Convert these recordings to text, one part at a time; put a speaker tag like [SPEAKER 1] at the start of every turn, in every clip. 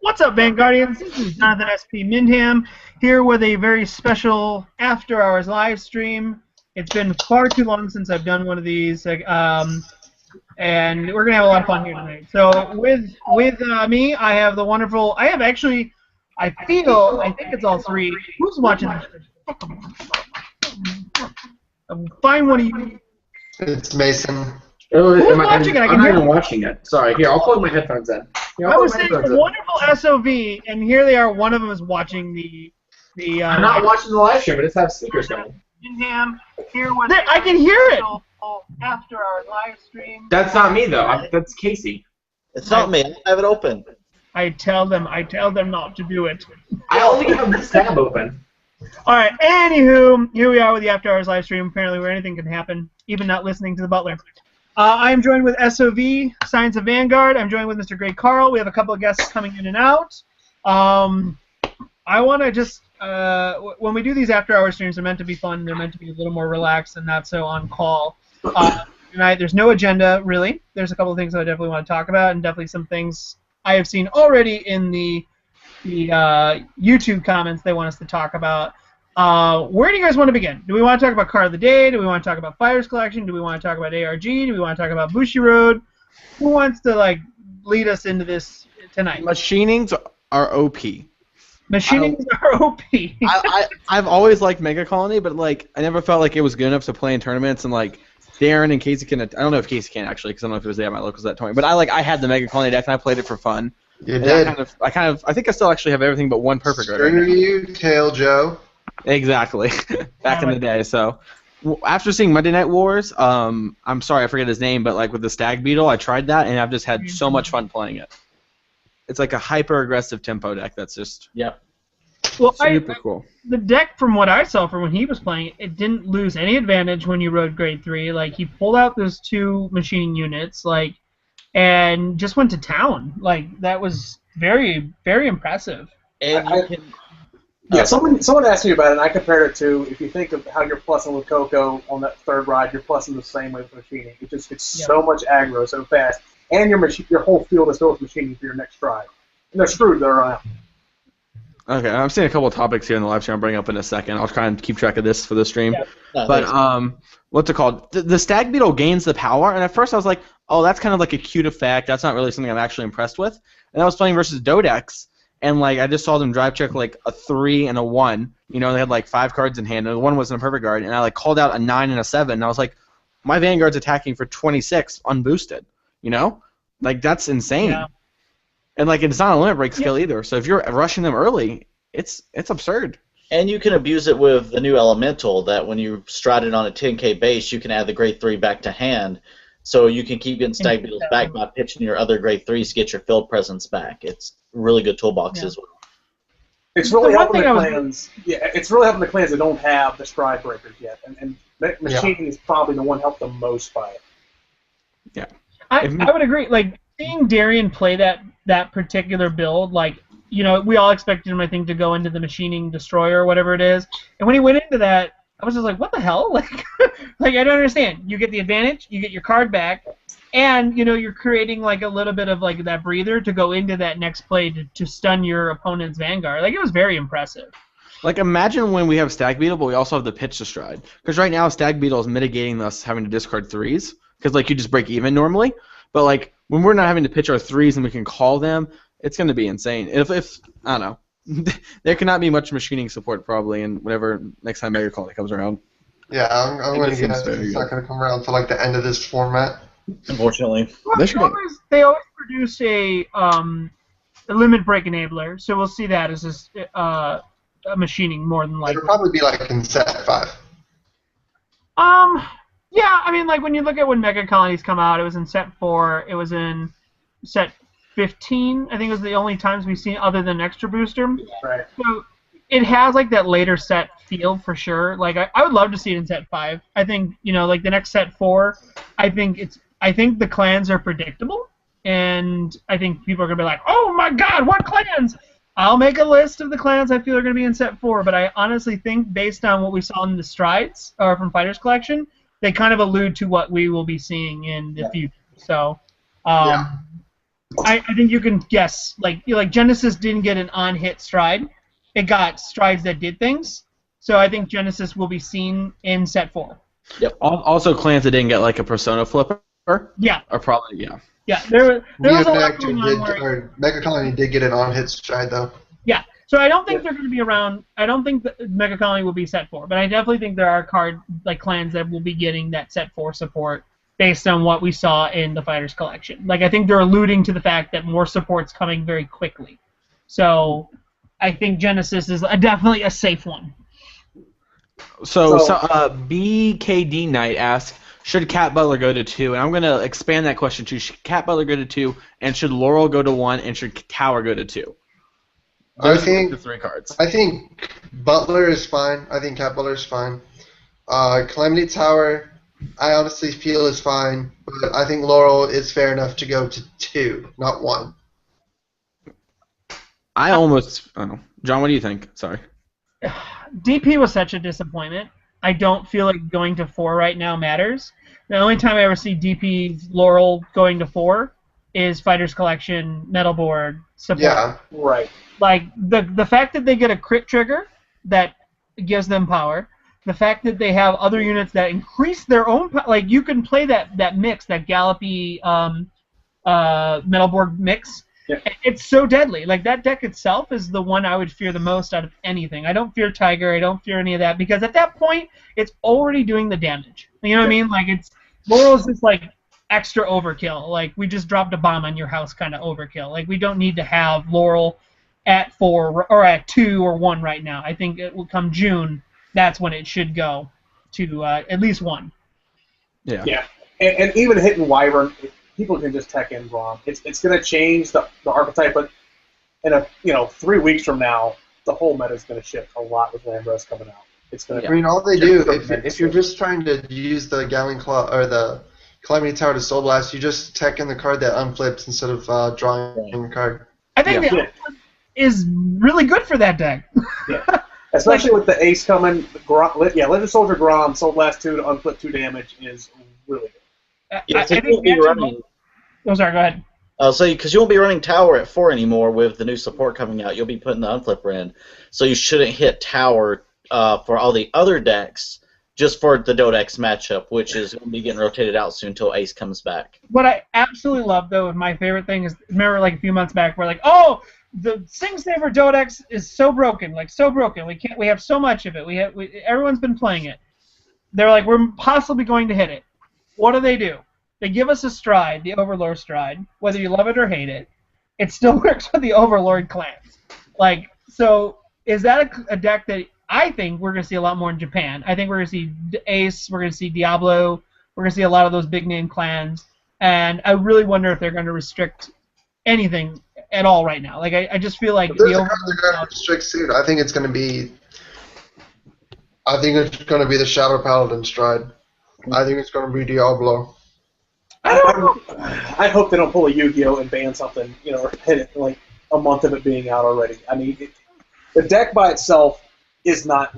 [SPEAKER 1] What's up, Vanguardians? This is Jonathan S.P. Mindham here with a very special after-hours live stream. It's been far too long since I've done one of these, and we're gonna have a lot of fun here tonight. So with me, I have the wonderful. I think it's all three. Who's watching this? Find one of you.
[SPEAKER 2] It's Mason.
[SPEAKER 3] Oh,
[SPEAKER 1] Who's watching it?
[SPEAKER 3] I'm not even watching it. Sorry. Here, I'll plug my headphones in.
[SPEAKER 1] I was saying a wonderful SOV, and here they are. One of them is watching the.
[SPEAKER 3] I'm not watching the live stream. I just have speakers going.
[SPEAKER 1] I can hear it. After our live stream.
[SPEAKER 3] That's not me though. That's Casey.
[SPEAKER 4] It's not me. I have it open.
[SPEAKER 1] I tell them not to do it.
[SPEAKER 3] I only have this tab open.
[SPEAKER 1] All right. Anywho, here we are with the after hours live stream. Apparently, where anything can happen, even not listening to the butler. I am joined with SOV, Science of Vanguard. I'm joined with Mr. Greg Carl. We have a couple of guests coming in and out. I want to just, when we do these after-hour streams, they're meant to be fun. They're meant to be a little more relaxed and not so on call. Tonight, there's no agenda, really. There's a couple of things that I definitely want to talk about, and definitely some things I have seen already in the YouTube comments they want us to talk about. Where do you guys want to begin? Do we want to talk about Card of the Day? Do we want to talk about Fighters Collection? Do we want to talk about ARG? Do we want to talk about Bushiroad? Who wants to lead us into this tonight?
[SPEAKER 5] Machinings are OP.
[SPEAKER 1] Machinings are OP.
[SPEAKER 5] I've always liked Mega Colony, but I never felt like it was good enough to play in tournaments. And Darren and Casey can. I don't know if Casey can actually, because I don't know if it was there at my locals that tournament. But I had the Mega Colony deck and I played it for fun.
[SPEAKER 2] You did.
[SPEAKER 5] I think I still actually have everything but one perfect right
[SPEAKER 2] Screw you, Tail Joe.
[SPEAKER 5] Exactly. Back in the day. So after seeing Monday Night Wars, I'm sorry I forget his name, but with the Stag Beetle, I tried that and I've just had so much fun playing it. It's like a hyper aggressive tempo deck that's just super cool.
[SPEAKER 1] The deck, from what I saw from when he was playing it didn't lose any advantage when you rode Grade 3. He pulled out those two machining units, and just went to town. That was very, very impressive.
[SPEAKER 4] And you can.
[SPEAKER 6] Yeah, someone asked me about it, and I compared it to, if you think of how you're plussing with Coco on that third ride, you're plussing the same way with machining. It just gets so much aggro so fast, and your whole field is filled with machining for your next stride. And they're screwed, they're around.
[SPEAKER 5] Okay, I'm seeing a couple of topics here in the live stream I'll bring up in a second. I'll try and keep track of this for the stream.
[SPEAKER 4] Yeah.
[SPEAKER 5] But what's it called? The Stag Beetle gains the power, and at first I was like, oh, that's kind of like a cute effect. That's not really something I'm actually impressed with. And I was playing versus Dodex, and I just saw them drive check a 3 and a 1. They had 5 cards in hand, and the 1 wasn't a perfect guard, and I called out a 9 and a 7, and I was like, my Vanguard's attacking for 26 unboosted. That's insane. Yeah. And it's not a limit break skill either. So if you're rushing them early, it's absurd.
[SPEAKER 4] And you can abuse it with the new Elemental that when you stride it on a 10k base, you can add the Grade 3 back to hand. So you can keep getting Stag Beetles back by pitching your other Grade 3s to get your field presence back. It's a really good toolbox as well.
[SPEAKER 6] It's really helping the clans. It's really helping the clans that don't have the stride breakers yet, and machining is probably the one helped them most by it.
[SPEAKER 5] Yeah,
[SPEAKER 1] I would agree. Seeing Darian play that particular build, we all expected him, I think, to go into the machining destroyer or whatever it is, and when he went into that, I was just like, what the hell? I don't understand. You get the advantage, you get your card back, and you're creating a little bit of that breather to go into that next play to stun your opponent's Vanguard. It was very impressive.
[SPEAKER 5] Imagine when we have Stag Beetle, but we also have the pitch to stride. Because right now Stag Beetle is mitigating us having to discard 3s, because you just break even normally. But when we're not having to pitch our 3s and we can call them, it's going to be insane. If I don't know. There cannot be much machining support probably in whatever next time Mega Colony comes around.
[SPEAKER 2] Yeah, I'm going to guess it's not going to come around until the end of this format.
[SPEAKER 4] Unfortunately.
[SPEAKER 1] Well, they always produce a limit break enabler, so we'll see that as just a machining more than likely.
[SPEAKER 2] It'll probably be in set 5.
[SPEAKER 1] Yeah, when you look at when Mega Colonies come out, it was in set 4, it was in set 15, I think it was the only times we've seen other than Extra Booster.
[SPEAKER 6] Right.
[SPEAKER 1] So it has that later set feel for sure. I would love to see it in set 5. I think the next set 4. I think the clans are predictable, and I think people are gonna be like, oh my God, what clans? I'll make a list of the clans I feel are gonna be in set 4. But I honestly think based on what we saw in the strides or from Fighters Collection, they kind of allude to what we will be seeing in the future. So. I think you can guess. Like Genesis didn't get an on-hit stride. It got strides that did things. So I think Genesis will be seen in set 4.
[SPEAKER 5] Yep. Also, clans that didn't get like a Persona flipper.
[SPEAKER 1] Yeah.
[SPEAKER 5] Are probably
[SPEAKER 1] Yeah, there was a lot going on
[SPEAKER 2] or Mega Colony did get an on-hit stride though.
[SPEAKER 1] Yeah, so I don't think they're going to be around. I don't think that Mega Colony will be set 4, but I definitely think there are clans that will be getting that set 4 support based on what we saw in the Fighters Collection. Like I think they're alluding to the fact that more support's coming very quickly. So I think Genesis is definitely a safe one.
[SPEAKER 5] So BKD Knight asks, should Cat Butler go to 2? And I'm going to expand that question to, should Cat Butler go to 2, and should Laurel go to 1, and should Tower go to 2?
[SPEAKER 2] I think
[SPEAKER 5] the 3 cards.
[SPEAKER 2] I think Butler is fine. I think Cat Butler is fine. Calamity Tower, I honestly feel is fine, but I think Laurel is fair enough to go to 2, not 1.
[SPEAKER 5] I don't know. John, what do you think? Sorry.
[SPEAKER 1] DP was such a disappointment. I don't feel like going to 4 right now matters. The only time I ever see DP's Laurel going to 4 is Fighters Collection, Metal Board, support.
[SPEAKER 2] Yeah.
[SPEAKER 6] Right.
[SPEAKER 1] Like, the fact that they get a crit trigger that gives them power, the fact that they have other units that increase their own power, like, you can play that mix, that Gallopy Metal Board mix. Yeah. It's so deadly. Like, that deck itself is the one I would fear the most out of anything. I don't fear Tiger. I don't fear any of that because at that point, it's already doing the damage. You know what I mean? Like, Laurel's just like extra overkill. Like, we just dropped a bomb on your house kind of overkill. Like, we don't need to have Laurel at 4 or at 2 or 1 right now. I think it will come June. That's when it should go to at least 1.
[SPEAKER 6] Yeah. Yeah. And even hitting Wyvern, people can just tech in Grom. It's going to change the archetype, but in 3 weeks from now, the whole meta is going to shift a lot with Lambros coming out. It's going to.
[SPEAKER 2] I mean, all they do if you're just trying to use the Gallon Claw or the Calamity Tower to Soul Blast, you just tech in the card that unflips instead of drawing a card.
[SPEAKER 1] I think the unflip is really good for that deck.
[SPEAKER 6] Yeah. Especially with the Ace coming, Legend Soldier Grom, Soul Blast 2 to unflip 2 damage is really good.
[SPEAKER 4] Yeah, so you won't be running.
[SPEAKER 1] Oh, sorry, go ahead.
[SPEAKER 4] I'll say because you won't be running Tower at 4 anymore with the new support coming out. You'll be putting the unflipper in, so you shouldn't hit Tower for all the other decks. Just for the Dodex matchup, which is going to be getting rotated out soon until Ace comes back.
[SPEAKER 1] What I absolutely love, though, and my favorite thing is, remember, like a few months back, we're like, oh, the Sing Saver Dodex is so broken, like so broken. We have so much of it. Everyone's been playing it. They're like, we're possibly going to hit it. What do? They give us a stride, the Overlord stride, whether you love it or hate it. It still works for the Overlord clans. Like, so is that a deck that I think we're going to see a lot more in Japan? I think we're going to see Ace, we're going to see Diablo, we're going to see a lot of those big-name clans, and I really wonder if they're going to restrict anything at all right now. Like, I just feel like
[SPEAKER 2] they're going to restrict soon. I think it's going to be the Shadow Paladin stride. I think it's going to be Diablo.
[SPEAKER 6] I hope they don't pull a Yu-Gi-Oh! And ban something, or hit it like a month of it being out already. I mean, the deck by itself is not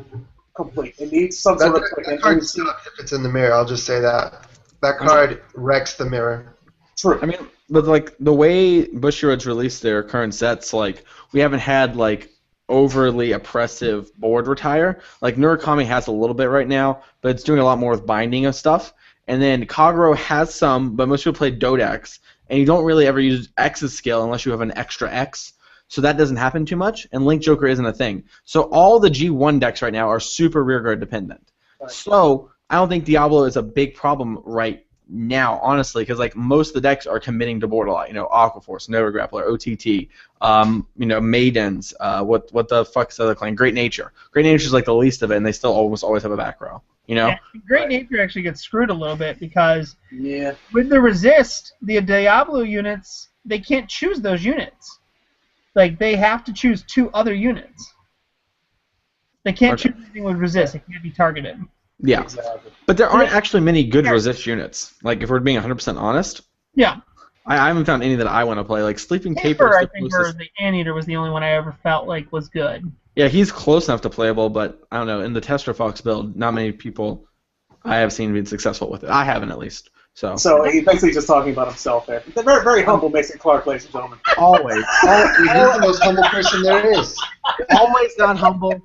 [SPEAKER 6] complete. It needs some sort of...
[SPEAKER 2] That card sucks if it's in the mirror, I'll just say that. That card wrecks the mirror.
[SPEAKER 6] True.
[SPEAKER 5] I mean, but like the way Bushiroad's released their current sets, like we haven't had like overly oppressive board retire. Like Murakami has a little bit right now, but it's doing a lot more with binding of stuff. And then Kagero has some, but most people play Dodex, and you don't really ever use X's skill unless you have an extra X. So that doesn't happen too much, and Link Joker isn't a thing. So all the G1 decks right now are super rearguard dependent. Right. So I don't think Diablo is a big problem right now, honestly, because like most of the decks are committing to board a lot. Aqua Force, Nova Grappler, OTT, Maidens. What the fuck's the other clan? Great Nature. Great Nature is like the least of it, and they still almost always have a back row.
[SPEAKER 1] Yeah, Great Nature actually gets screwed a little bit because with the resist, the Diablo units, they can't choose those units. Like, they have to choose 2 other units. They can't choose anything with resist. It can't be targeted.
[SPEAKER 5] Yeah. Exactly. But there aren't actually many good resist units. Like, if we're being 100% honest.
[SPEAKER 1] Yeah.
[SPEAKER 5] I haven't found any that I want to play. Like, Sleeping
[SPEAKER 1] Caper, I think, the Anteater was the only one I ever felt like was good.
[SPEAKER 5] Yeah, he's close enough to playable, but I don't know. In the Testra Fox build, not many people I have seen being successful with it. I haven't, at least.
[SPEAKER 6] So he's basically just talking about himself there. He's a very, very humble Mason Clark, ladies and gentlemen.
[SPEAKER 5] Always.
[SPEAKER 2] He's the most humble person there is.
[SPEAKER 5] Always not humble.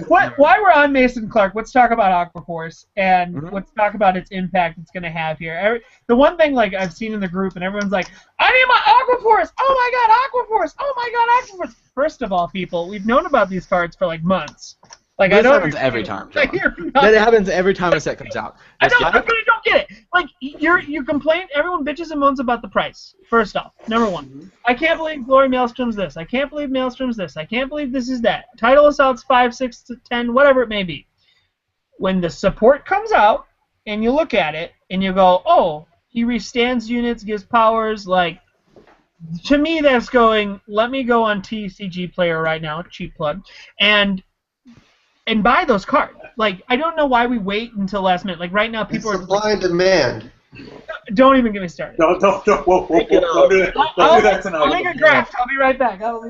[SPEAKER 1] While we're on Mason Clark, let's talk about Aquaforce and let's talk about its impact it's going to have here. The one thing like I've seen in the group, and everyone's like, "I need my Aquaforce! Oh my God, Aquaforce! Oh my God, Aquaforce!" First of all, people, we've known about these cards for like months. Like
[SPEAKER 5] This happens every time. That happens every time a set comes out.
[SPEAKER 1] I really don't get it. Like you complain, everyone bitches and moans about the price. First off, number one, I can't believe Glory Maelstrom's this. I can't believe Maelstrom's this. I can't believe this is that. Title Assault's 5, 6 to 10, whatever it may be. When the support comes out and you look at it and you go, oh, he restands units, gives powers, like. To me, that's going. Let me go on TCG Player right now, cheap plug, and buy those cards. Like, I don't know why we wait until last minute. Like, right now, people
[SPEAKER 2] it's supply and demand.
[SPEAKER 1] Don't even get me started.
[SPEAKER 6] Don't do that. Don't do that tonight.
[SPEAKER 1] I'll make a draft. I'll be right back.
[SPEAKER 4] Well,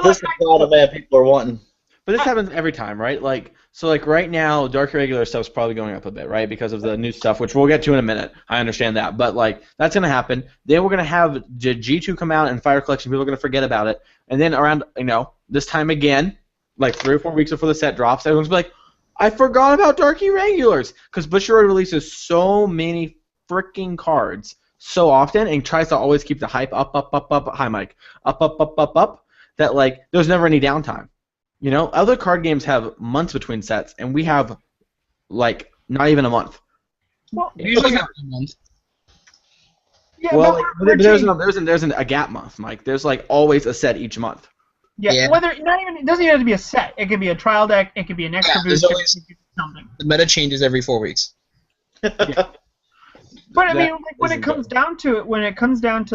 [SPEAKER 4] this is a lot of bad people are wanting.
[SPEAKER 5] But this happens every time, right? Like, so like right now, Dark Irregular stuff's probably going up a bit, right? Because of the new stuff, which we'll get to in a minute. I understand that. But like, that's going to happen. Then we're going to have G2 come out and Fire Collection. People are going to forget about it. And then around, this time again, like 3 or 4 weeks before the set drops, everyone's like, I forgot about Dark Irregulars. Because Bushiroad releases so many freaking cards so often and tries to always keep the hype up. Hi, Mike. Up, that like there's never any downtime. Other card games have months between sets, and we have like not even a month.
[SPEAKER 1] Well,
[SPEAKER 7] usually not a month.
[SPEAKER 1] Yeah,
[SPEAKER 5] well, there's a gap month, Mike. There's like always a set each month.
[SPEAKER 1] Yeah. Whether it doesn't even have to be a set. It could be a trial deck. It could be an extra booster. It could be something.
[SPEAKER 7] The meta changes every 4 weeks.
[SPEAKER 1] Yeah. But I mean, like, when it comes down to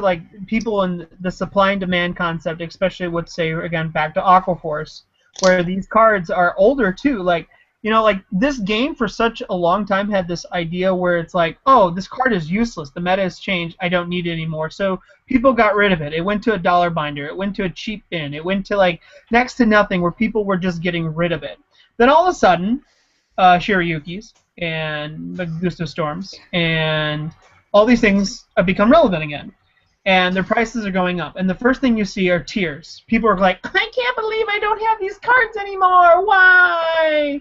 [SPEAKER 1] like people and the supply and demand concept, especially let's say again back to Aquaforce, where these cards are older too. Like like this game for such a long time had this idea where it's like, oh, this card is useless. The meta has changed. I don't need it anymore. So people got rid of it. It went to a dollar binder. It went to a cheap bin. It went to like next to nothing where people were just getting rid of it. Then all of a sudden, Shiryukis and the Gusto Storms and all these things have become relevant again. And their prices are going up. And the first thing you see are tears. People are like, I can't believe I don't have these cards anymore. Why?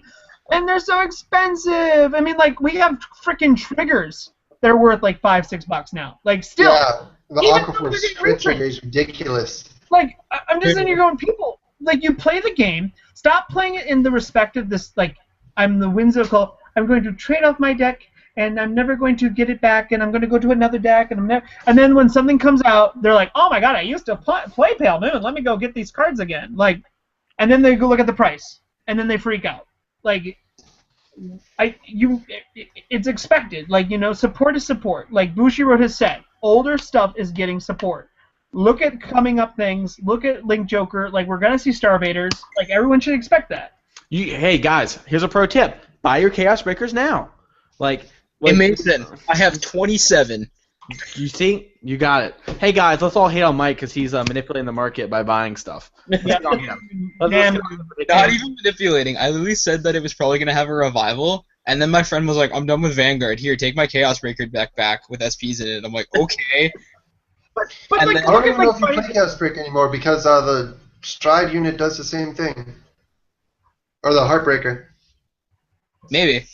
[SPEAKER 1] And they're so expensive. I mean, like, we have freaking triggers that are worth like $5-6 now. Like, still.
[SPEAKER 2] Yeah, the Aquaforce trigger is ridiculous.
[SPEAKER 1] Like, I'm just sitting here going, people, like, you play the game. Stop playing it in the respect of this, like, I'm the whimsical, I'm going to trade off my deck, and I'm never going to get it back, and I'm going to go to another deck, and then when something comes out, they're like, oh my god, I used to play Pale Moon, let me go get these cards again. Like, and then they go look at the price, and then they freak out. Like, it's expected. Like, support is support. Like Bushiroad has said, older stuff is getting support. Look at coming up things. Look at Link Joker. Like, we're gonna see Starvaders. Like, everyone should expect that.
[SPEAKER 5] Hey guys, here's a pro tip: buy your Chaos Breakers now. Like
[SPEAKER 7] hey Mason, I have 27.
[SPEAKER 5] You see, you got it. Hey guys, let's all hate on Mike because he's manipulating the market by buying stuff.
[SPEAKER 7] Yeah. Not even manipulating. I literally said that it was probably gonna have a revival, and then my friend was like, "I'm done with Vanguard. Here, take my Chaos Breaker deck back with SPs in it." I'm like, "Okay."
[SPEAKER 1] But
[SPEAKER 2] and
[SPEAKER 1] like,
[SPEAKER 2] I don't even know if you play Chaos Breaker anymore because the Stride unit does the same thing, or the Heartbreaker.
[SPEAKER 7] Maybe.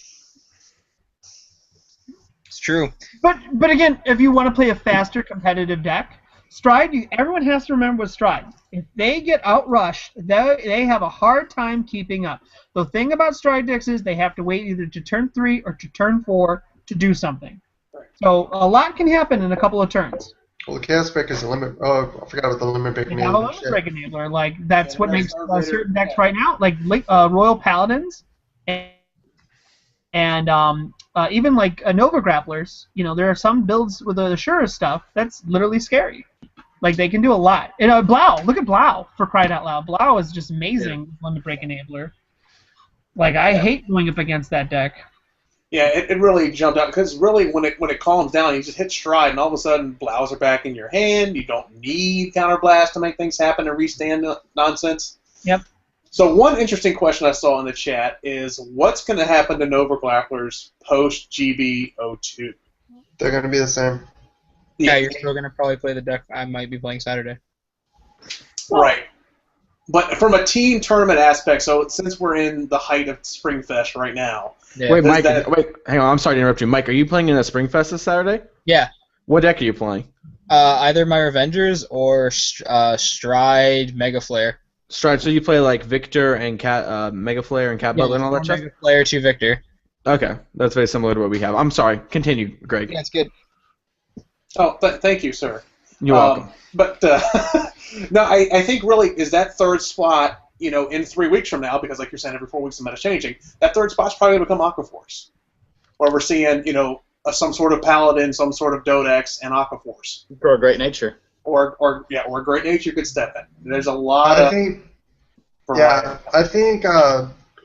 [SPEAKER 7] True.
[SPEAKER 1] But again, if you want to play a faster competitive deck, Stride, everyone has to remember with Stride, if they get outrushed, they have a hard time keeping up. The thing about Stride decks is they have to wait either to turn 3 or to turn 4 to do something. So a lot can happen in a couple of turns.
[SPEAKER 2] Well, the Chaos Breaker is a limit. Oh, I forgot about the limit breaker.
[SPEAKER 1] They have a limit break enabler. Like, that's what makes certain decks right now, like Royal Paladins and even like Nova Grapplers, there are some builds with the Ashura stuff that's literally scary. Like, they can do a lot. And Blau, look at Blau, for crying out loud. Blau is just amazing limit break enabler. Like, I hate going up against that deck.
[SPEAKER 6] Yeah, it really jumped out because really when it calms down, you just hit Stride, and all of a sudden Blaus are back in your hand. You don't need Counterblast to make things happen and restand nonsense.
[SPEAKER 1] Yep.
[SPEAKER 6] So one interesting question I saw in the chat is, what's going to happen to Nova Grapplers post GB02?
[SPEAKER 2] They're going to be the same.
[SPEAKER 7] Yeah, you're still gonna probably play the deck I might be playing Saturday.
[SPEAKER 6] Right. But from a team tournament aspect, so since we're in the height of Springfest right now.
[SPEAKER 7] Yeah.
[SPEAKER 5] Wait, Mike.
[SPEAKER 6] that-
[SPEAKER 5] Wait, hang on. I'm sorry to interrupt you, Mike. Are you playing in a Springfest this Saturday?
[SPEAKER 7] Yeah.
[SPEAKER 5] What deck are you playing?
[SPEAKER 7] Either my Revengers or Stride Mega Flare.
[SPEAKER 5] Stride. So you play like Victor and Cat, Mega Flare and Cat Butler and all that stuff.
[SPEAKER 7] Mega Flare to Victor.
[SPEAKER 5] Okay, that's very similar to what we have. I'm sorry. Continue, Greg.
[SPEAKER 7] Yeah, it's good.
[SPEAKER 6] Oh, thank you, sir.
[SPEAKER 5] You're welcome.
[SPEAKER 6] But no, I think really is that third spot, in 3 weeks from now, because like you're saying, every 4 weeks the meta's changing, that third spot's probably going to become Aquaforce. Where we're seeing, some sort of Paladin, some sort of Dodex, and Aquaforce.
[SPEAKER 4] For a Great Nature.
[SPEAKER 6] Or a Great Nature could step in. There's a lot of variety.
[SPEAKER 2] I think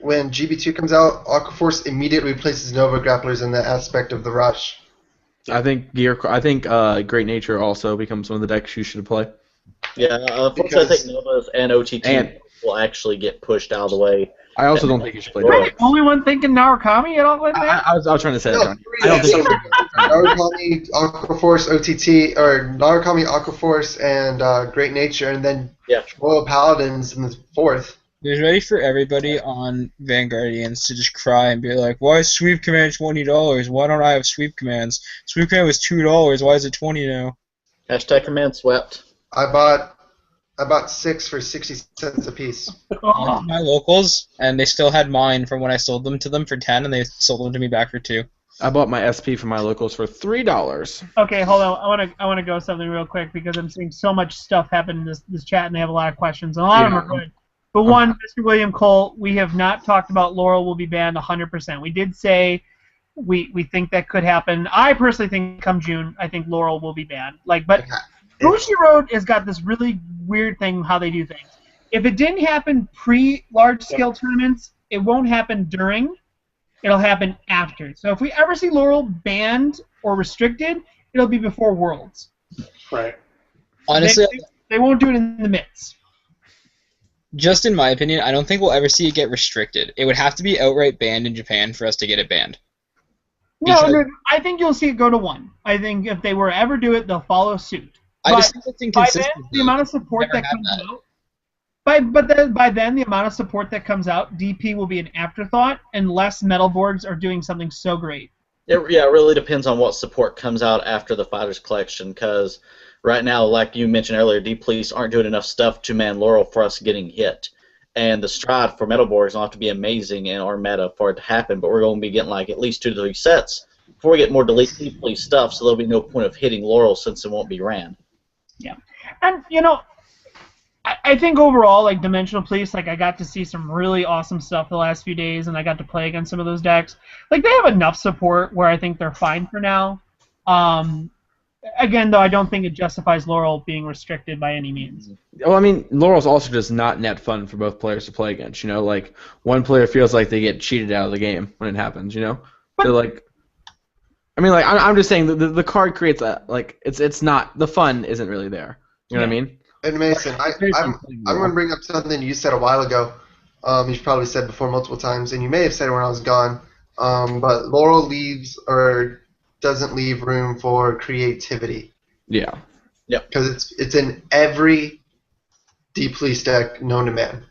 [SPEAKER 2] when GB2 comes out, Aquaforce immediately replaces Nova Grapplers in the aspect of the rush.
[SPEAKER 5] I think Great Nature also becomes one of the decks you should play.
[SPEAKER 4] Yeah, unfortunately, I think Novas and OTT will actually get pushed out of the way.
[SPEAKER 5] I also don't think you should play
[SPEAKER 1] Am I
[SPEAKER 5] Dodex.
[SPEAKER 1] the only one thinking Narukami at all like that?
[SPEAKER 5] I was trying to say that,
[SPEAKER 2] No,
[SPEAKER 5] Johnny. I don't think
[SPEAKER 2] Narukami, Aquaforce, OTT, or Narukami, Aquaforce, and Great Nature, and then Royal Paladins in the fourth.
[SPEAKER 7] There's ready for everybody on Vanguardians to just cry and be like, why is sweep command $20? Why don't I have sweep commands? Sweep command was $2. Why is it $20 now?
[SPEAKER 4] Hashtag command swept.
[SPEAKER 2] I bought 6 for 60 cents a piece.
[SPEAKER 7] I went to my locals, and they still had mine from when I sold them to them for 10, and they sold them to me back for 2.
[SPEAKER 5] I bought my SP from my locals for $3.
[SPEAKER 1] Okay, hold on. I want to go something real quick because I'm seeing so much stuff happen in this chat, and they have a lot of questions, and a lot of them are good. But one, Mr. William Cole, we have not talked about Laurel will be banned 100%. We did say we think that could happen. I personally think come June, I think Laurel will be banned. But Bushiroad has got this really weird thing how they do things. If it didn't happen pre-large-scale tournaments, it won't happen during. It'll happen after. So if we ever see Laurel banned or restricted, it'll be before Worlds.
[SPEAKER 6] Right.
[SPEAKER 7] Honestly,
[SPEAKER 1] they won't do it in the midst.
[SPEAKER 7] Just in my opinion, I don't think we'll ever see it get restricted. It would have to be outright banned in Japan for us to get it banned.
[SPEAKER 1] No, I think you'll see it go to 1. I think if they were ever do it, they'll follow suit.
[SPEAKER 7] I just think it's inconsistent.
[SPEAKER 1] By then, the amount of support that comes out. By then, the amount of support that comes out, DP will be an afterthought, unless metal boards are doing something so great.
[SPEAKER 4] It really depends on what support comes out after the Fighters Collection, because right now, like you mentioned earlier, D-Police aren't doing enough stuff to man Laurel for us getting hit. And the Stride for metal boards will have to be amazing in our meta for it to happen, but we're going to be getting like at least 2 to 3 sets before we get more D-Police stuff, so there'll be no point of hitting Laurel since it won't be ran.
[SPEAKER 1] Yeah. And, I think overall, like Dimensional Police, I got to see some really awesome stuff the last few days, and I got to play against some of those decks. They have enough support where I think they're fine for now. Again, though, I don't think it justifies Laurel being restricted by any means.
[SPEAKER 5] Well, I mean, Laurel's also just not net fun for both players to play against. One player feels like they get cheated out of the game when it happens. But, I'm just saying the card creates it's not, the fun isn't really there. You know what I mean?
[SPEAKER 2] And Mason, I'm going to bring up something you said a while ago. You've probably said before multiple times, and you may have said it when I was gone. But Laurel leaves or doesn't leave room for creativity.
[SPEAKER 5] Yeah.
[SPEAKER 4] Yep.
[SPEAKER 2] Because it's in every D-Police deck known to man.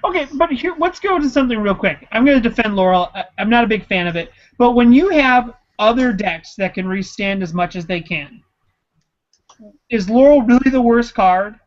[SPEAKER 1] Okay, but here, let's go to something real quick. I'm going to defend Laurel. I'm not a big fan of it. But when you have other decks that can restand as much as they can, is Laurel really the worst card?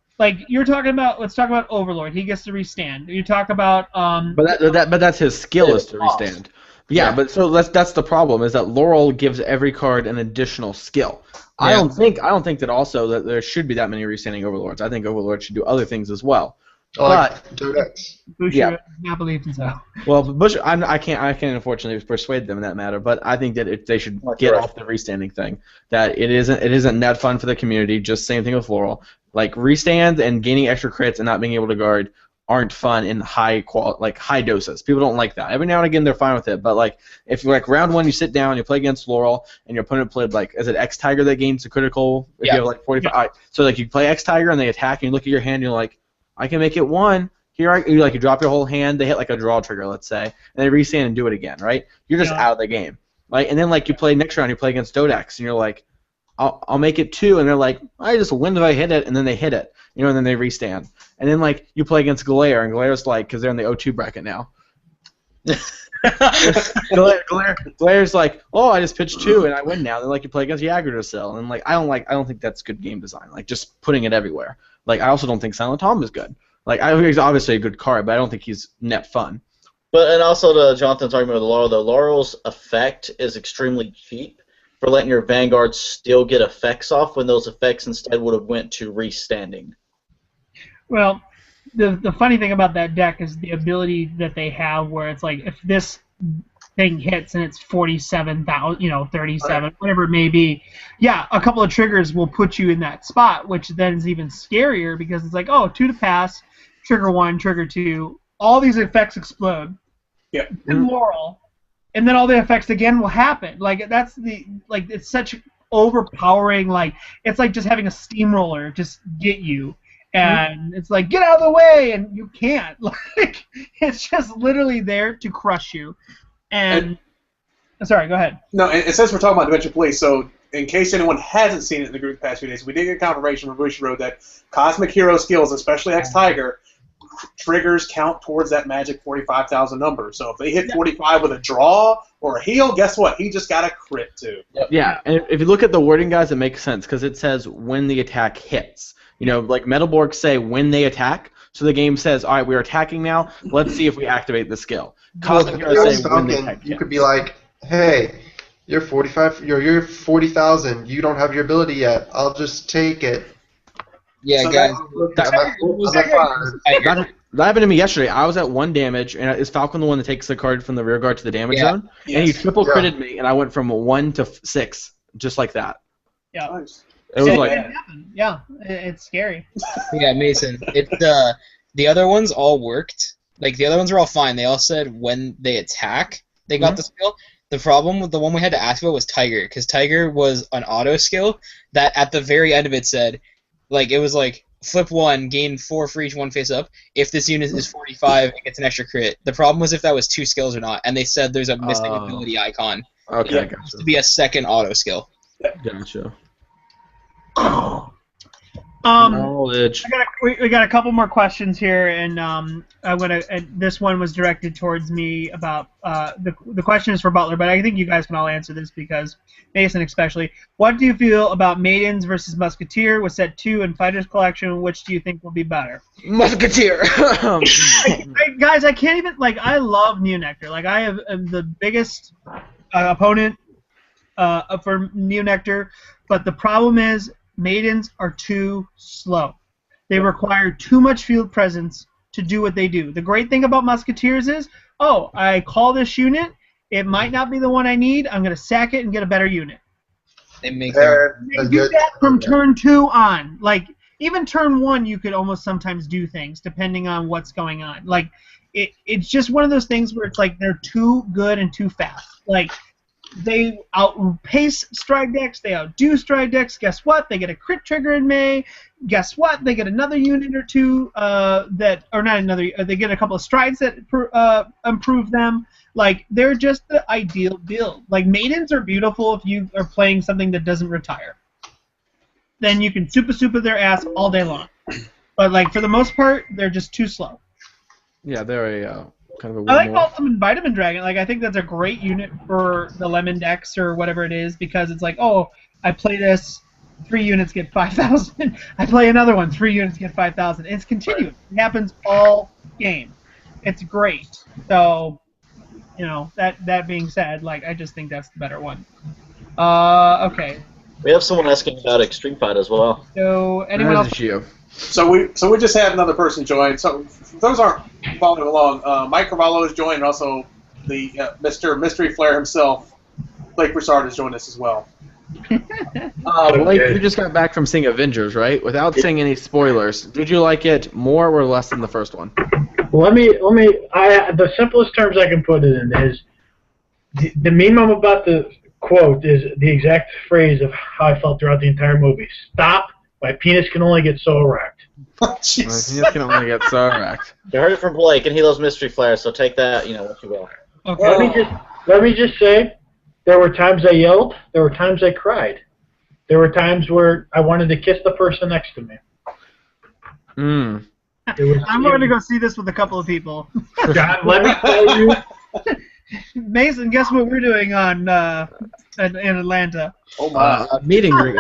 [SPEAKER 1] You're talking about, let's talk about Overlord. He gets to restand. You talk about
[SPEAKER 5] But that's his skill is to restand. Yeah, but so that's the problem is that Laurel gives every card an additional skill. Yeah. I don't think that also that there should be that many restanding Overlords. I think Overlord should do other things as well. But
[SPEAKER 1] Bushiroad not believe in so.
[SPEAKER 5] Well, I can't unfortunately persuade them in that matter. But I think that they should get off the restanding thing. That it isn't net fun for the community. Just same thing with Laurel. Restand and gaining extra crits and not being able to guard aren't fun in high doses. People don't like that. Every now and again they're fine with it, but if round 1 you sit down, you play against Laurel, and your opponent played is it X Tiger that gains the critical if you have 45? Yeah. So you play X Tiger and they attack, and you look at your hand, and you're like, I can make it 1. You drop your whole hand, they hit like a draw trigger, let's say, and they restand and do it again, right? You're just out of the game. Like, and then like you play next round, you play against Dodex, and you're like, I'll make it 2, and they're like, I just win if I hit it, and then they hit it, and then they restand. And then like you play against Glare, and Glare's like, because they're in the O2 bracket now. Glare's like, oh, I just pitched 2 and I win now. Then like you play against Yggdrasil, and like I don't think that's good game design. Like just putting it everywhere. Like I also don't think Silent Tom is good. Like I think he's obviously a good card, but I don't think he's net fun.
[SPEAKER 4] But and also to Jonathan's argument with Laurel, though, Laurel's effect is extremely cheap for letting your Vanguard still get effects off when those effects instead would have went to restanding.
[SPEAKER 1] Well, the funny thing about that deck is the ability that they have where it's like if this thing hits and it's 47,000, 37, whatever it may be, yeah, a couple of triggers will put you in that spot, which then is even scarier because it's like, oh, 2 to pass, trigger 1, trigger 2, all these effects explode.
[SPEAKER 6] Yeah.
[SPEAKER 1] And Laurel, and then all the effects again will happen. Like it's such overpowering. Like it's like just having a steamroller just get you, and it's like get out of the way, and you can't. Like it's just literally there to crush you. And sorry, go ahead.
[SPEAKER 6] No, and since we're talking about Dimension Police, so in case anyone hasn't seen it in the group the past few days, we did get confirmation from Bushiroad that Cosmic Hero skills, especially X-Tiger, triggers count towards that magic 45,000 number. So if they hit 45 with a draw or a heal, guess what? He just got a crit too.
[SPEAKER 5] Yeah, and if you look at the wording, guys, it makes sense because it says when the attack hits. Like Metalborg say when they attack, so the game says, all right, we're attacking now. Let's see if we activate the skill. Cosmic Hero say when the attack hits.
[SPEAKER 2] You could be like, hey, you're 45. You're 40,000. You don't have your ability yet. I'll just take it.
[SPEAKER 7] Yeah,
[SPEAKER 2] So
[SPEAKER 7] guys.
[SPEAKER 5] That happened to me yesterday. I was at 1 damage, and is Falcon the one that takes the card from the rear guard to the damage zone? Yes. And he triple critted me, and I went from 1 to 6, just like that.
[SPEAKER 1] Yeah.
[SPEAKER 6] Nice.
[SPEAKER 5] It was like,
[SPEAKER 1] yeah, it's scary.
[SPEAKER 7] Yeah, Mason. The other ones all worked. Like the other ones were all fine. They all said when they attack, they got the skill. The problem with the one we had to ask about was Tiger, because Tiger was an auto skill that at the very end of it said, like it was like flip 1, gain 4 for each one face up. If this unit is 45, it gets an extra crit. The problem was if that was 2 skills or not, and they said there's a missing ability icon.
[SPEAKER 5] Okay,
[SPEAKER 7] it has to be a second auto skill.
[SPEAKER 5] Gotcha.
[SPEAKER 1] Knowledge. We got a couple more questions here, and this one was directed towards me about the question is for Butler, but I think you guys can all answer this because Mason especially. What do you feel about Maidens versus Musketeer with set 2 and Fighters Collection? Which do you think will be better?
[SPEAKER 5] Musketeer.
[SPEAKER 1] Guys, I can't even I love Neonectar. Like I am the biggest opponent for Neonectar, but the problem is Maidens are too slow. They require too much field presence to do what they do. The great thing about Musketeers is, oh, I call this unit. It might not be the one I need. I'm going to sack it and get a better unit.
[SPEAKER 7] They make
[SPEAKER 1] they do that from turn 2 on. Like, even turn 1, you could almost sometimes do things depending on what's going on. Like, it's just one of those things where it's like they're too good and too fast. Like, they outpace stride decks. They outdo stride decks. Guess what? They get a crit trigger in May. Guess what? They get another unit or 2 they get a couple of strides that improve them. Like they're just the ideal build. Like Maidens are beautiful if you are playing something that doesn't retire. Then you can super their ass all day long. But like for the most part, they're just too slow.
[SPEAKER 5] Yeah, they're a kind of a.
[SPEAKER 1] I like Ultimate Vitamin Dragon. Like I think that's a great unit for the Lemon decks or whatever it is because it's like, oh, I play this, 3 units get 5,000. I play another one, 3 units get 5,000. It's continuous. It happens all game. It's great. So, that being said, like I just think that's the better one. Okay.
[SPEAKER 4] We have someone asking about Extreme Fight as well.
[SPEAKER 1] So anyone else?
[SPEAKER 6] So we just had another person join. So if those aren't following along, Mike Carvalho has joined, and also the Mr. Mystery Flare himself, Blake Broussard, has joined us as well.
[SPEAKER 5] Blake, you just got back from seeing Avengers, right? Without saying any spoilers, did you like it more or less than the first one?
[SPEAKER 8] Let me. The simplest terms I can put it in is the meme I'm about to quote is the exact phrase of how I felt throughout the entire movie. Stop My penis can only get so erect.
[SPEAKER 5] My penis can only get so erect.
[SPEAKER 4] You heard it from Blake, and he loves mystery flares, so take that, what you will.
[SPEAKER 1] Okay.
[SPEAKER 8] Let me just say, there were times I yelled. There were times I cried. There were times where I wanted to kiss the person next to me.
[SPEAKER 1] I'm going to go see this with a couple of people.
[SPEAKER 8] John, let me tell you.
[SPEAKER 1] Mason, guess what we're doing in Atlanta?
[SPEAKER 6] Oh my!
[SPEAKER 5] Meeting group.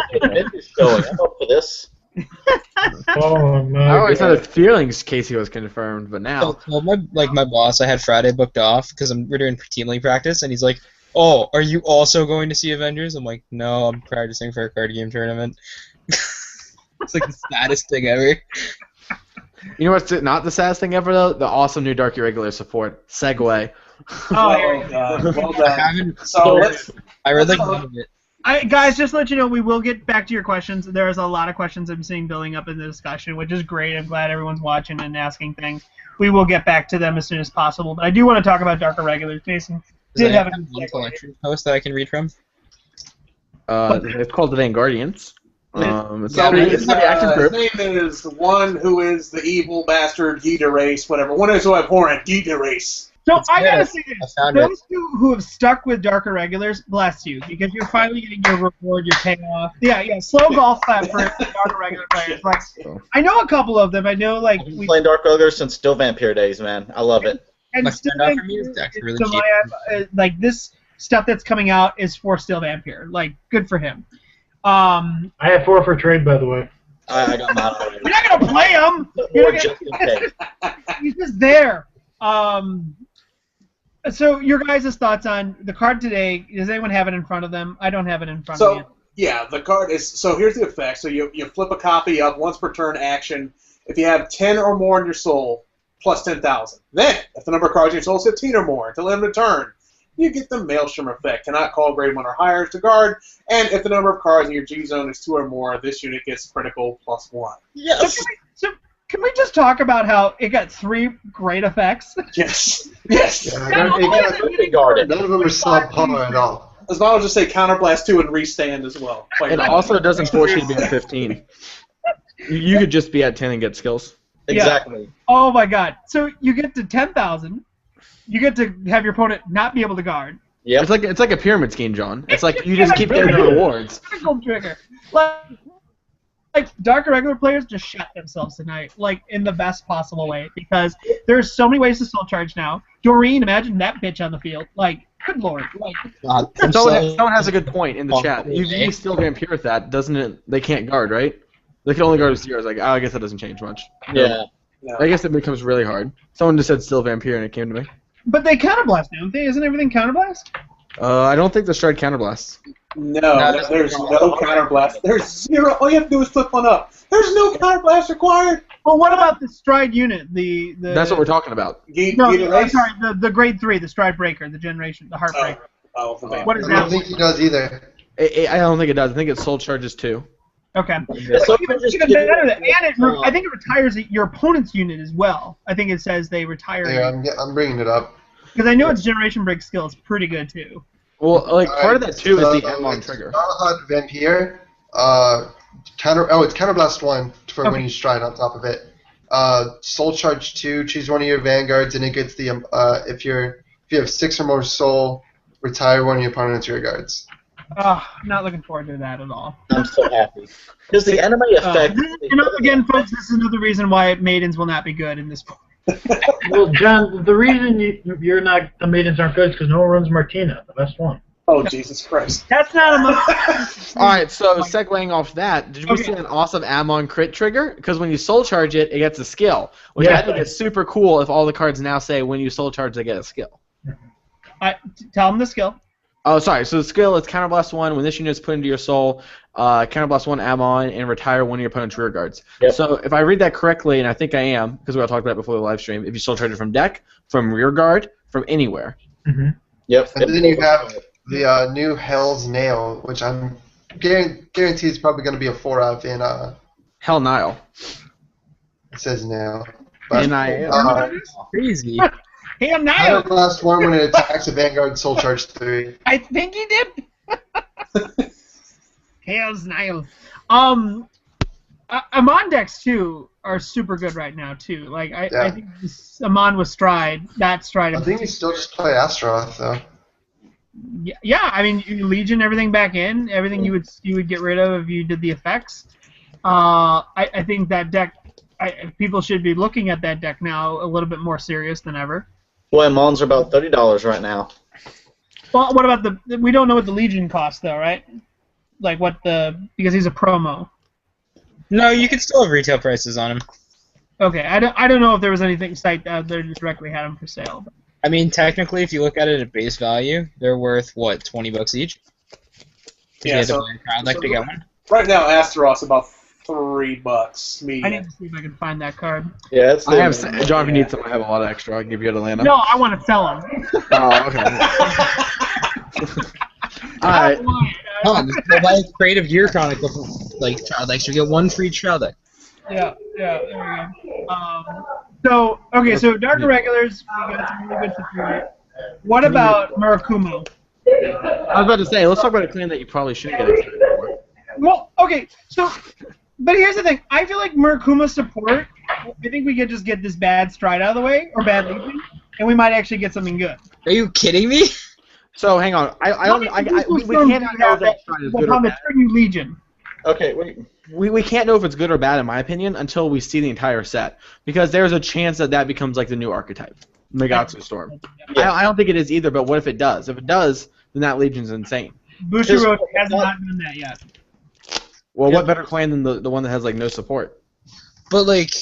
[SPEAKER 4] Showing. I'm up for this.
[SPEAKER 8] Oh my!
[SPEAKER 5] I always had a feeling Casey was confirmed, but now.
[SPEAKER 7] Well, my boss, I had Friday booked off because we're doing team league practice, and he's like, "Oh, are you also going to see Avengers?" I'm like, "No, I'm practicing for a card game tournament." It's like the saddest thing ever.
[SPEAKER 5] You know what's not the saddest thing ever though? The awesome new Dark Irregular support. Segway.
[SPEAKER 1] Oh,
[SPEAKER 6] God. Well
[SPEAKER 7] I
[SPEAKER 6] done.
[SPEAKER 7] haven't.
[SPEAKER 6] So
[SPEAKER 7] I read like one of it.
[SPEAKER 1] Guys, just to let you know, we will get back to your questions. There's a lot of questions I'm seeing building up in the discussion, which is great. I'm glad everyone's watching and asking things. We will get back to them as soon as possible. But I do want to talk about Dark Irregular. Jason did have a
[SPEAKER 7] one collection post that I can read from.
[SPEAKER 5] It's called the Vanguardians. It's
[SPEAKER 6] So
[SPEAKER 5] the active group.
[SPEAKER 6] his name is the one who is the evil bastard, Gita Race, whatever. One is who abhorrent, Gita Race.
[SPEAKER 1] So I gotta say
[SPEAKER 7] I
[SPEAKER 1] this:
[SPEAKER 7] found it.
[SPEAKER 1] those who have stuck with Dark Irregulars, bless you, because you're finally getting your reward, your payoff. Yeah, slow golf clap for Dark Irregular players. Like, I know a couple of them. I know, like,
[SPEAKER 4] I've been playing Dark Irregular since Still Vampire days, man. I love it.
[SPEAKER 1] and
[SPEAKER 7] My
[SPEAKER 1] Still
[SPEAKER 7] standout for me
[SPEAKER 1] Vampire
[SPEAKER 7] is actually really
[SPEAKER 1] so
[SPEAKER 7] cheap.
[SPEAKER 1] like this stuff that's coming out is for Still Vampire. Like, good for him.
[SPEAKER 8] I have 4 for trade, by the way.
[SPEAKER 4] I got mine already.
[SPEAKER 1] You're not gonna play him.
[SPEAKER 4] Or just in case.
[SPEAKER 1] He's just there. So your guys' thoughts on the card today? Does anyone have it in front of them? I don't have it in front of me.
[SPEAKER 6] So, yeah, the card is... So here's the effect. So you flip a copy of once per turn action. If you have 10 or more in your soul, plus 10,000. Then, if the number of cards in your soul is 15 or more until the end of the turn, you get the Maelstrom effect. Cannot call grade 1 or higher to guard. And if the number of cards in your G zone is 2 or more, this unit gets critical plus 1.
[SPEAKER 4] Yes.
[SPEAKER 1] So can we just talk about how it got 3 great effects?
[SPEAKER 6] Yes. Yes.
[SPEAKER 2] Yeah,
[SPEAKER 1] None of them are getting
[SPEAKER 4] guarded.
[SPEAKER 2] none of them are subpar at all.
[SPEAKER 6] As long as just say counterblast 2 and restand as well.
[SPEAKER 5] It also doesn't force you to be at 15. You could just be at 10 and get skills.
[SPEAKER 4] Exactly.
[SPEAKER 1] Oh my god. So you get to 10,000. You get to have your opponent not be able to guard.
[SPEAKER 4] Yep.
[SPEAKER 5] It's like a pyramid scheme, John. It's like you just keep getting the rewards.
[SPEAKER 1] Critical trigger. Like Dark Irregular players just shot themselves tonight, like in the best possible way, because there's so many ways to soul charge now. Doreen, imagine that bitch on the field. Like, good lord. Like,
[SPEAKER 7] God,
[SPEAKER 5] Someone has a good point in the chat. You still Vampire with that, doesn't it? They can't guard, right? They can only guard with 0s. Like, oh, I guess that doesn't change much.
[SPEAKER 4] Yeah.
[SPEAKER 5] I guess it becomes really hard. Someone just said still Vampire and it came to me.
[SPEAKER 1] but they counterblast, don't they? Isn't everything counterblast?
[SPEAKER 5] I don't think the Stride counterblasts.
[SPEAKER 6] No, there's no counterblast. There's 0. All you have to do is flip one up. There's no counterblast required.
[SPEAKER 1] Well, what about the Stride unit? The
[SPEAKER 5] That's what we're talking about.
[SPEAKER 1] No, I'm sorry, the grade 3, the Stride Breaker, the generation, the Heartbreaker. What is
[SPEAKER 2] I don't
[SPEAKER 1] that?
[SPEAKER 2] think he does either.
[SPEAKER 5] I don't think it does. I think it soul charges too.
[SPEAKER 1] Okay.
[SPEAKER 4] Yeah, so
[SPEAKER 1] Even
[SPEAKER 4] just
[SPEAKER 1] better,
[SPEAKER 4] give
[SPEAKER 1] and
[SPEAKER 4] it-
[SPEAKER 1] I think it retires your opponent's unit as well. I think it says they retire.
[SPEAKER 2] Yeah, I'm bringing it up.
[SPEAKER 1] Because I know its Generation Break skill is pretty good too.
[SPEAKER 5] Well, like part of that too is the M on
[SPEAKER 2] it's
[SPEAKER 5] trigger.
[SPEAKER 2] Galahad Vampire. It's Counterblast 1 for when you stride on top of it. Soul Charge 2. Choose one of your Vanguards, and it gets the if you have 6 or more soul, retire one of your opponent's rear guards.
[SPEAKER 1] Not looking forward to that at all.
[SPEAKER 4] I'm so happy. Because the enemy effect...
[SPEAKER 1] Again, folks, this is another reason why Maidens will not be good in this book.
[SPEAKER 8] Well, John, the reason you're not the maidens aren't good is because no one runs Martina, the best one.
[SPEAKER 6] Oh, Jesus Christ.
[SPEAKER 1] That's not a
[SPEAKER 5] Alright, so segueing off that, did we see an awesome Ammon crit trigger? Because when you soul charge it, it gets a skill. Which I think is super cool if all the cards now say when you soul charge, they get a skill.
[SPEAKER 1] Tell them the skill.
[SPEAKER 5] Oh, sorry. So the skill is Counterblast 1. When this unit is put into your soul, Counterblast 1 Ammon, and retire one of your opponent's rear guards.
[SPEAKER 4] Yep.
[SPEAKER 5] So if I read that correctly, and I think I am, because we all talked about it before the live stream, if you soul charge it from deck, from rear guard, from anywhere.
[SPEAKER 8] Mm-hmm.
[SPEAKER 4] Yep.
[SPEAKER 2] And then you have the new Hell's Nail, which I'm guarantee is probably going to be a 4 of in
[SPEAKER 5] Hell Nile.
[SPEAKER 2] it says nail. But,
[SPEAKER 5] N-I-L.
[SPEAKER 7] Crazy.
[SPEAKER 1] Hey, I'm Niall.
[SPEAKER 2] Counterblast 1 when it attacks a Vanguard Soul Charge 3.
[SPEAKER 1] I think he did. Hails Niall. Amon decks too are super good right now too. Like I think this Amon with Stride, that Stride.
[SPEAKER 2] I think you still just play Astaroth though.
[SPEAKER 1] Yeah. I mean, you Legion everything back in, everything you would get rid of if you did the effects. I think that deck. People should be looking at that deck now a little bit more serious than ever.
[SPEAKER 4] Boy, Mons are about $30 right now.
[SPEAKER 1] Well, what about we don't know what the Legion costs though, right? Like because he's a promo.
[SPEAKER 7] No, you can still have retail prices on him.
[SPEAKER 1] Okay, I don't know if there was anything site out there that directly had them for sale.
[SPEAKER 7] I mean, technically, if you look at it at base value, they're worth what, $20 each?
[SPEAKER 6] Yeah,
[SPEAKER 7] so I'd like to get one.
[SPEAKER 6] Right now, Astaroth's about $3 median.
[SPEAKER 1] I need to see if I can find that card.
[SPEAKER 4] Yeah, it's
[SPEAKER 5] I have John. If you need some, I have a lot of extra. I can give you at Atlanta.
[SPEAKER 1] No, I want to sell them.
[SPEAKER 5] Oh, okay. All right.
[SPEAKER 7] Come on, go buy a crate of Gear Chronicle for Child Decks. You get one free Child Deck.
[SPEAKER 1] Yeah, there we go. So Dark Irregulars, we got some really good support. What about Murakumo?
[SPEAKER 5] I was about to say, let's talk about a clan that you probably shouldn't get excited for.
[SPEAKER 1] Well, okay, but here's the thing. I feel like Murakumo support, I think we could just get this bad Stride out of the way, or bad Legion, and we might actually get something good.
[SPEAKER 7] Are you kidding me?
[SPEAKER 5] So hang on, we can't know that Stride is good or bad.
[SPEAKER 1] Legion.
[SPEAKER 4] Okay, wait.
[SPEAKER 5] We can't know if it's good or bad, in my opinion, until we see the entire set, because there's a chance that becomes like the new archetype, Megatsu Storm. Yeah. I don't think it is either, but what if it does? If it does, then that Legion's insane.
[SPEAKER 1] Bushiroad has not done that yet.
[SPEAKER 5] Well, what better clan than the one that has like no support?
[SPEAKER 7] But like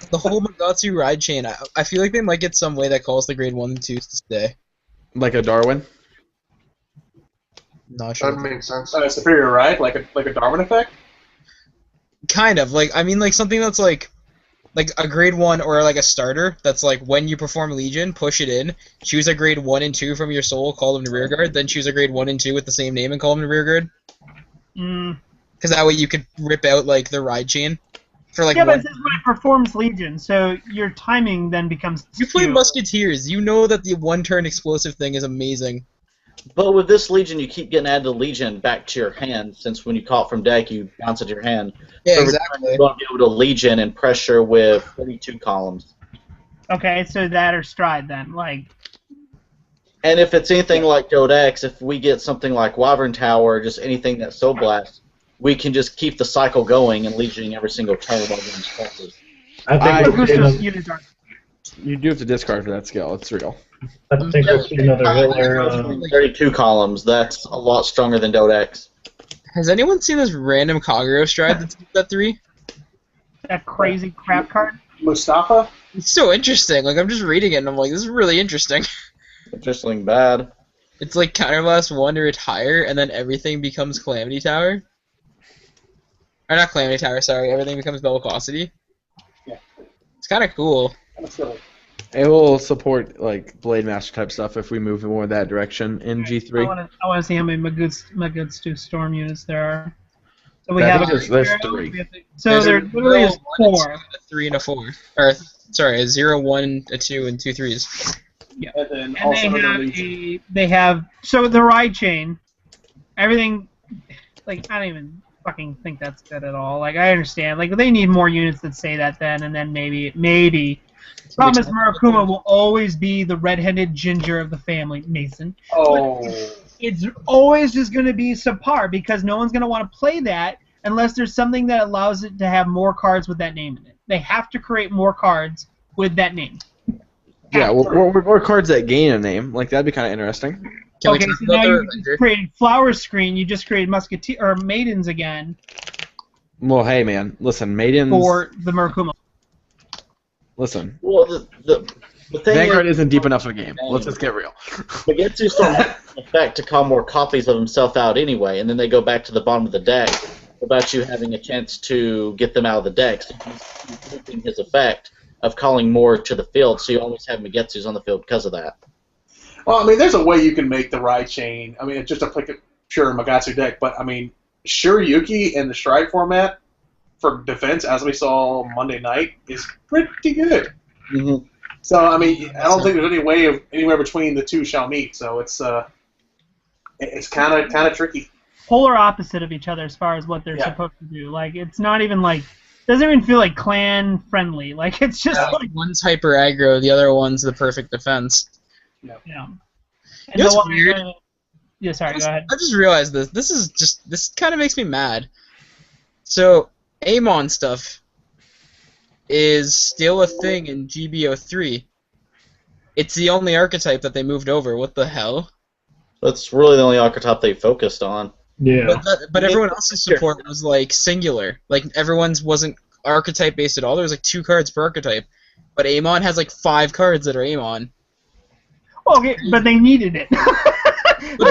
[SPEAKER 7] the whole Megatsu ride chain, I feel like they might get some way that calls the grade 1 and 2s to stay.
[SPEAKER 5] Like a Darwin?
[SPEAKER 7] Not sure.
[SPEAKER 2] That makes sense.
[SPEAKER 6] Superior ride, like a Darwin effect.
[SPEAKER 7] Kind of like something that's like a grade 1 or like a starter that's like when you perform Legion, push it in, choose a grade 1 and 2 from your soul, call them to rearguard, then choose a grade 1 and 2 with the same name and call them to rearguard. Because that way you could rip out like the ride chain for like.
[SPEAKER 1] Yeah, but it says when it performs Legion, so your timing then becomes.
[SPEAKER 7] You play Musketeers, you know that the 1-turn explosive thing is amazing.
[SPEAKER 4] But with this Legion, you keep getting added the Legion back to your hand, since when you call it from deck, you bounce it to your hand.
[SPEAKER 7] Yeah,
[SPEAKER 4] so
[SPEAKER 7] exactly.
[SPEAKER 4] You're going to be able to Legion and pressure with 32 columns.
[SPEAKER 1] Okay, so that or Stride then, like.
[SPEAKER 4] And if it's anything like Codex, if we get something like Wyvern Tower, or just anything that's Soul Blast, we can just keep the cycle going and Legioning every single turn while getting stresses.
[SPEAKER 8] I think
[SPEAKER 5] you do have to discard for that skill. It's real.
[SPEAKER 8] I think we'll see another healer.
[SPEAKER 4] 32 columns. That's a lot stronger than Dodex.
[SPEAKER 7] Has anyone seen this random Kagero Stride that's at 3?
[SPEAKER 1] That crazy crap card?
[SPEAKER 6] Mustafa?
[SPEAKER 7] It's so interesting. Like, I'm just reading it and I'm like, this is really interesting.
[SPEAKER 4] Interesting bad.
[SPEAKER 7] It's like Counterblast 1 to retire, and then everything becomes Calamity Tower. Or not Calamity Tower, sorry. Everything becomes Bellicosity.
[SPEAKER 6] Yeah.
[SPEAKER 7] It's kind of cool.
[SPEAKER 5] It will support like Blade Master type stuff if we move more that direction in G3.
[SPEAKER 1] I want to see how many Magutsu Storm units there are. So we
[SPEAKER 5] I
[SPEAKER 1] have.
[SPEAKER 5] think there's 3.
[SPEAKER 1] So there literally is 4.
[SPEAKER 7] A 3 and a 4. Or sorry, a 0, 1, a 2, and 2 3s.
[SPEAKER 1] Yeah.
[SPEAKER 6] And then also
[SPEAKER 1] they have so the ride chain, everything. Like I don't even fucking think that's good at all. Like I understand. Like they need more units that say that then, and then maybe. Problem is Murakumo will always be the red-headed ginger of the family, Mason.
[SPEAKER 6] Oh.
[SPEAKER 1] But it's always just going to be subpar because no one's going to want to play that unless there's something that allows it to have more cards with that name in it. They have to create more cards with that name.
[SPEAKER 5] Yeah, or cards that gain a name. Like that'd be kind of interesting.
[SPEAKER 1] Okay, so now you just created Flower Screen. You just created Musketeer or Maidens again.
[SPEAKER 5] Well, hey man, listen, Maidens
[SPEAKER 1] for the Murakumo.
[SPEAKER 5] Listen.
[SPEAKER 4] Well, the thing
[SPEAKER 5] Vanguard isn't deep enough of a game. Let's just get real.
[SPEAKER 4] Megatsu Storm has the effect to call more copies of himself out anyway, and then they go back to the bottom of the deck without you having a chance to get them out of the deck. So he's keeping his effect of calling more to the field, so you always have Megatsus on the field because of that.
[SPEAKER 6] Well, I mean, there's a way you can make the ride chain. I mean, it's just a pure Megatsu deck, but I mean, Shiryuki in the Stride format for defense, as we saw Monday night, is pretty good.
[SPEAKER 4] Mm-hmm.
[SPEAKER 6] So, I mean, I don't think there's any way of anywhere between the two shall meet. So it's kind of tricky.
[SPEAKER 1] polar opposite of each other as far as what they're supposed to do. Like, it's not even like, doesn't even feel like clan friendly. Like, it's just like
[SPEAKER 7] one's hyper aggro, the other one's the perfect defense.
[SPEAKER 1] Yeah. And
[SPEAKER 7] you know what's weird?
[SPEAKER 1] Yeah, sorry, go ahead.
[SPEAKER 7] I just realized this. This kind of makes me mad. So, Amon stuff is still a thing in GBO3. It's the only archetype that they moved over. What the hell?
[SPEAKER 4] That's really the only archetype they focused on.
[SPEAKER 8] Yeah.
[SPEAKER 7] But everyone else's support was like singular. Like everyone's wasn't archetype based at all. There was like 2 cards per archetype. But Amon has like 5 cards that are Amon.
[SPEAKER 1] Okay, but they needed it.
[SPEAKER 5] No,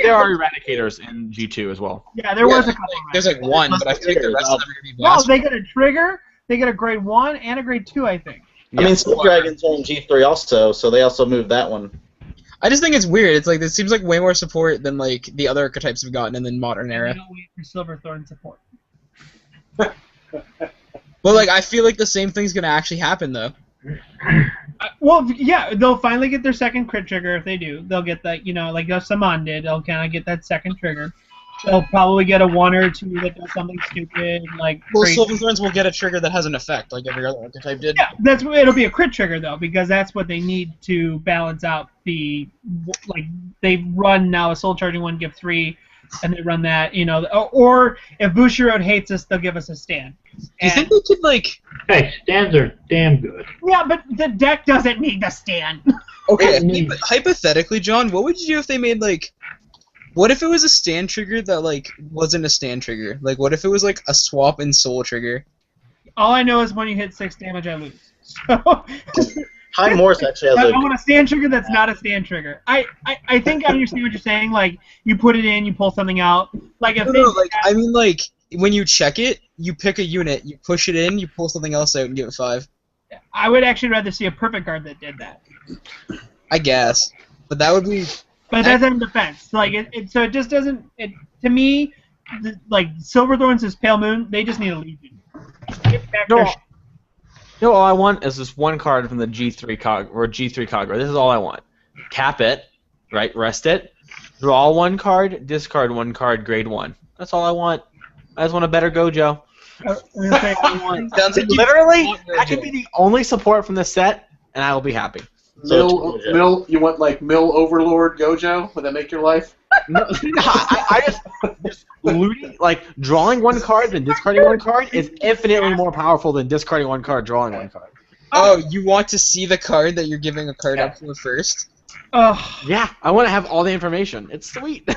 [SPEAKER 5] there are eradicators in G2 as well.
[SPEAKER 1] Yeah, there was a couple.
[SPEAKER 7] There's like 1, but I think the rest of them are going to be
[SPEAKER 1] No,
[SPEAKER 7] blast.
[SPEAKER 1] they get a trigger. They get a grade 1 and a grade 2, I think.
[SPEAKER 4] I mean, Soul Dragon's on G3 also, so they also moved that one.
[SPEAKER 7] I just think it's weird. It's like it seems like way more support than like the other archetypes have gotten in the modern era.
[SPEAKER 1] Don't wait for Silverthorn support.
[SPEAKER 7] Well, like I feel like the same thing's gonna actually happen though.
[SPEAKER 1] Well, yeah, they'll finally get their second crit trigger if they do. They'll get that, like Saman did. They'll kind of get that second trigger. They'll probably get a 1 or 2 that does something stupid, like.
[SPEAKER 7] Well,
[SPEAKER 1] crazy.
[SPEAKER 7] Silverthorns will get a trigger that has an effect, like every other archetype did.
[SPEAKER 1] Yeah, it'll be a crit trigger though, because that's what they need to balance out the they run now a soul charging one, give 3, and they run that, or if Bushiroad hates us, they'll give us a stand.
[SPEAKER 7] Do you think they could like?
[SPEAKER 8] Hey, stands are damn good.
[SPEAKER 1] Yeah, but the deck doesn't need the stand.
[SPEAKER 7] Okay, hypothetically, John, what would you do if they made like? What if it was a stand trigger that like wasn't a stand trigger? Like, what if it was like a swap in soul trigger?
[SPEAKER 1] All I know is when you hit 6 damage, I lose. So
[SPEAKER 4] High Morse actually has
[SPEAKER 1] I want a stand trigger that's not a stand trigger. I think I understand what you're saying. Like, you put it in, you pull something out. Like if
[SPEAKER 7] I mean, like when you check it, you pick a unit, you push it in, you pull something else out, and give it 5.
[SPEAKER 1] I would actually rather see a perfect guard that did that.
[SPEAKER 7] I guess, but that would be.
[SPEAKER 1] But that's in defense. Like so it just doesn't. To me, like Silverthorns is Pale Moon. They just need a Legion. Get back their
[SPEAKER 5] all I want is this 1 card from the G3 cog or G3 cog. This is all I want. Tap it, right? Rest it. Draw 1 card. Discard 1 card. Grade 1. That's all I want. I just want a better Gojo. Literally, that could be the only support from this set, and I will be happy.
[SPEAKER 6] Mill, you want like Mill Overlord Gojo? Would that make your life?
[SPEAKER 5] No, I just looting, like drawing 1 card and discarding 1 card is infinitely more powerful than discarding 1 card, drawing 1 card.
[SPEAKER 7] Oh, you want to see the card that you're giving a card up for first?
[SPEAKER 5] Yeah, I want to have all the information. It's sweet.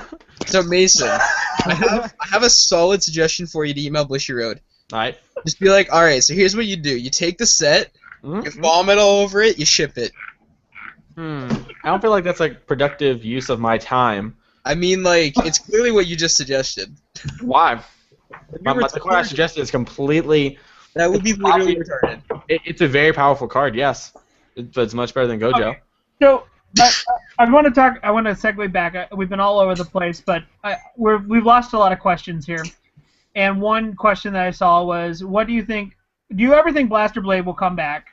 [SPEAKER 7] So Mason, I have a solid suggestion for you to email Bushiroad.
[SPEAKER 5] All right.
[SPEAKER 7] Just be like, all right, so here's what you do: you take the set, you vomit all over it, you ship it.
[SPEAKER 5] I don't feel like that's like productive use of my time.
[SPEAKER 7] I mean, like, it's clearly what you just suggested.
[SPEAKER 5] Why? The card I suggested is completely.
[SPEAKER 7] That would be literally retarded.
[SPEAKER 5] It's a very powerful card, yes. It's much better than Gojo.
[SPEAKER 1] Okay. So I want to segue back. We've been all over the place, but we've lost a lot of questions here. And one question that I saw was, what do you think? Do you ever think Blaster Blade will come back,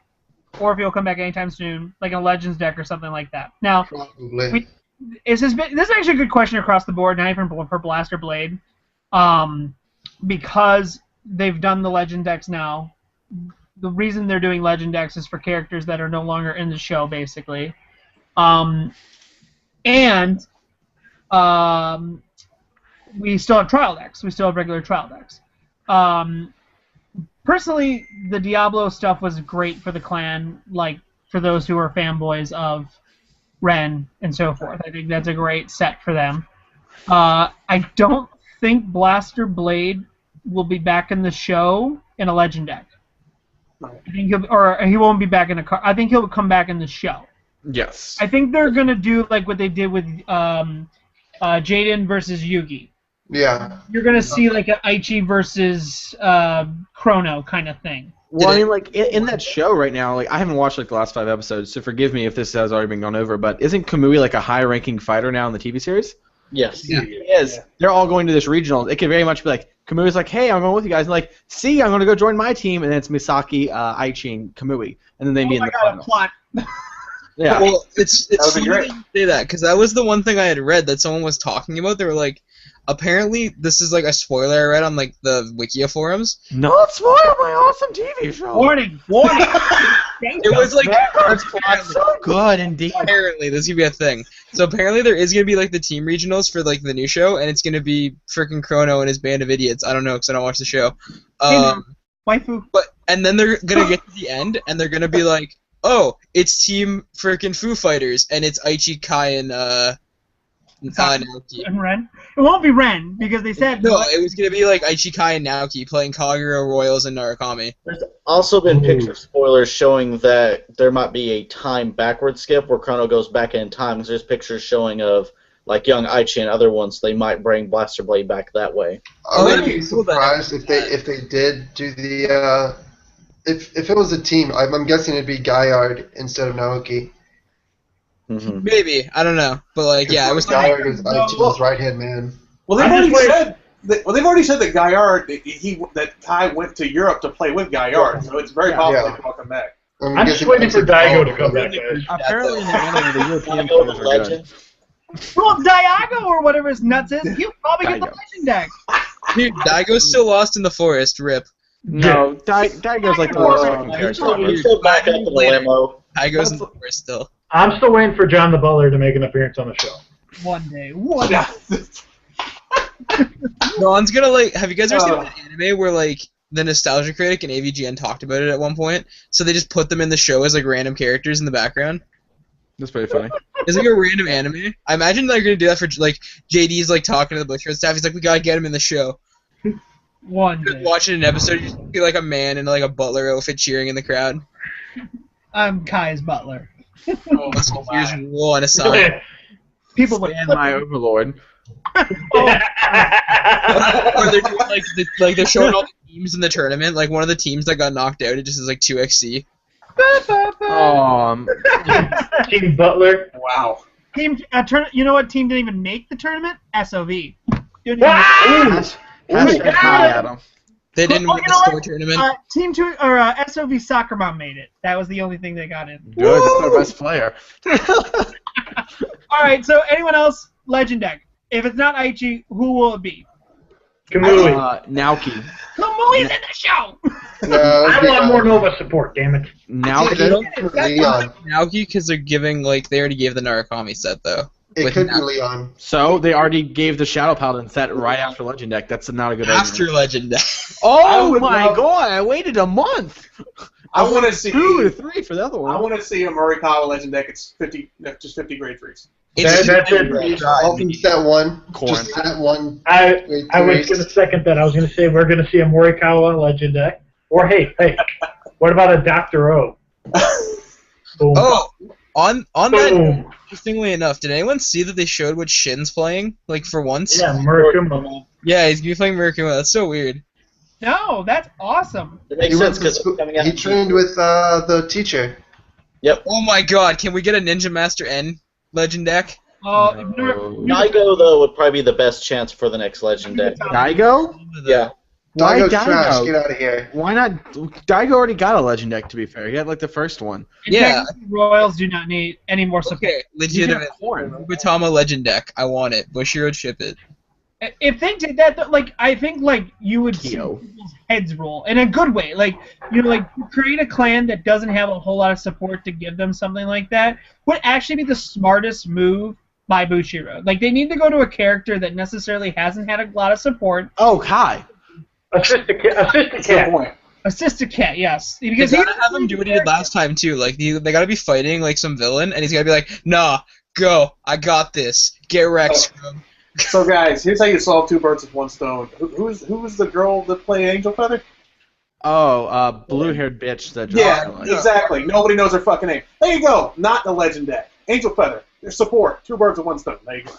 [SPEAKER 1] or if he'll come back anytime soon, like in a Legends deck or something like that? Now, this is actually a good question across the board, not even for Blaster Blade, because they've done the Legend decks now. The reason they're doing Legend decks is for characters that are no longer in the show, basically. We still have trial decks. We still have regular trial decks. Personally, the Diablo stuff was great for the clan, like for those who are fanboys of Ren and so forth. I think that's a great set for them. I don't think Blaster Blade will be back in the show in a Legend deck. I think he won't be back in a card. I think he'll come back in the show.
[SPEAKER 5] Yes.
[SPEAKER 1] I think they're gonna do like what they did with Jaden versus Yugi.
[SPEAKER 2] Yeah.
[SPEAKER 1] You're gonna see like an Aichi versus Chrono kind of thing.
[SPEAKER 5] Well, I mean, like in that show right now, like I haven't watched like the last 5 episodes, so forgive me if this has already been gone over. But isn't Kamui like a high-ranking fighter now in the TV series?
[SPEAKER 4] Yes.
[SPEAKER 5] Yeah. He is. Yeah. They're all going to this regional. It could very much be like Kamui's like, hey, I'm going with you guys, and like, see, I'm going to go join my team, and then it's Misaki, Aichi, and Kamui, and then they meet in the finals.
[SPEAKER 1] Plot.
[SPEAKER 5] Yeah.
[SPEAKER 7] Well, it's funny that you say that because that was the one thing I had read that someone was talking about. They were like, Apparently, this is like a spoiler I read on like the Wikia forums.
[SPEAKER 5] Not spoil my awesome TV show.
[SPEAKER 1] Warning!
[SPEAKER 7] It was like
[SPEAKER 5] That's so good indeed.
[SPEAKER 7] apparently this is gonna be a thing. So apparently there is gonna be like the team regionals for like the new show, and it's gonna be freaking Chrono and his band of idiots. I don't know because I don't watch the show.
[SPEAKER 1] Waifu.
[SPEAKER 7] And then they're gonna get to the end, and they're gonna be like, "Oh, it's Team freaking Foo Fighters, and it's Aichi, Kai, and Naoki."
[SPEAKER 1] And Ren. It won't be Ren because they said
[SPEAKER 7] No, it was gonna be like Aichi, Kai, and Naoki playing Kagura, Royals, and Narukami.
[SPEAKER 4] There's also been picture spoilers showing that there might be a time backward skip where Chrono goes back in time. 'Cause there's pictures showing of like young Aichi and other ones. They might bring Blaster Blade back that way.
[SPEAKER 2] I wouldn't be surprised if they did do the if it was a team. I'm guessing it'd be Gaiard instead of Naoki.
[SPEAKER 4] Mm-hmm.
[SPEAKER 7] Maybe, I don't know, but like, yeah, it was.
[SPEAKER 2] Gaiard is Aichi's right hand man.
[SPEAKER 6] Well, they've already said that Gaiard that Kai went to Europe to play with Gaiard, so it's very possible he can welcome back.
[SPEAKER 8] I'm just waiting for Daigo to come back, guys.
[SPEAKER 5] Apparently in the anime, the European players are good.
[SPEAKER 1] Well, Diago or whatever his nuts is, he'll probably get the
[SPEAKER 5] Daigo.
[SPEAKER 1] legend deck.
[SPEAKER 7] Dude, Daigo's still lost in the forest. Rip.
[SPEAKER 5] No, Daigo's like the worst fucking character ever.
[SPEAKER 4] He's still back up in the limo.
[SPEAKER 7] Daigo's in the forest still.
[SPEAKER 8] I'm still waiting for John the Butler to make an appearance on the show.
[SPEAKER 1] One day. One day.
[SPEAKER 7] No one's gonna like. Have you guys ever seen an anime where like the Nostalgia Critic and AVGN talked about it at one point? So they just put them in the show as like random characters in the background.
[SPEAKER 5] That's pretty funny.
[SPEAKER 7] It's like a random anime. I imagine they're gonna do that for like JD's like talking to the Bushiroad staff. He's like, we gotta get him in the show.
[SPEAKER 1] One day.
[SPEAKER 7] Watching an episode, you just be like a man in like a butler outfit cheering in the crowd.
[SPEAKER 1] I'm Kai's butler.
[SPEAKER 7] Here's one aside.
[SPEAKER 1] People would
[SPEAKER 5] And my overlord.
[SPEAKER 7] Or they're doing like they're showing all the teams in the tournament. Like one of the teams that got knocked out, it just is like 2XC.
[SPEAKER 8] Team Butler.
[SPEAKER 6] Wow.
[SPEAKER 1] Team, you know what team didn't even make the tournament? SOV.
[SPEAKER 5] Hashtag hi, Adam.
[SPEAKER 7] They didn't win the score tournament.
[SPEAKER 1] Team 2 or SOV Soccer Mom made it. That was the only thing they got in.
[SPEAKER 5] Good, that's our best player.
[SPEAKER 1] All right, so anyone else? Legend deck. If it's not Aichi, who will it be?
[SPEAKER 8] Kamui.
[SPEAKER 5] Naoki.
[SPEAKER 1] Kamui's in the show.
[SPEAKER 2] No,
[SPEAKER 8] I want more Nova support, damn it.
[SPEAKER 5] Naoki.
[SPEAKER 2] Leon.
[SPEAKER 7] Naoki, because they're giving like they already gave the Narukami set though.
[SPEAKER 2] It could be Leon.
[SPEAKER 5] So they already gave the Shadow Paladin set right after Legend deck. That's not a good
[SPEAKER 7] After
[SPEAKER 5] argument.
[SPEAKER 7] Legend deck.
[SPEAKER 5] Oh my god! I waited a month.
[SPEAKER 6] I want to see
[SPEAKER 5] 2 to 3 for the other one.
[SPEAKER 6] I want to see a Morikawa Legend deck. It's 50 grade 3s.
[SPEAKER 8] That's it.
[SPEAKER 2] Open set one.
[SPEAKER 5] Corn.
[SPEAKER 2] Just set one.
[SPEAKER 8] I was going to second that. I was going to say we're going to see a Morikawa Legend deck. Or hey, what about a Dr. O? Boom.
[SPEAKER 7] Oh, on that.
[SPEAKER 8] Boom.
[SPEAKER 7] Interestingly enough, did anyone see that they showed what Shin's playing? Like for once.
[SPEAKER 8] Yeah, Murkum.
[SPEAKER 7] Yeah, he's gonna be playing Murkumo. That's so weird.
[SPEAKER 1] No, that's awesome.
[SPEAKER 4] It makes sense because
[SPEAKER 2] He trained with the teacher.
[SPEAKER 7] Oh my god, can we get a Ninja Master N Legend deck?
[SPEAKER 4] Daigo though would probably be the best chance for the next Legend deck.
[SPEAKER 5] Daigo?
[SPEAKER 4] Yeah.
[SPEAKER 5] Why
[SPEAKER 2] Daigo's trash.
[SPEAKER 5] Daigo?
[SPEAKER 2] Get out of here.
[SPEAKER 5] Why not? Daigo already got a Legend deck, to be fair. He had like the first one.
[SPEAKER 7] Yeah.
[SPEAKER 1] Royals do not need any more support.
[SPEAKER 7] Okay, legitimate. Ubatama Legend deck. I want it. Bushiroad ship it.
[SPEAKER 1] If they did that, I think you would see people's heads roll in a good way. Create a clan that doesn't have a whole lot of support to give them something like that would actually be the smartest move by Bushiroad. They need to go to a character that necessarily hasn't had a lot of support.
[SPEAKER 5] Oh, Kai.
[SPEAKER 8] Assist a cat.
[SPEAKER 1] Assist a cat, yes.
[SPEAKER 7] Because they gotta have him do what he did last time too. They gotta be fighting some villain, and he's gotta be like, "Nah, go, I got this. Get wrecked."
[SPEAKER 6] So guys, here's how you solve 2 birds with 1 stone. Who was the girl that played Angel Feather?
[SPEAKER 5] Oh, blue-haired bitch that.
[SPEAKER 6] Exactly. Nobody knows her fucking name. There you go. Not the Legend deck. Angel Feather. There's support. 2 birds with 1 stone. There you go.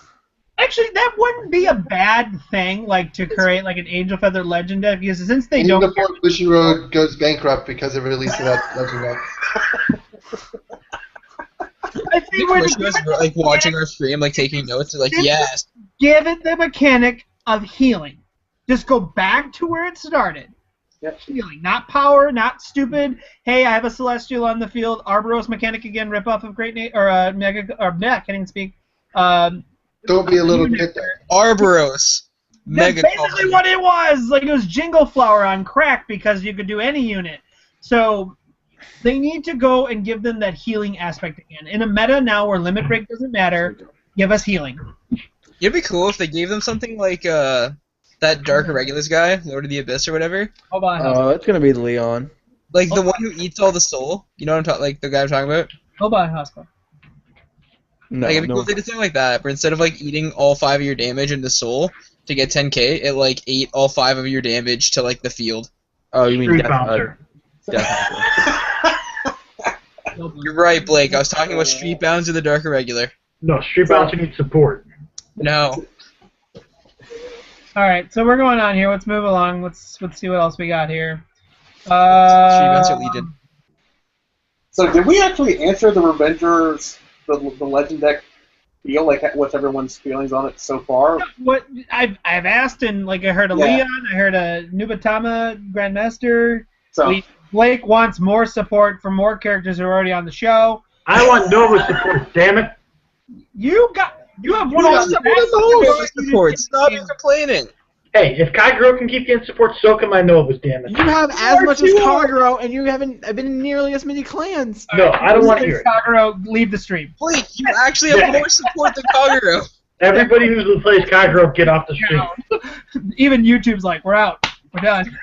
[SPEAKER 1] Actually, that wouldn't be a bad thing, to create an Angel Feather Legend deck, because since they
[SPEAKER 2] Even
[SPEAKER 1] don't.
[SPEAKER 2] before Bushiroad goes bankrupt because of release of that Legend deck.
[SPEAKER 1] I think we're
[SPEAKER 7] watching our stream, taking notes, yes.
[SPEAKER 1] Give it the mechanic of healing. Just go back to where it started.
[SPEAKER 6] Yep.
[SPEAKER 1] Healing, not power, not stupid. Hey, I have a Celestial on the field. Arboros mechanic again, rip off of Great Nate or Mega or Mech. Can't even speak.
[SPEAKER 2] Don't be a little kid.
[SPEAKER 7] Arboros.
[SPEAKER 1] That's
[SPEAKER 7] Mega
[SPEAKER 1] basically what it was. Like, it was Jingle Flower on crack because you could do any unit. So they need to go and give them that healing aspect again. In a meta now where limit break doesn't matter, give us healing.
[SPEAKER 7] It'd be cool if they gave them something like that Dark Irregulars guy, Lord of the Abyss or whatever.
[SPEAKER 1] Hold on.
[SPEAKER 5] Oh, it's gonna be Leon.
[SPEAKER 7] Like the one who eats all the soul. You know what I'm talking? Like the guy I'm talking about.
[SPEAKER 1] Hold on, Hospital.
[SPEAKER 5] No,
[SPEAKER 7] Like it'd be
[SPEAKER 5] no.
[SPEAKER 7] cool if they did something like that, but instead of like eating all 5 of your damage into soul to get 10k, it like ate all 5 of your damage to like the field.
[SPEAKER 5] Oh, you mean
[SPEAKER 8] Street
[SPEAKER 5] Death
[SPEAKER 8] Bouncer.
[SPEAKER 7] You're right, Blake. I was talking about Street Bounds or the Dark Irregular.
[SPEAKER 8] No, Street Bouncer needs support.
[SPEAKER 7] No.
[SPEAKER 1] All right, so we're going on here. Let's move along. Let's see what else we got here.
[SPEAKER 7] Street Bouncer Legion.
[SPEAKER 6] So did we actually answer the Revengers, the Legend deck deal? Like, what's everyone's feelings on it so far?
[SPEAKER 1] What I've asked, and like I heard a Leon, I heard a Nubatama Grandmaster.
[SPEAKER 6] So
[SPEAKER 1] Blake wants more support from more characters who are already on the show.
[SPEAKER 8] I want Nova support, damn it.
[SPEAKER 1] You have one of
[SPEAKER 7] Nova support. Stop complaining.
[SPEAKER 8] Hey, if Kagero can keep getting support, so can my Novas, damn it.
[SPEAKER 5] You have as much as Kagero, and you haven't been in nearly as many clans.
[SPEAKER 8] No, I don't want to hear it.
[SPEAKER 1] Kagero, leave the stream.
[SPEAKER 7] Blake, you actually have more support than Kagero.
[SPEAKER 8] Everybody who plays Kagero, get off the stream.
[SPEAKER 1] Even YouTube's like, we're out. We're done.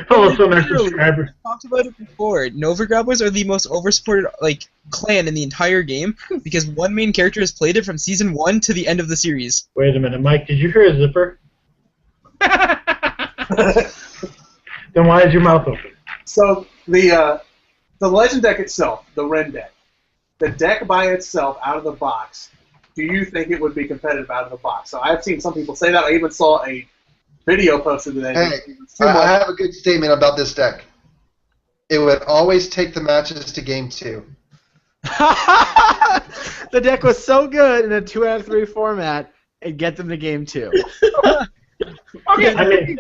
[SPEAKER 8] Hello, so many subscribers.
[SPEAKER 7] We talked about it before. Nova Grapplers are the most oversupported clan in the entire game because one main character has played it from season 1 to the end of the series.
[SPEAKER 8] Wait a minute, Mike. Did you hear a zipper? Then why is your mouth open?
[SPEAKER 6] So the Legend deck itself, the Ren deck, the deck by itself out of the box, do you think it would be competitive out of the box? So I've seen some people say that. I even saw a video posted today.
[SPEAKER 2] Hey, I have a good statement about this deck. It would always take the matches to game 2.
[SPEAKER 5] The deck was so good in a 2 out of 3 format, and get them to game 2.
[SPEAKER 1] Okay,
[SPEAKER 8] I mean,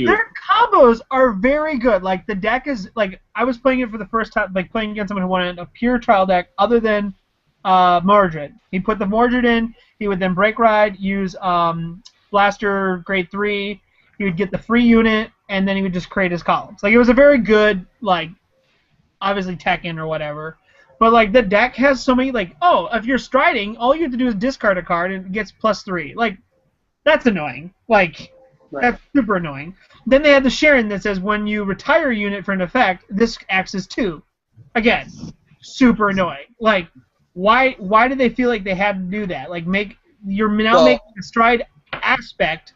[SPEAKER 1] their combos are very good. Like, the deck is, like, I was playing it for the first time, like, playing against someone who wanted a pure trial deck other than Mordred. He put the Mordred in, he would then break ride, use Blaster grade 3, he would get the free unit, and then he would just create his columns. Like, it was a very good, like, obviously Tekken or whatever. But, like, the deck has so many, like, oh, if you're striding, all you have to do is discard a card and it gets +3. Like, that's annoying. Like, that's super annoying. Then they had the Sharon that says when you retire a unit for an effect, this acts as 2. Again, super annoying. Like, why did they feel like they had to do that? Like, you're now making the stride aspect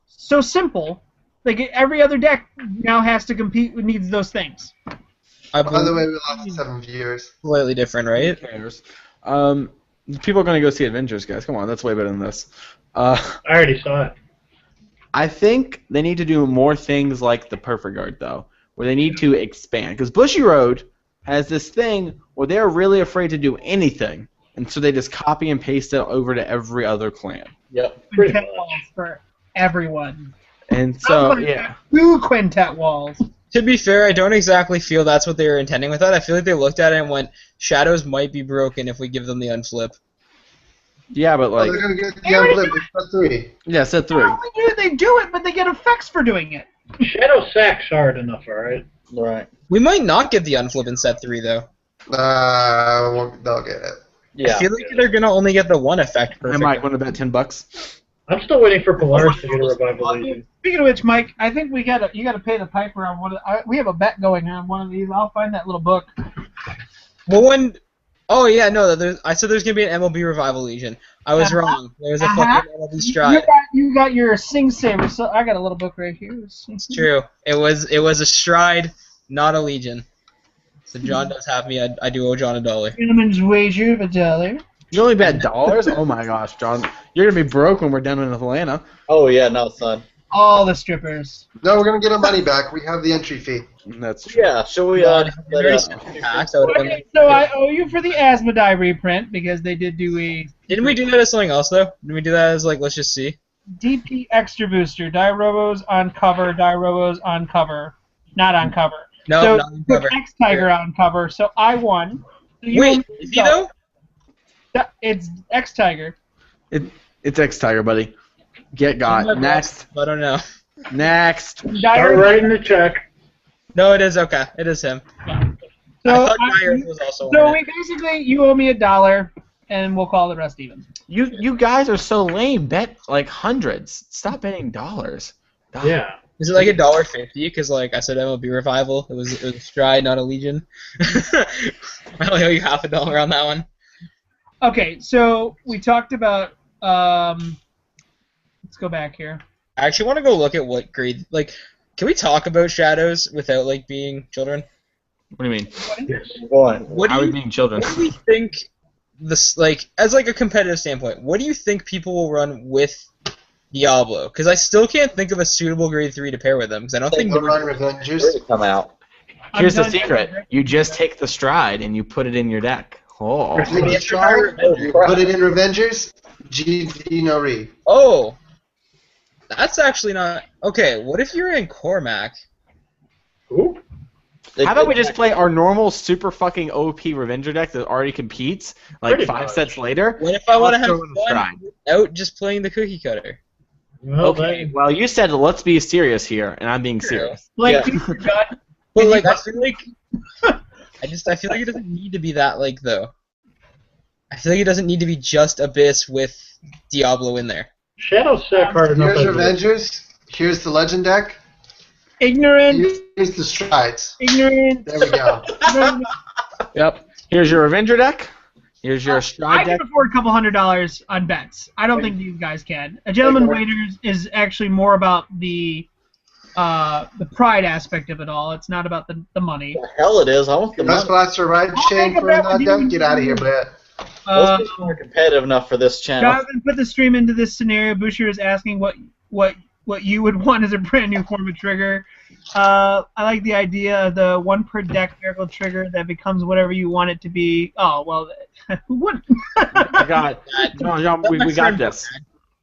[SPEAKER 1] so simple. Like, every other deck now has to compete, needs those things.
[SPEAKER 2] By the way, we lost 7 viewers.
[SPEAKER 7] Slightly different, right?
[SPEAKER 5] Who cares? People are going to go see Avengers, guys. Come on, that's way better than this.
[SPEAKER 8] I already saw it.
[SPEAKER 5] I think they need to do more things like the Perfect Guard, though, where they need to expand. Because Bushiroad has this thing where they're really afraid to do anything, and so they just copy and paste it over to every other clan.
[SPEAKER 4] Yep.
[SPEAKER 1] Quintet walls for everyone.
[SPEAKER 5] And so, yeah.
[SPEAKER 1] 2 quintet walls.
[SPEAKER 7] To be fair, I don't exactly feel that's what they were intending with that. I feel like they looked at it and went, Shadows might be broken if we give them the unflip.
[SPEAKER 5] Yeah, but like...
[SPEAKER 2] they're going to get the unflip. It's +3.
[SPEAKER 5] Yeah, set 3.
[SPEAKER 1] Not only do they do it, but they get effects for doing it.
[SPEAKER 8] Shadow Sack's hard enough, alright?
[SPEAKER 4] Right.
[SPEAKER 7] We might not get the unflip in set 3, though.
[SPEAKER 2] They'll get it.
[SPEAKER 4] Yeah.
[SPEAKER 7] I feel like they're going to only get the one effect
[SPEAKER 5] I
[SPEAKER 7] perfect.
[SPEAKER 5] might want to bet $10.
[SPEAKER 8] I'm still waiting for Polaris to get a revival legion.
[SPEAKER 1] Speaking of which, Mike, I think you got to pay the piper on one of we have a bet going on one of these. I'll find that little book.
[SPEAKER 7] Well, when... Oh, yeah, no, I said there's going to be an MLB Revival Legion. I was wrong. There's a fucking MLB Stride.
[SPEAKER 1] You got your Sing Saber, so I got a little book right here.
[SPEAKER 7] It's true. It was a Stride, not a Legion. So John does have me. I do owe John $1.
[SPEAKER 1] Gentleman's wager of $1.
[SPEAKER 5] You only bet dollars? Oh my gosh, John. You're going to be broke when we're done in Atlanta.
[SPEAKER 4] Oh, yeah, no, son.
[SPEAKER 1] All the strippers.
[SPEAKER 2] No, we're going to get our money back. We have the entry fee.
[SPEAKER 5] That's true.
[SPEAKER 4] Yeah, shall we,
[SPEAKER 1] Okay, so I owe you for the Asmodee reprint because they did do a...
[SPEAKER 7] Didn't we do that as something else, though? Didn't we do that as, like, let's just see?
[SPEAKER 1] DP Extra Booster. Die Robos on cover, Die Robos on cover. Not on cover.
[SPEAKER 7] No,
[SPEAKER 1] so
[SPEAKER 7] not on cover.
[SPEAKER 1] X Tiger on cover, so I won. So
[SPEAKER 7] Wait, is he, though?
[SPEAKER 1] It's X Tiger.
[SPEAKER 5] It's X-Tiger, buddy. Get got. Next.
[SPEAKER 7] I don't know.
[SPEAKER 5] Next.
[SPEAKER 8] Start writing the check.
[SPEAKER 7] No, it is okay. It is him.
[SPEAKER 1] So,
[SPEAKER 7] I thought Myers was also
[SPEAKER 1] so
[SPEAKER 7] on
[SPEAKER 1] we
[SPEAKER 7] it.
[SPEAKER 1] basically, you owe me $1, and we'll call the rest even.
[SPEAKER 5] You guys are so lame. Bet like hundreds. Stop betting dollars.
[SPEAKER 8] Yeah.
[SPEAKER 7] Is it like $1.50? Because like I said, MLB Revival. It was a Stride, not a Legion. I only owe you $50 on that one.
[SPEAKER 1] Okay, so we talked about. Let's go back here.
[SPEAKER 7] I actually want to go look at what grade. Like, can we talk about shadows without like being children?
[SPEAKER 5] What do you mean?
[SPEAKER 7] What
[SPEAKER 5] How
[SPEAKER 7] do
[SPEAKER 5] are we
[SPEAKER 7] you,
[SPEAKER 5] being children?
[SPEAKER 7] what do you think? This like as like a competitive standpoint. What do you think people will run with Diablo? Because I still can't think of a suitable grade 3 to pair with them. Because I don't think
[SPEAKER 2] They'll run Revengers.
[SPEAKER 4] Come out.
[SPEAKER 5] Here's the
[SPEAKER 1] done.
[SPEAKER 5] secret. You just take the Stride and you put it in your deck. Oh.
[SPEAKER 2] Take the Stride, put it in Revengers, GD no re.
[SPEAKER 7] Oh, that's actually not okay. What if you're in Cormac?
[SPEAKER 8] Ooh.
[SPEAKER 5] How about we just play our normal super fucking OP Revenger deck that already competes like
[SPEAKER 8] Pretty
[SPEAKER 5] 5
[SPEAKER 8] much.
[SPEAKER 5] sets later?
[SPEAKER 7] What if I want to
[SPEAKER 5] Let's
[SPEAKER 7] have
[SPEAKER 5] go with the Stride.
[SPEAKER 7] fun without just playing the cookie cutter?
[SPEAKER 8] Well,
[SPEAKER 5] Okay, well you said let's be serious here, and I'm being
[SPEAKER 7] True.
[SPEAKER 5] serious.
[SPEAKER 1] Blake,
[SPEAKER 7] Yeah.
[SPEAKER 1] you forgot.
[SPEAKER 7] But like I feel like I feel like it doesn't need to be that like though. I feel like it doesn't need to be just Abyss with Diablo in there.
[SPEAKER 8] Shadow's set hard enough.
[SPEAKER 2] Here's
[SPEAKER 8] as it is.
[SPEAKER 2] Revengers. Here's the Legend deck.
[SPEAKER 1] Ignorant.
[SPEAKER 2] Here's the Strides.
[SPEAKER 1] Ignorant.
[SPEAKER 2] There we go.
[SPEAKER 5] Yep. Here's your Revenger deck. Here's your
[SPEAKER 1] I
[SPEAKER 5] Stride
[SPEAKER 1] can
[SPEAKER 5] deck.
[SPEAKER 1] afford a couple $100 on bets. I don't think these guys can. A Gentleman Waiters is actually more about the pride aspect of it all. It's not about the money.
[SPEAKER 4] The hell it is. I want the
[SPEAKER 2] Dust
[SPEAKER 4] money.
[SPEAKER 2] Blaster Ride
[SPEAKER 1] I'll
[SPEAKER 2] Chain
[SPEAKER 1] make a
[SPEAKER 2] for
[SPEAKER 1] bet
[SPEAKER 2] a
[SPEAKER 1] with you.
[SPEAKER 2] knockdown. Get out of here, Brett.
[SPEAKER 4] Those people are competitive enough for this channel.
[SPEAKER 1] Jonathan put the stream into this scenario. Bushiroad is asking what you would want as a brand new form of trigger. I like the idea of the one per deck miracle trigger that becomes whatever you want it to be. Oh well, who wouldn't?
[SPEAKER 5] I got we got this.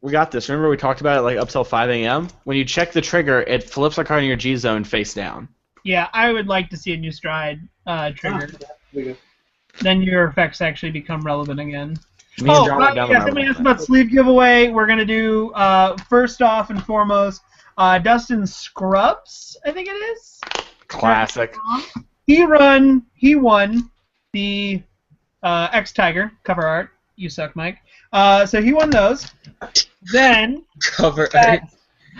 [SPEAKER 5] We got this. Remember we talked about it like up till 5 a.m. When you check the trigger, it flips a card in your G zone face down.
[SPEAKER 1] Yeah, I would like to see a new Stride trigger.
[SPEAKER 6] We
[SPEAKER 1] Then your effects actually become relevant again.
[SPEAKER 5] Me and John went down the
[SPEAKER 1] somebody
[SPEAKER 5] rabbit
[SPEAKER 1] asked
[SPEAKER 5] hole.
[SPEAKER 1] about sleeve giveaway. We're gonna do first off and foremost, Dustin Scrubs, I think it is.
[SPEAKER 5] Classic.
[SPEAKER 1] He won the X-Tiger cover art. You suck, Mike. So he won those. Then
[SPEAKER 7] Cover art.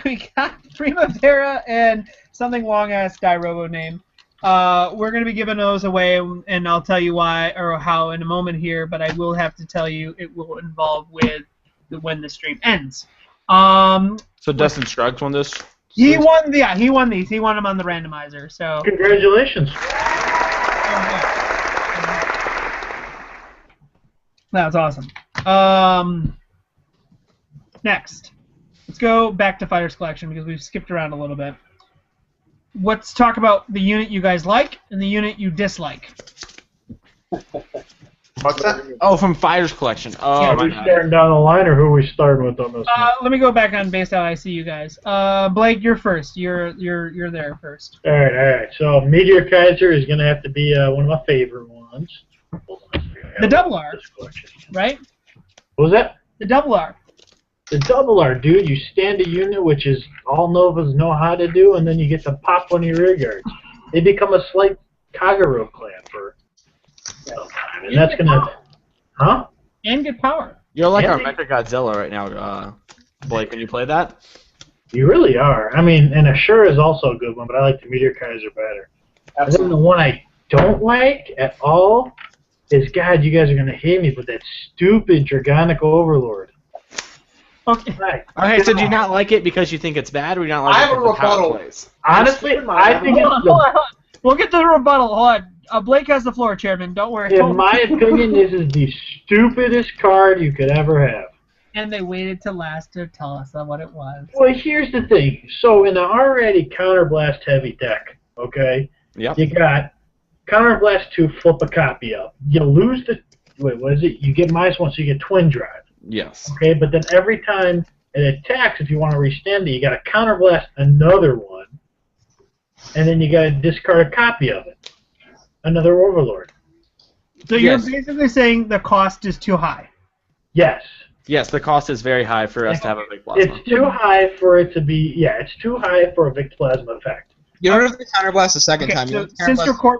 [SPEAKER 1] we got Primavera and something long-ass Dairobo name. We're going to be giving those away, and I'll tell you why or how in a moment here, but I will have to tell you it will involve with when the stream ends.
[SPEAKER 5] So Dustin Scruggs won this?
[SPEAKER 1] He won these. He won them on the randomizer. So
[SPEAKER 8] Congratulations.
[SPEAKER 1] that's awesome. Next, let's go back to Fighters Collection because we've skipped around a little bit. Let's talk about the unit you guys like and the unit you dislike.
[SPEAKER 2] What's that?
[SPEAKER 5] Oh, from Fighters Collection. Oh,
[SPEAKER 1] Yeah,
[SPEAKER 8] Are
[SPEAKER 5] my
[SPEAKER 8] we
[SPEAKER 5] God.
[SPEAKER 8] starting down the line, or who are we starting with on this one?
[SPEAKER 1] Let me go back on based on how I see you guys. Blake, you're first. You're there first.
[SPEAKER 8] All right. So Meteor Kaiser is going to have to be one of my favorite ones. Hold on a second.
[SPEAKER 1] The double R, right?
[SPEAKER 8] What was that?
[SPEAKER 1] The double R.
[SPEAKER 8] The double R, dude. You stand a unit, which is all Novas know how to do, and then you get to pop one of your rear guards. They become a slight Kagero clan for some time, and that's gonna, huh?
[SPEAKER 1] And get power.
[SPEAKER 5] You're like
[SPEAKER 8] Yeah.
[SPEAKER 5] our Mecha Godzilla right now, Blake, when you play that.
[SPEAKER 8] You really are. I mean, and Ashura is also a good one, but I like the Meteor Kaiser better. And then the one I don't like at all is, God, you guys are gonna hate me, but that stupid Dragonic Overlord.
[SPEAKER 1] Okay.
[SPEAKER 8] Right.
[SPEAKER 5] Okay, so do you not like it because you think it's bad, or do you not like
[SPEAKER 2] I
[SPEAKER 5] it
[SPEAKER 2] have a
[SPEAKER 5] because of how it
[SPEAKER 2] rebuttal.
[SPEAKER 5] plays?
[SPEAKER 8] Honestly, I think
[SPEAKER 1] Hold on,
[SPEAKER 8] it's
[SPEAKER 1] hold on. We'll get to the rebuttal. Hold on. Blake has the floor, Chairman. Don't worry.
[SPEAKER 8] in my opinion, this is the stupidest card you could ever have.
[SPEAKER 1] And they waited to last to tell us what it was.
[SPEAKER 8] Well, here's the thing. So in an already counterblast heavy deck, okay,
[SPEAKER 5] Yep.
[SPEAKER 8] you got counterblast 2, flip a copy up. You lose the, wait, what is it? You get -1, so you get twin drive.
[SPEAKER 5] Yes.
[SPEAKER 8] Okay, but then every time it attacks, if you want to restand it, you got to counterblast another one, and then you got to discard a copy of it. Another Overlord.
[SPEAKER 1] So
[SPEAKER 5] Yes.
[SPEAKER 1] you're basically saying the cost is too high.
[SPEAKER 8] Yes.
[SPEAKER 5] Yes, the cost is very high for us to have a big plasma.
[SPEAKER 8] It's too high for it to be. Yeah, it's too high for a big plasma effect.
[SPEAKER 7] You don't have to counterblast the second time.
[SPEAKER 1] So
[SPEAKER 7] You counterblast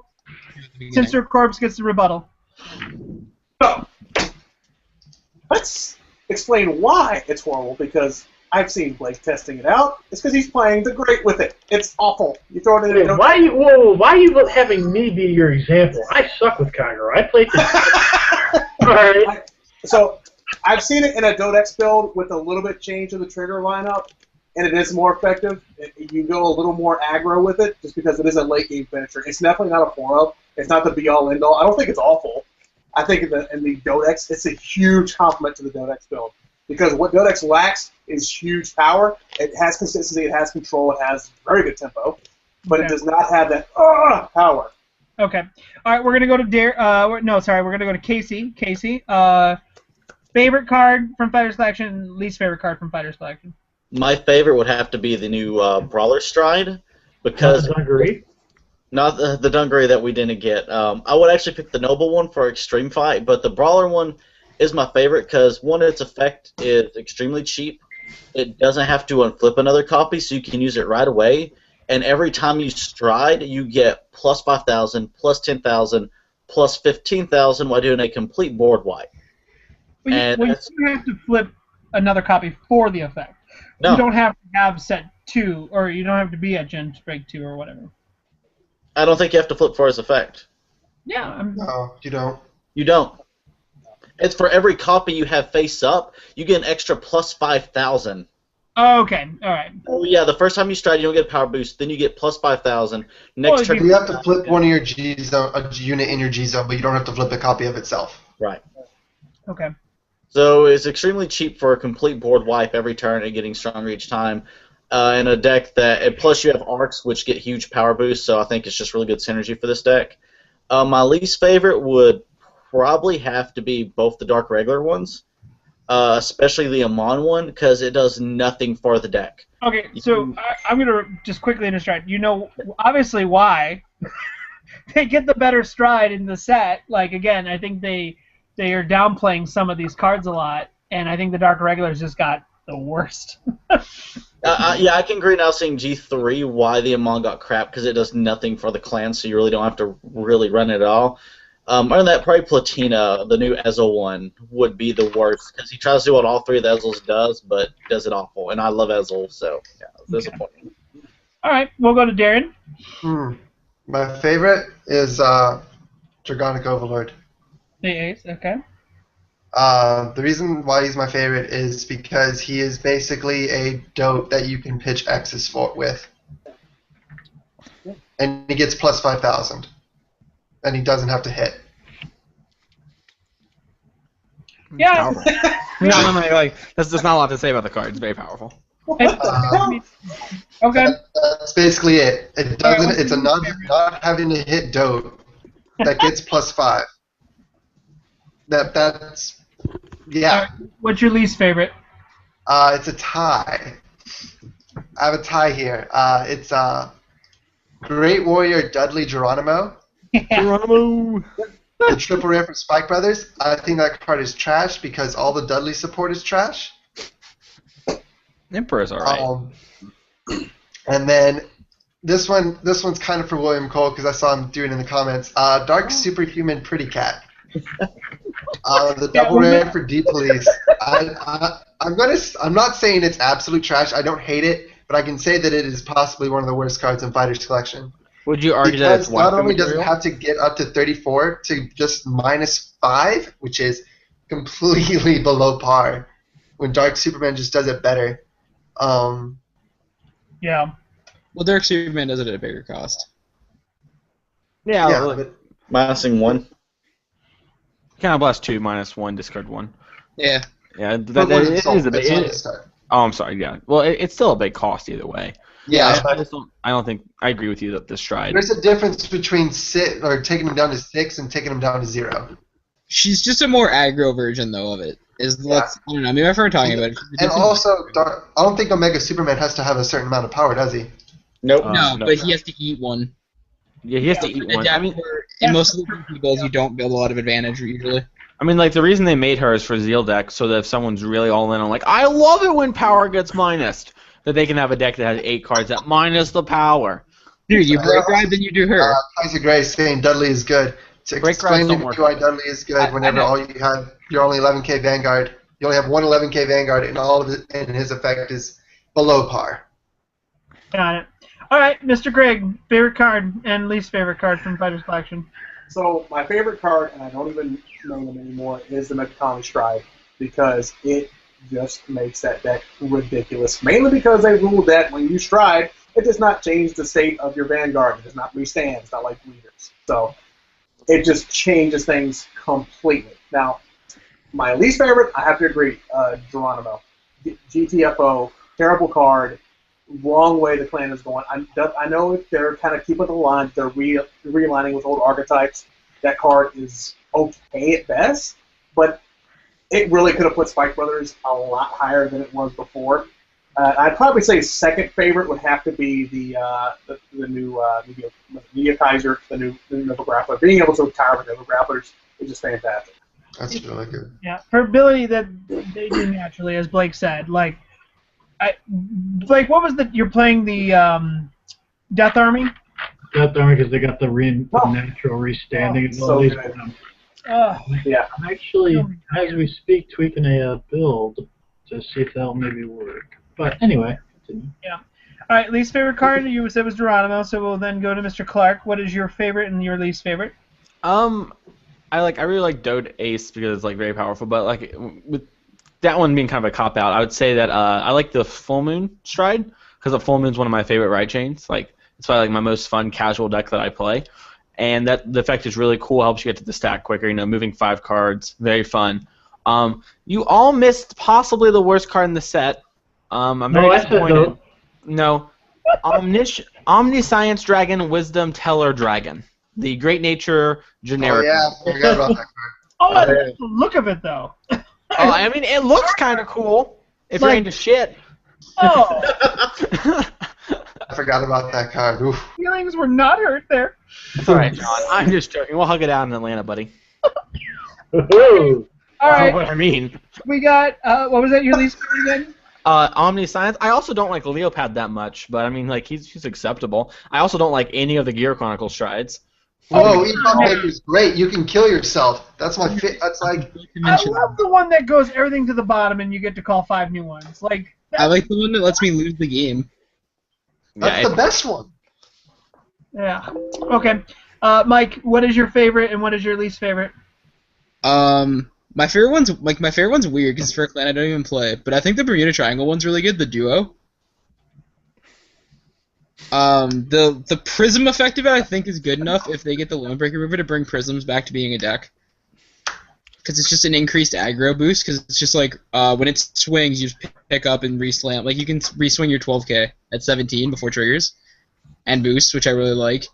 [SPEAKER 1] Sinister Corpse gets the rebuttal.
[SPEAKER 6] So, let's explain why it's horrible, because I've seen Blake testing it out. It's because he's playing the great with it. It's awful. You throw it in there.
[SPEAKER 8] Why are you having me be your example? I suck with Kagero. I played this. Alright.
[SPEAKER 6] So, I've seen it in a Dodex build with a little bit change of the trigger lineup, and it is more effective. You go a little more aggro with it, just because it is a late game finisher. It's definitely not a 4-up. It's not the be-all, end-all. I don't think it's awful. I think in the Dodex, it's a huge compliment to the Dodex build. Because what Dodex lacks is huge power. It has consistency, it has control, it has very good tempo, but it does not have that power.
[SPEAKER 1] Okay. All right, we're gonna go to we're gonna go to Casey. Casey, favorite card from Fighter Selection, least favorite card from Fighter Selection.
[SPEAKER 4] My favorite would have to be the new Brawler Stride, because not the Dungaree that we didn't get. I would actually pick the Noble one for Extreme Fight, but the Brawler one is my favorite because, one, its effect is extremely cheap. It doesn't have to unflip another copy, so you can use it right away. And every time you stride, you get plus 5,000, plus 10,000, plus 15,000 while doing a complete board wipe.
[SPEAKER 1] You have to flip another copy for the effect.
[SPEAKER 4] No.
[SPEAKER 1] You don't have to have set 2, or you don't have to be at Gen Break 2 or whatever.
[SPEAKER 4] I don't think you have to flip for his effect.
[SPEAKER 1] Yeah.
[SPEAKER 2] No, you don't.
[SPEAKER 4] You don't. It's for every copy you have face up, you get an extra plus 5,000.
[SPEAKER 1] Okay, all right.
[SPEAKER 4] Oh yeah, the first time you stride, you don't get a power boost. Then you get plus 5,000. Next turn,
[SPEAKER 2] you have to flip one of your G zone, a unit in your G zone, but you don't have to flip a copy of itself.
[SPEAKER 4] Right.
[SPEAKER 1] Okay.
[SPEAKER 4] So it's extremely cheap for a complete board wipe every turn and getting stronger each time. In a deck that, and plus you have arcs which get huge power boosts, so I think it's just really good synergy for this deck. My least favorite would probably have to be both the Dark Regular ones, especially the Amon one, because it does nothing for the deck.
[SPEAKER 1] Okay, so I'm going to just quickly interject. You know, obviously why they get the better stride in the set. Like, again, I think they are downplaying some of these cards a lot, and I think the Dark Regulars just got the worst.
[SPEAKER 4] Yeah, I can agree now seeing G3 why the Amon got crap, because it does nothing for the clan, so you really don't have to really run it at all. Other than that, probably Platina, the new Ezel one, would be the worst, because he tries to do what all three of the Ezels does, but does it awful. And I love Ezel, so yeah, it's disappointing.
[SPEAKER 1] All right, we'll go to Darren.
[SPEAKER 2] My favorite is Dragonic Overlord.
[SPEAKER 1] The ace, okay.
[SPEAKER 2] The reason why he's my favorite is because he is basically a dope that you can pitch X's with. And he gets plus 5,000. And he doesn't have to hit.
[SPEAKER 1] Yeah.
[SPEAKER 5] No, like that's not a lot to say about the card. It's very powerful.
[SPEAKER 1] Okay.
[SPEAKER 2] That's basically it. It doesn't. It's a not having to hit dope that gets plus 5. That's yeah.
[SPEAKER 1] What's your least favorite?
[SPEAKER 2] It's a tie. I have a tie here. It's Great Warrior Dudley Geronimo.
[SPEAKER 5] Geronimo.
[SPEAKER 2] The triple rare from Spike Brothers. I think that card is trash because all the Dudley support is trash.
[SPEAKER 5] Emperor's alright.
[SPEAKER 2] And then this one's kind of for William Cole because I saw him do it in the comments. Dark Superhuman Pretty Cat. The double rare for Deep Police. I'm not saying it's absolute trash. I don't hate it, but I can say that it is possibly one of the worst cards in Fighter's collection.
[SPEAKER 5] Would you argue that it's
[SPEAKER 2] not only does it have to get up to 34 to just -5, which is completely below par, when Dark Superman just does it better.
[SPEAKER 1] Yeah.
[SPEAKER 7] Well, Dark Superman does it at a bigger cost.
[SPEAKER 5] Yeah.
[SPEAKER 4] Minusing 1.
[SPEAKER 5] Counterblast 2, -1, discard 1.
[SPEAKER 7] Yeah.
[SPEAKER 5] Yeah, it is a big. Oh, I'm sorry. Yeah. Well, it's still a big cost either way.
[SPEAKER 2] Yeah.
[SPEAKER 5] I don't think I agree with you that the stride.
[SPEAKER 2] There's a difference between taking him down to 6 and taking him down to 0.
[SPEAKER 7] She's just a more aggro version, though, of it. I don't know. Maybe I've heard talking about it.
[SPEAKER 2] And also, I don't think Omega Superman has to have a certain amount of power, does he?
[SPEAKER 4] Nope.
[SPEAKER 7] No, but he has to eat one.
[SPEAKER 5] Yeah, he has to eat one. I mean,
[SPEAKER 7] in most of the people, you don't build a lot of advantage usually.
[SPEAKER 5] I mean, like, the reason they made her is for Zeal deck, so that if someone's really all in on, like, I love it when power gets minused, that they can have a deck that has 8 cards that minus the power.
[SPEAKER 7] Dude, you break ride, then you do her.
[SPEAKER 2] Kaiser Gray saying Dudley is good. To
[SPEAKER 5] Break
[SPEAKER 2] explain
[SPEAKER 5] rides
[SPEAKER 2] to
[SPEAKER 5] don't
[SPEAKER 2] me
[SPEAKER 5] work.
[SPEAKER 2] why Dudley is good whenever all you have, you're only 11k Vanguard. You only have one 11k Vanguard, and all of it, and his effect is below par.
[SPEAKER 1] Got it. All right, Mr. Greg, favorite card and least favorite card from Fighter's Collection.
[SPEAKER 6] So my favorite card, and I don't even know them anymore, is the Mikami Stride, because it just makes that deck ridiculous. Mainly because they ruled that when you stride, it does not change the state of your Vanguard. It does not restand. It's not like leaders. So it just changes things completely. Now, my least favorite, I have to agree, Geronimo. GTFO, terrible card. Wrong way the clan is going. I know they're kind of keeping the line. They're realigning with old archetypes. That card is okay at best, but it really could have put Spike Brothers a lot higher than it was before. I'd probably say second favorite would have to be the new Nia Kaiser, the new Nova Grappler. Being able to retire with Nova Grapplers is just fantastic.
[SPEAKER 2] That's really good.
[SPEAKER 1] Yeah, her ability that they do naturally, as Blake said. Like, Blake, what was the? You're playing the Death Army.
[SPEAKER 8] Death Army because they got the natural restanding abilities.
[SPEAKER 6] Yeah.
[SPEAKER 8] I'm actually, as we speak, tweaking a build to see if that'll maybe work. But anyway, continue.
[SPEAKER 1] Yeah. All right, least favorite card you said was Geronimo, so we'll then go to Mr. Clark. What is your favorite and your least favorite?
[SPEAKER 5] I really like Dode Ace because it's like very powerful, but like with that one being kind of a cop out, I would say that I like the Full Moon Stride because the Full Moon's one of my favorite ride chains. Like it's probably like my most fun casual deck that I play, and that the effect is really cool. Helps you get to the stack quicker. You know, moving 5 cards, very fun. You all missed possibly the worst card in the set. I'm very disappointed. No, Omniscience Dragon, Wisdom Teller Dragon, the Great Nature generic.
[SPEAKER 2] Oh yeah, I forgot about that card.
[SPEAKER 1] Oh, I like the look of it though.
[SPEAKER 5] I mean, it looks kind of cool if you're into shit.
[SPEAKER 1] Oh.
[SPEAKER 2] I forgot about that card. Oof.
[SPEAKER 1] Feelings were not hurt there.
[SPEAKER 5] It's all right, John. I'm just joking. We'll hug it out in Atlanta, buddy.
[SPEAKER 1] All right.
[SPEAKER 5] What I mean.
[SPEAKER 1] We got what was that? Your least favorite again?
[SPEAKER 5] Omniscience. I also don't like Leopad that much, but I mean, like he's acceptable. I also don't like any of the Gear Chronicle strides.
[SPEAKER 2] Oh, Epoch Maker's great. You can kill yourself. That's my that's like.
[SPEAKER 1] I love the one that goes everything to the bottom and you get to call 5 new ones. Like.
[SPEAKER 7] I like the one that lets me lose the game.
[SPEAKER 2] That's the best one.
[SPEAKER 1] Yeah. Okay. Mike, what is your favorite and what is your least favorite?
[SPEAKER 7] My favorite one's weird because for a clan I don't even play, but I think the Bermuda Triangle one's really good. The duo. The Prism effect of it I think is good enough if they get the Lonebreaker remover to bring Prisms back to being a deck. Because it's just an increased aggro boost. Because it's just like when it swings, you just pick up and re-slam. Like you can re-swing your 12k at 17 before triggers, and boost, which I really like.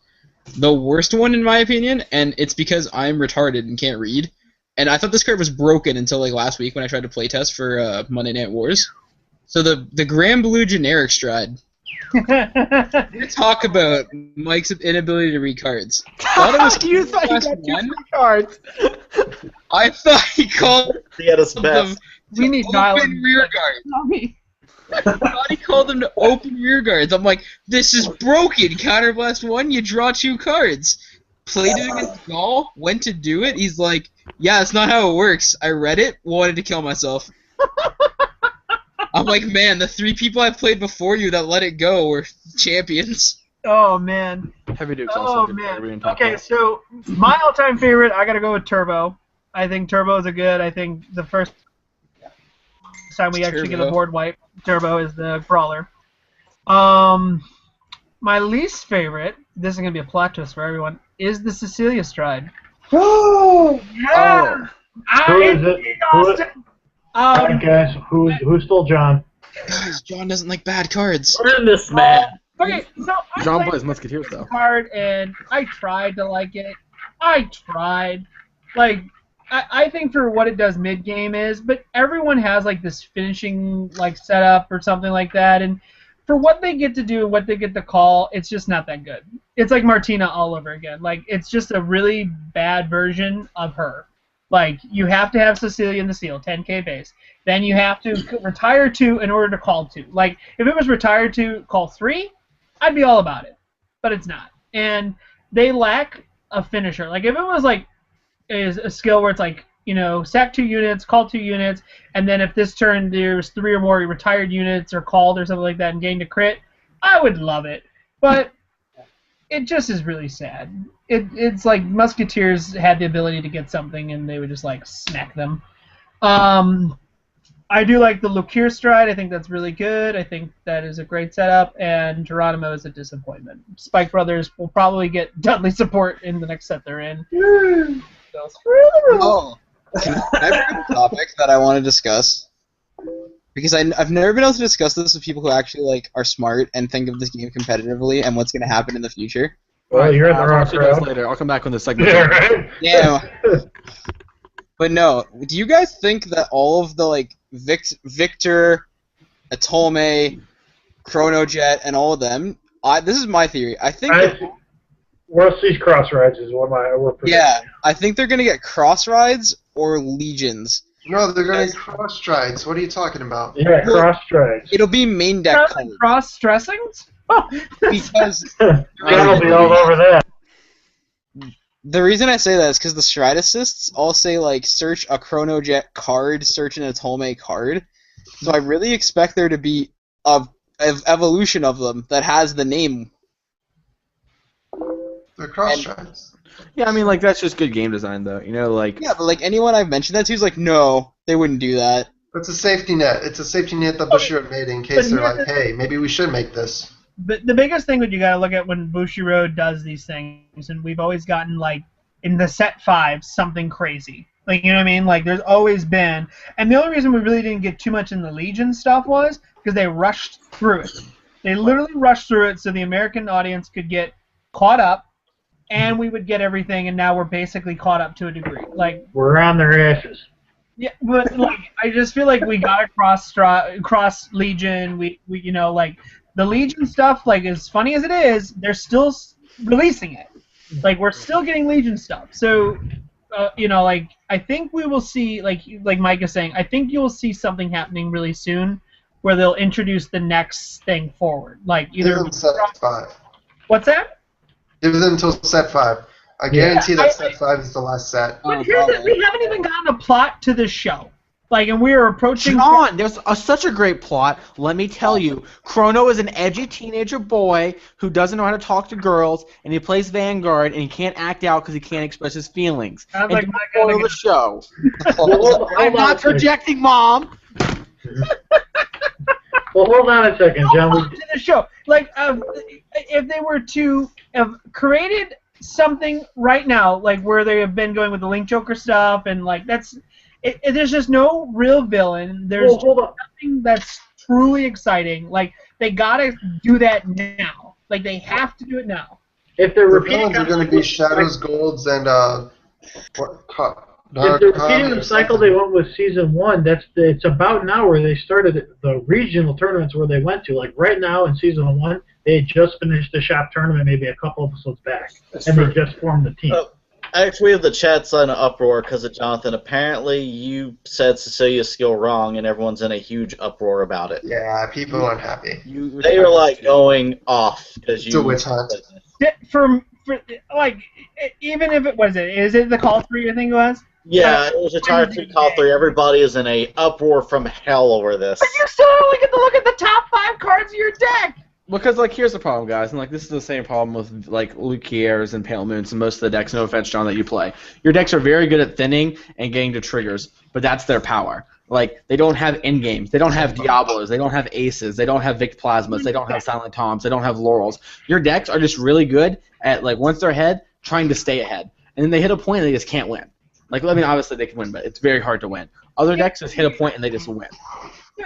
[SPEAKER 7] The worst one in my opinion, and it's because I'm retarded and can't read. And I thought this card was broken until like last week when I tried to playtest for Monday Night Wars. So the Grand Blue generic stride. We talk about Mike's inability to read cards.
[SPEAKER 5] You thought he got 2 free cards.
[SPEAKER 7] I thought he called
[SPEAKER 4] He had us best.
[SPEAKER 1] We need
[SPEAKER 7] open rear guards. I thought he called them to open rear guards. I'm like, this is broken. Counterblast 1, you draw 2 cards. Played it against Gaul, went to do it. He's like, yeah, that's not how it works. I read it, wanted to kill myself. I'm like, man, the 3 people I played before you that let it go were champions.
[SPEAKER 1] Oh man.
[SPEAKER 5] Heavy Duke's also
[SPEAKER 1] Oh
[SPEAKER 5] good player. We
[SPEAKER 1] man.
[SPEAKER 5] didn't talk
[SPEAKER 1] Okay,
[SPEAKER 5] about.
[SPEAKER 1] so my all-time favorite, I gotta go with Turbo. I think Turbo's a good. I think the first time we actually get a board wipe, Turbo is the brawler. My least favorite, this is gonna be a plot twist for everyone, is the Cecilia Stride.
[SPEAKER 6] Oh!
[SPEAKER 1] Yeah!
[SPEAKER 8] Who is it?
[SPEAKER 1] Austin!
[SPEAKER 8] Alright, guys, who stole John?
[SPEAKER 7] Guys, John doesn't like bad cards.
[SPEAKER 4] We're in this, man.
[SPEAKER 1] Okay, so I
[SPEAKER 5] John
[SPEAKER 1] played
[SPEAKER 5] plays Musketeers though.
[SPEAKER 1] card and I tried to like it. I tried. Like, I think for what it does mid-game is, but everyone has like this finishing like setup or something like that, and for what they get to do and what they get to call, it's just not that good. It's like Martina all over again. Like, it's just a really bad version of her. Like, you have to have Sicilian the Seal, 10k base. Then you have to retire 2 in order to call 2. Like, if it was retire 2, call 3, I'd be all about it. But it's not. And they lack a finisher. Like, if it was, like, a skill where it's like, you know, sack 2 units, call 2 units, and then if this turn there's 3 or more retired units or called or something like that and gained a crit, I would love it. But it just is really sad. It's like Musketeers had the ability to get something and they would just like smack them. I do like the Lukir Stride. I think that's really good. I think that is a great setup. And Geronimo is a disappointment. Spike Brothers will probably get Dudley support in the next set they're in. So screw the rules.
[SPEAKER 7] Can I bring up a topic that I want to discuss? Because I've never been able to discuss this with people who actually like are smart and think of this game competitively and what's going to happen in the future.
[SPEAKER 8] Well, you're in the wrong
[SPEAKER 5] I'll see you guys
[SPEAKER 8] crowd.
[SPEAKER 5] later. I'll come back when this segment.
[SPEAKER 8] Yeah, right?
[SPEAKER 7] Yeah. But no, do you guys think that all of the like Victor, Atome, Chronojet, and all of them? This is my theory. I think.
[SPEAKER 8] World Seas Cross Rides is what we're predicting.
[SPEAKER 7] Yeah, I think they're gonna get Cross Rides or Legions.
[SPEAKER 2] No, they're going to cross strides. What are you talking about?
[SPEAKER 8] Yeah, Cross Strides.
[SPEAKER 7] It'll be main deck color.
[SPEAKER 1] Cross stressings? Oh,
[SPEAKER 7] Because
[SPEAKER 8] John will be all over that.
[SPEAKER 7] the reason I say that is because the Stride Assists all say like search a Chronojet card, search an Atome card. So I really expect there to be a evolution of them that has the name.
[SPEAKER 2] They're cross strides.
[SPEAKER 5] Yeah, I mean, like, that's just good game design, though. You know, like...
[SPEAKER 7] Yeah, but like anyone I've mentioned that to is like, no, they wouldn't do that.
[SPEAKER 2] It's a safety net. It's a safety net that Bushiroad made in case they're like, hey, maybe we should make this.
[SPEAKER 1] But the biggest thing that you gotta look at when Bushiroad does these things, and we've always gotten like in the set 5 something crazy. Like, you know what I mean? Like, there's always been, and the only reason we really didn't get too much in the Legion stuff was because they rushed through it. They literally rushed through it so the American audience could get caught up, and we would get everything, and now we're basically caught up to a degree. Like,
[SPEAKER 8] We're on their asses.
[SPEAKER 1] yeah, but like I just feel like we got to cross Legion. We you know, like the Legion stuff, like as funny as it is, they're still releasing it. Like, we're still getting Legion stuff. So you know, like, I think we will see, like Mike is saying, I think you'll see something happening really soon where they'll introduce the next thing forward. Like,
[SPEAKER 2] Give
[SPEAKER 1] either
[SPEAKER 2] them set 5.
[SPEAKER 1] What's that?
[SPEAKER 2] Give them until set 5. I guarantee that set 5 is the last set.
[SPEAKER 1] But here's it, we haven't even gotten a plot to this show. Like, and we are approaching...
[SPEAKER 5] John, there's such a great plot. Let me tell you. Chrono is an edgy teenager boy who doesn't know how to talk to girls, and he plays Vanguard, and he can't act out because he can't express his feelings.
[SPEAKER 1] Sounds
[SPEAKER 5] And
[SPEAKER 1] like
[SPEAKER 5] don't
[SPEAKER 1] my
[SPEAKER 5] spoil
[SPEAKER 1] kind of
[SPEAKER 5] the show.
[SPEAKER 8] Hold
[SPEAKER 5] I'm
[SPEAKER 8] on
[SPEAKER 5] not
[SPEAKER 8] a second.
[SPEAKER 5] projecting, Mom!
[SPEAKER 8] Well, hold on a second, John.
[SPEAKER 1] To the show. Like, if they were to have created something right now, like where they have been going with the Link Joker stuff, and like that's, there's just no real villain. There's
[SPEAKER 8] Hold on.
[SPEAKER 1] nothing that's truly exciting. Like, they gotta do that now. Like, they have to do it now.
[SPEAKER 8] If they're
[SPEAKER 2] The
[SPEAKER 8] repeating
[SPEAKER 2] villains are going to be Shadows, Golds, and
[SPEAKER 8] if they're repeating the cycle they went with season 1, it's about now where they started the regional tournaments where they went to. Like right now in season 1, they had just finished the shop tournament maybe a couple episodes back, and they just formed the team.
[SPEAKER 4] Actually, we have the chat's in an uproar because of Jonathan. Apparently, you said Cecilia's skill wrong, and everyone's in a huge uproar about it.
[SPEAKER 2] Yeah, people aren't happy.
[SPEAKER 4] They are like going off because
[SPEAKER 2] It's a witch hunt.
[SPEAKER 1] For like, even if it was is it the Call 3 I think it was?
[SPEAKER 4] Yeah, it was a Tier 3 Call 3. Everybody is in a uproar from hell over this.
[SPEAKER 1] But you still only get to look at the top 5 cards of your deck.
[SPEAKER 5] Because, like, here's the problem, guys, and, like, this is the same problem with, like, Lukiers and Pale Moons and most of the decks, no offense, John, that you play. Your decks are very good at thinning and getting to triggers, but that's their power. Like, they don't have endgames. They don't have Diablos. They don't have Aces. They don't have Vic Plasmas. They don't have Silent Toms. They don't have Laurels. Your decks are just really good at, like, once they're ahead, trying to stay ahead. And then they hit a point and they just can't win. Like, I mean, obviously they can win, but it's very hard to win. Other decks just hit a point and they just win.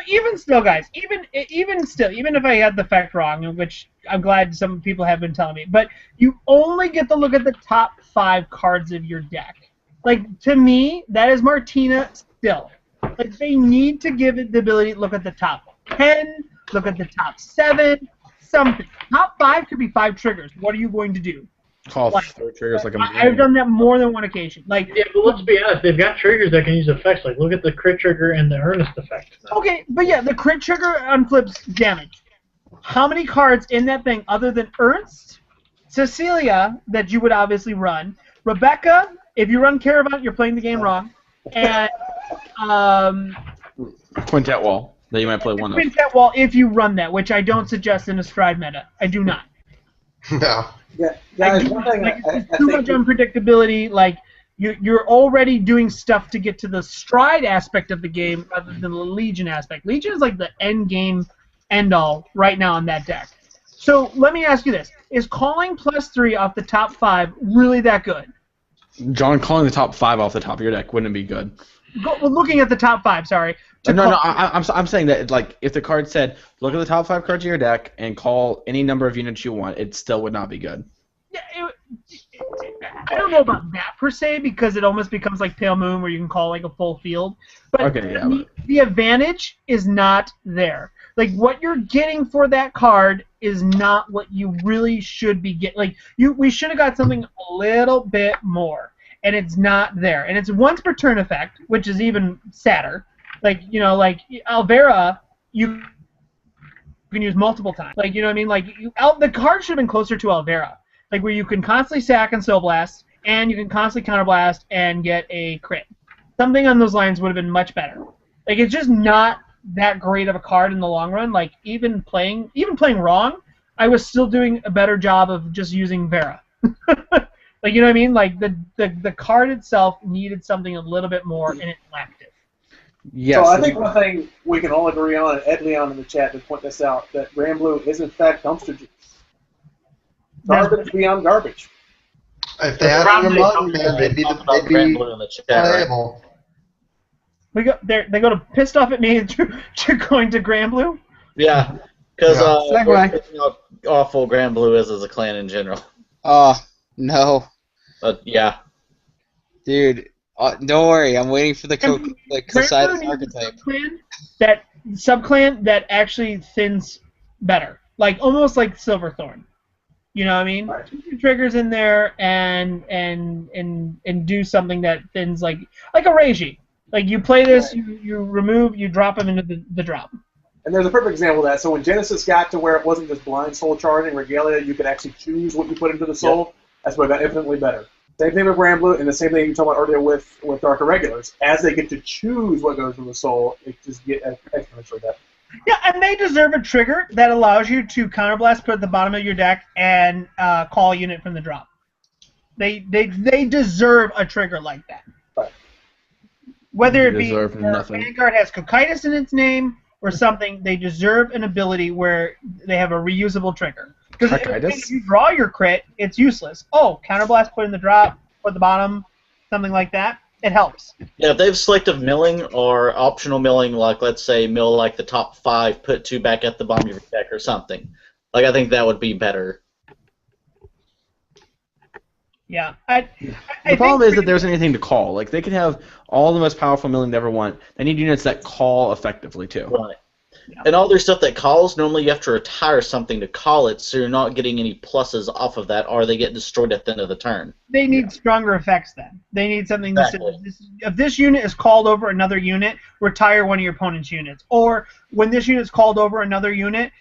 [SPEAKER 1] Even still, guys, even still, even if I had the fact wrong, which I'm glad some people have been telling me, but you only get to look at the top 5 cards of your deck. Like, to me, that is Martina still. Like, they need to give it the ability to look at the top 10, look at the top 7, something. Top 5 could be 5 triggers. What are you going to do?
[SPEAKER 5] Call
[SPEAKER 1] Like,
[SPEAKER 5] third triggers like a
[SPEAKER 1] I've done that more than one occasion. Like,
[SPEAKER 8] Yeah, but let's be honest, they've got triggers that can use effects. Like, look at the crit trigger and the earnest effect.
[SPEAKER 1] okay, but yeah, the crit trigger unflips damage. How many cards in that thing other than Ernst, Cecilia, that you would obviously run, Rebecca, if you run Caravan, you're playing the game wrong, and
[SPEAKER 5] Quintet Wall that you might play one of.
[SPEAKER 1] Quintet Wall if you run that, which I don't suggest in a Stride meta. I do not.
[SPEAKER 2] No.
[SPEAKER 6] Yeah, guys, one thing
[SPEAKER 1] Like,
[SPEAKER 6] I
[SPEAKER 1] it's too
[SPEAKER 6] think
[SPEAKER 1] much unpredictability. Like, you're already doing stuff to get to the Stride aspect of the game rather than the Legion aspect. Legion is like the end game, end all right now on that deck. So let me ask you this: is calling +3 off the top 5 really that good?
[SPEAKER 5] John, calling the top 5 off the top of your deck wouldn't be good.
[SPEAKER 1] Well, looking at the top 5, sorry.
[SPEAKER 5] I'm saying that, like, if the card said, look at the top 5 cards of your deck and call any number of units you want, it still would not be good.
[SPEAKER 1] Yeah, I don't know about that per se, because it almost becomes like Pale Moon where you can call like a full field. But
[SPEAKER 5] Okay, yeah,
[SPEAKER 1] the advantage is not there. Like, what you're getting for that card is not what you really should be getting. Like, we should have got something a little bit more, and it's not there. And it's once per turn effect, which is even sadder. Like, you know, like Alvera, you can use multiple times. Like, you know what I mean? Like, the card should have been closer to Alvera. Like, where you can constantly sack and Soul Blast, and you can constantly counterblast and get a crit. Something on those lines would have been much better. Like, it's just not that great of a card in the long run. Like, even playing wrong, I was still doing a better job of just using Vera. Like, you know what I mean? Like, the card itself needed something a little bit more, and it lacked it.
[SPEAKER 5] Yes.
[SPEAKER 6] So I think one thing we can all agree on, and Ed Leon in the chat to point this out, that Grand Blue is in fact dumpster juice. Garbage beyond garbage.
[SPEAKER 2] If they had it in a modern, man, they'd be playable.
[SPEAKER 1] They go to pissed off at me to going to Grand Blue.
[SPEAKER 4] Yeah, because
[SPEAKER 5] Segue.
[SPEAKER 4] awful Grand Blue is as a clan in general.
[SPEAKER 7] No.
[SPEAKER 4] Yeah.
[SPEAKER 7] Dude, don't worry. I'm waiting for the Poseidon archetype.
[SPEAKER 1] That subclan that actually thins better, like almost like Silverthorn. You know what I mean?
[SPEAKER 6] Right.
[SPEAKER 1] Put your triggers in there and do something that thins like a Reiji. Like, you play this, you remove, you drop them into the drop.
[SPEAKER 6] And there's a perfect example of that. So when Genesis got to where it wasn't just blind soul charging, Regalia, you could actually choose what you put into the soul. Yep. That's where it got infinitely better. Same thing with Grand Blue, and the same thing you talked about earlier with Dark Irregulars. As they get to choose what goes from the soul, it just gets exponentially better.
[SPEAKER 1] Yeah, and they deserve a trigger that allows you to counterblast, put at the bottom of your deck, and call a unit from the drop. They deserve a trigger like that.
[SPEAKER 6] Right.
[SPEAKER 1] Whether it be Vanguard has Cocytus in its name or something, they deserve an ability where they have a reusable trigger. Because if you draw your crit, it's useless. Oh, counterblast, put in the drop, put the bottom, something like that. It helps.
[SPEAKER 4] Yeah, if they have selective milling or optional milling, like, let's say, mill like the top 5, put 2 back at the bottom of your deck or something. Like, I think that would be better.
[SPEAKER 1] Yeah.
[SPEAKER 5] The problem is that there's anything to call. Like, they can have all the most powerful milling they ever want. They need units that call effectively, too.
[SPEAKER 4] Right. Yeah. And all their stuff that calls, normally you have to retire something to call it, so you're not getting any pluses off of that, or they get destroyed at the end of the turn.
[SPEAKER 1] They need stronger effects then. They need something that says, if this unit is called over another unit, retire one of your opponent's units. Or when this unit is called over another unit,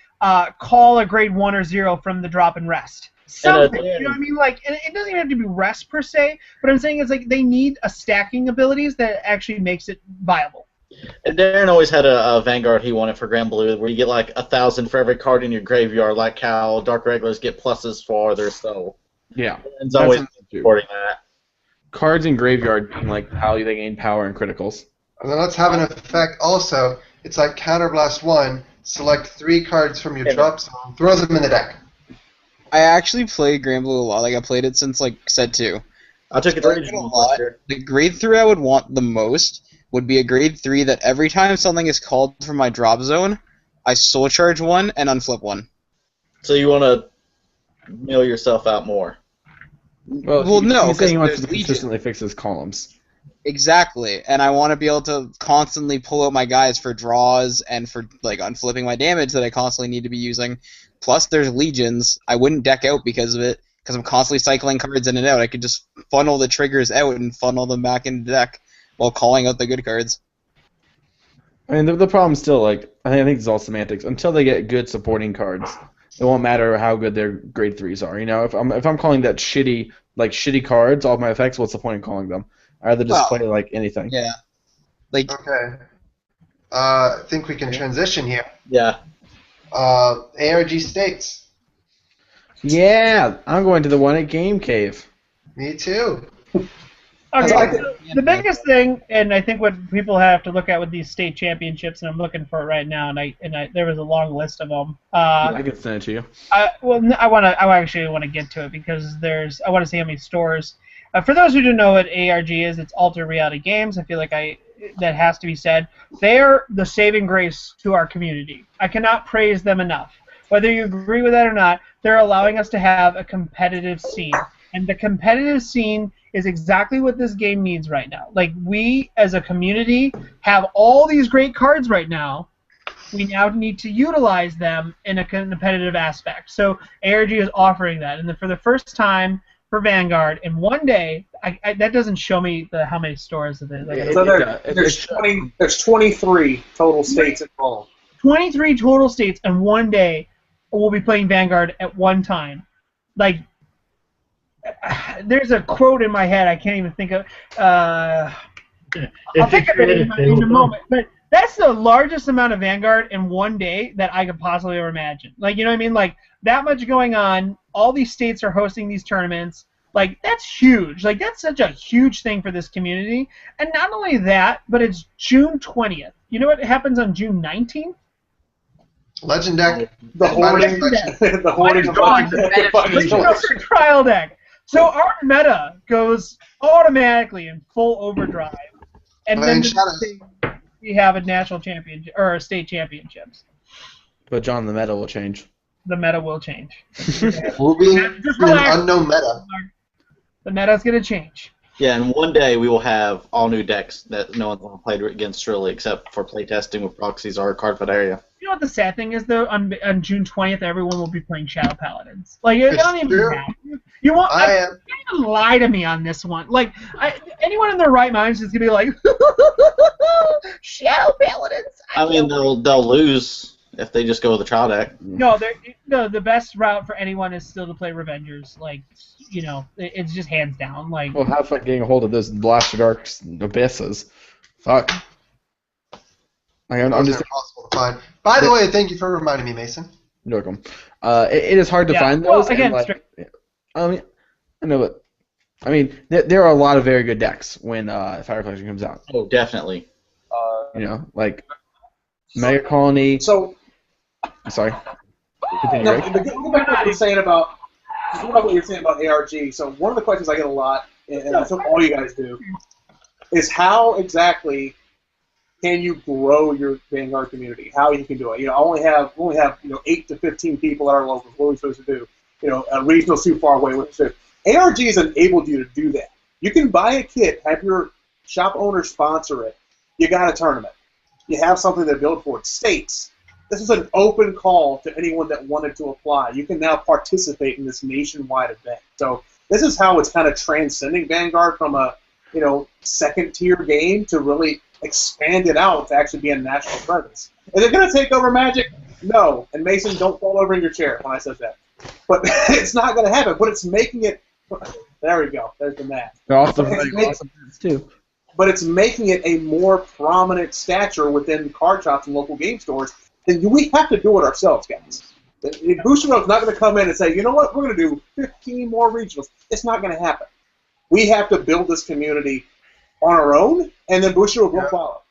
[SPEAKER 1] call a grade 1 or 0 from the drop and rest. Something, you know what I mean? Like, it doesn't even have to be rest per se, but I'm saying it's like they need a stacking abilities that actually makes it viable.
[SPEAKER 4] And Darren always had a Vanguard he wanted for Grand Blue, where you get like 1,000 for every card in your graveyard, like how Dark Regulars get pluses for their soul.
[SPEAKER 5] Yeah.
[SPEAKER 4] It's always supporting that.
[SPEAKER 5] Cards in graveyard being like how they gain power and criticals.
[SPEAKER 2] And then let's have an effect also. It's like Counterblast 1, select 3 cards from your drop zone, throw them in the deck.
[SPEAKER 7] I actually played Grand Blue a lot. Like, I played it since, like, Set 2.
[SPEAKER 4] I took it a lot.
[SPEAKER 7] The grade 3 I would want the most would be a grade 3 that every time something is called from my drop zone, I soul charge 1 and unflip 1.
[SPEAKER 4] So you want to mill yourself out more?
[SPEAKER 7] Well, no,
[SPEAKER 5] because he wants to
[SPEAKER 7] Legion.
[SPEAKER 5] consistently fix his columns.
[SPEAKER 7] Exactly, and I want to be able to constantly pull out my guys for draws and for like unflipping my damage that I constantly need to be using. Plus, there's legions. I wouldn't deck out because of it, because I'm constantly cycling cards in and out. I could just funnel the triggers out and funnel them back into the deck while calling out the good cards.
[SPEAKER 5] I mean, the problem's still, like, I think it's all semantics. Until they get good supporting cards, it won't matter how good their grade 3s are. You know, if I'm calling that shitty cards, all of my effects, what's the point in calling them? I'd rather just play, like, anything.
[SPEAKER 7] Yeah. Like.
[SPEAKER 2] Okay. I think we can transition here.
[SPEAKER 4] Yeah.
[SPEAKER 2] ARG States.
[SPEAKER 5] Yeah, I'm going to the one at Game Cave.
[SPEAKER 2] Me too.
[SPEAKER 1] Okay, the biggest thing, and I think what people have to look at with these state championships, and I'm looking for it right now, and there was a long list of them.
[SPEAKER 5] I can send it to you.
[SPEAKER 1] I actually want to get to it because I want to see how many stores. For those who don't know what ARG is, it's Alter Reality Games. I feel like that has to be said. They're the saving grace to our community. I cannot praise them enough. Whether you agree with that or not, they're allowing us to have a competitive scene. And the competitive scene is exactly what this game needs right now. Like, we, as a community, have all these great cards right now. We now need to utilize them in a competitive aspect. So ARG is offering that. And for the first time for Vanguard, in one day, that doesn't show me how many stores it is.
[SPEAKER 6] So there's 23 total states involved.
[SPEAKER 1] 23 total states in one day will be playing Vanguard at one time. Like, there's a quote in my head I can't even think of. I'll think of it in a moment. But that's the largest amount of Vanguard in one day that I could possibly ever imagine. Like, you know what I mean? Like, that much going on. All these states are hosting these tournaments. Like, that's huge. Like, that's such a huge thing for this community. And not only that, but it's June 20th. You know what happens on June 19th?
[SPEAKER 2] Legend deck.
[SPEAKER 6] The hoarding. The hoarding.
[SPEAKER 1] Trial deck. So our meta goes automatically in full overdrive, and then we have a national championship or a state championships.
[SPEAKER 5] But John, the meta will change.
[SPEAKER 1] The meta will change.
[SPEAKER 2] We'll be in an unknown meta.
[SPEAKER 1] The meta's gonna change.
[SPEAKER 4] Yeah, and one day we will have all new decks that no one's played against really, except for playtesting with proxies or card fed area.
[SPEAKER 1] You know what the sad thing is, though? On June 20th, everyone will be playing Shadow Paladins. Like, I don't even know. You want? Don't even lie to me on this one. Like, anyone in their right mind is just gonna be like, Shadow Paladins.
[SPEAKER 4] I mean, they'll lose if they just go with the trial deck.
[SPEAKER 1] No, the best route for anyone is still to play Revengers. Like, you know, it's just hands down. Like,
[SPEAKER 5] well, have fun getting a hold of those Blaster Dark Abysses. Fuck. I'm just
[SPEAKER 2] impossible to find. By the way, thank you for reminding me, Mason.
[SPEAKER 5] You're welcome. It is hard to find those. Well, again, I know, but I mean, there are a lot of very good decks when Fire Collection comes out.
[SPEAKER 4] Oh, definitely.
[SPEAKER 5] You know, like Mega Colony.
[SPEAKER 6] So,
[SPEAKER 5] sorry.
[SPEAKER 6] Go back to what you're saying about ARG. So one of the questions I get a lot, and I think all you guys do, is how exactly can you grow your Vanguard community? How you can do it? You know, I only have 8 to 15 people at our locals. What are we supposed to do? You know, a regional's too far away. What to do? ARG has enabled you to do that. You can buy a kit, have your shop owner sponsor it. You got a tournament. You have something to build for it. States. This is an open call to anyone that wanted to apply. You can now participate in this nationwide event. So this is how it's kind of transcending Vanguard from a second-tier game to really expand it out to actually be a national presence. Is it going to take over Magic? No. And Mason, don't fall over in your chair when I said that. But it's not going to happen. But it's making it. There we go. There's the math.
[SPEAKER 5] They're also very awesome too.
[SPEAKER 6] But it's making it a more prominent stature within card shops and local game stores. And we have to do it ourselves, guys. Bushiroad's not going to come in and say, you know what, we're going to do 15 more regionals. It's not going to happen. We have to build this community on our own, and then Bushiroad will follow.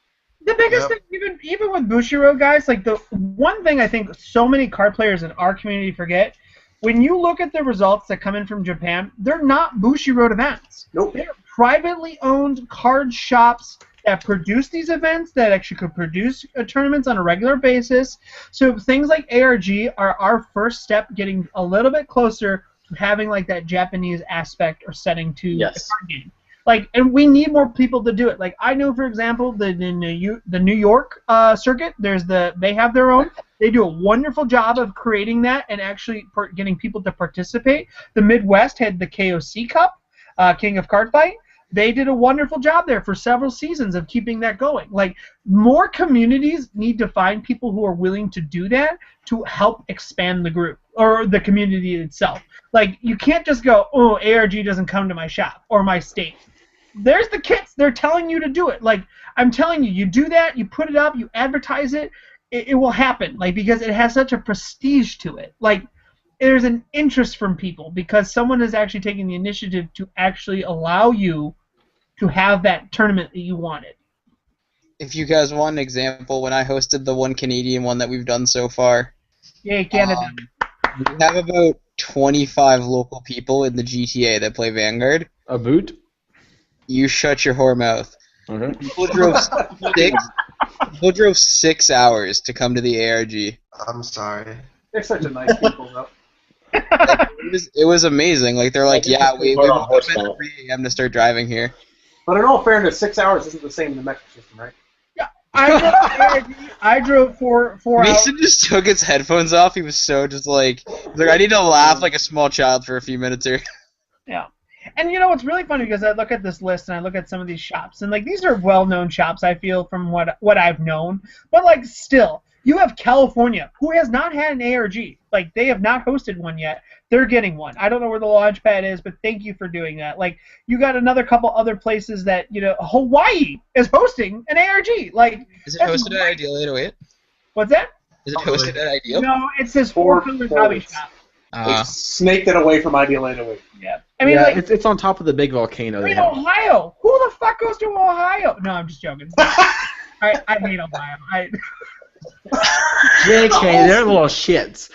[SPEAKER 1] The biggest thing, even with Bushiroad, guys, like the one thing I think so many card players in our community forget, when you look at the results that come in from Japan, they're not Bushiroad events.
[SPEAKER 6] Nope.
[SPEAKER 1] They're privately owned card shops that produce these events, that actually could produce tournaments on a regular basis. So things like ARG are our first step getting a little bit closer to having like that Japanese aspect or setting to the card game. Like, and we need more people to do it. Like, I know, for example, the New York circuit. They have their own. They do a wonderful job of creating that and actually getting people to participate. The Midwest had the KOC Cup, King of Card Fight. They did a wonderful job there for several seasons of keeping that going. Like, more communities need to find people who are willing to do that to help expand the group or the community itself. Like, you can't just go, oh, ARG doesn't come to my shop or my state. There's the kits. They're telling you to do it. Like, I'm telling you, you do that, you put it up, you advertise it, it will happen. Like, because it has such a prestige to it. Like, there's an interest from people because someone is actually taking the initiative to actually allow you to have that tournament that you wanted.
[SPEAKER 7] If you guys want an example, when I hosted the one Canadian one that we've done so far,
[SPEAKER 1] Yay, Canada.
[SPEAKER 7] We have about 25 local people in the GTA that play Vanguard.
[SPEAKER 5] A boot?
[SPEAKER 7] You shut your whore mouth.
[SPEAKER 5] Okay.
[SPEAKER 7] People drove 6 hours to come to the ARG.
[SPEAKER 2] I'm sorry.
[SPEAKER 6] They're such a nice people, though.
[SPEAKER 7] Like, it was amazing. Like, they're like, yeah, we woke up at 3 a.m. to start driving here.
[SPEAKER 6] But in all fairness, 6 hours isn't the same in the metric system, right?
[SPEAKER 1] Yeah, I drove 4 hours.
[SPEAKER 7] Mason just took his headphones off. He was so just like I need to laugh like a small child for a few minutes here.
[SPEAKER 1] Yeah. And you know what's really funny, because I look at this list and I look at some of these shops, and like these are well-known shops, I feel, from what I've known. But like still, you have California, who has not had an ARG. Like, they have not hosted one yet. They're getting one. I don't know where the launch pad is, but thank you for doing that. Like, you got another couple other places that, you know, Hawaii is hosting an ARG. Like,
[SPEAKER 7] is it hosted at Ideal 808?
[SPEAKER 1] What's that?
[SPEAKER 7] Is it hosted at Ideal?
[SPEAKER 1] No, it says Four Pillars Hobby Shop.
[SPEAKER 6] They snaked it away from Ideal 808.
[SPEAKER 1] Yeah. I mean, like,
[SPEAKER 5] it's on top of the big volcano.
[SPEAKER 1] in Ohio. Who the fuck goes to Ohio? No, I'm just joking. I hate Ohio.
[SPEAKER 5] JK, they're little shits.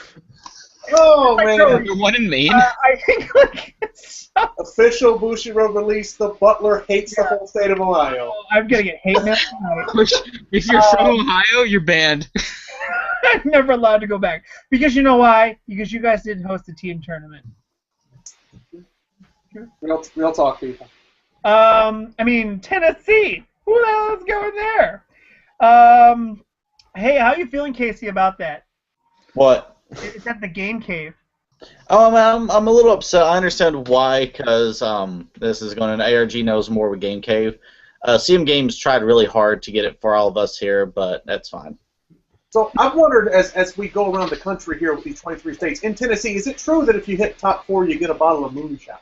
[SPEAKER 6] Oh, man.
[SPEAKER 7] The one in Maine?
[SPEAKER 1] I think, like, it's so...
[SPEAKER 6] Official Bushiroad release, the Butler hates the whole state of Ohio.
[SPEAKER 1] I'm going to get hate mail tonight.
[SPEAKER 7] If you're from Ohio, you're banned.
[SPEAKER 1] I'm never allowed to go back. Because you know why? Because you guys didn't host a team tournament.
[SPEAKER 6] Real talk, people.
[SPEAKER 1] I mean, Tennessee. Who the hell is going there? Hey, how you feeling, Casey, about that?
[SPEAKER 4] What?
[SPEAKER 1] It's at the Game Cave.
[SPEAKER 4] Oh, I'm a little upset. I understand why, because this is going to... ARG knows more with Game Cave. CM Games tried really hard to get it for all of us here, but that's fine.
[SPEAKER 6] So I've wondered, as we go around the country here with these 23 states, in Tennessee, is it true that if you hit top 4, you get a bottle of moonshine?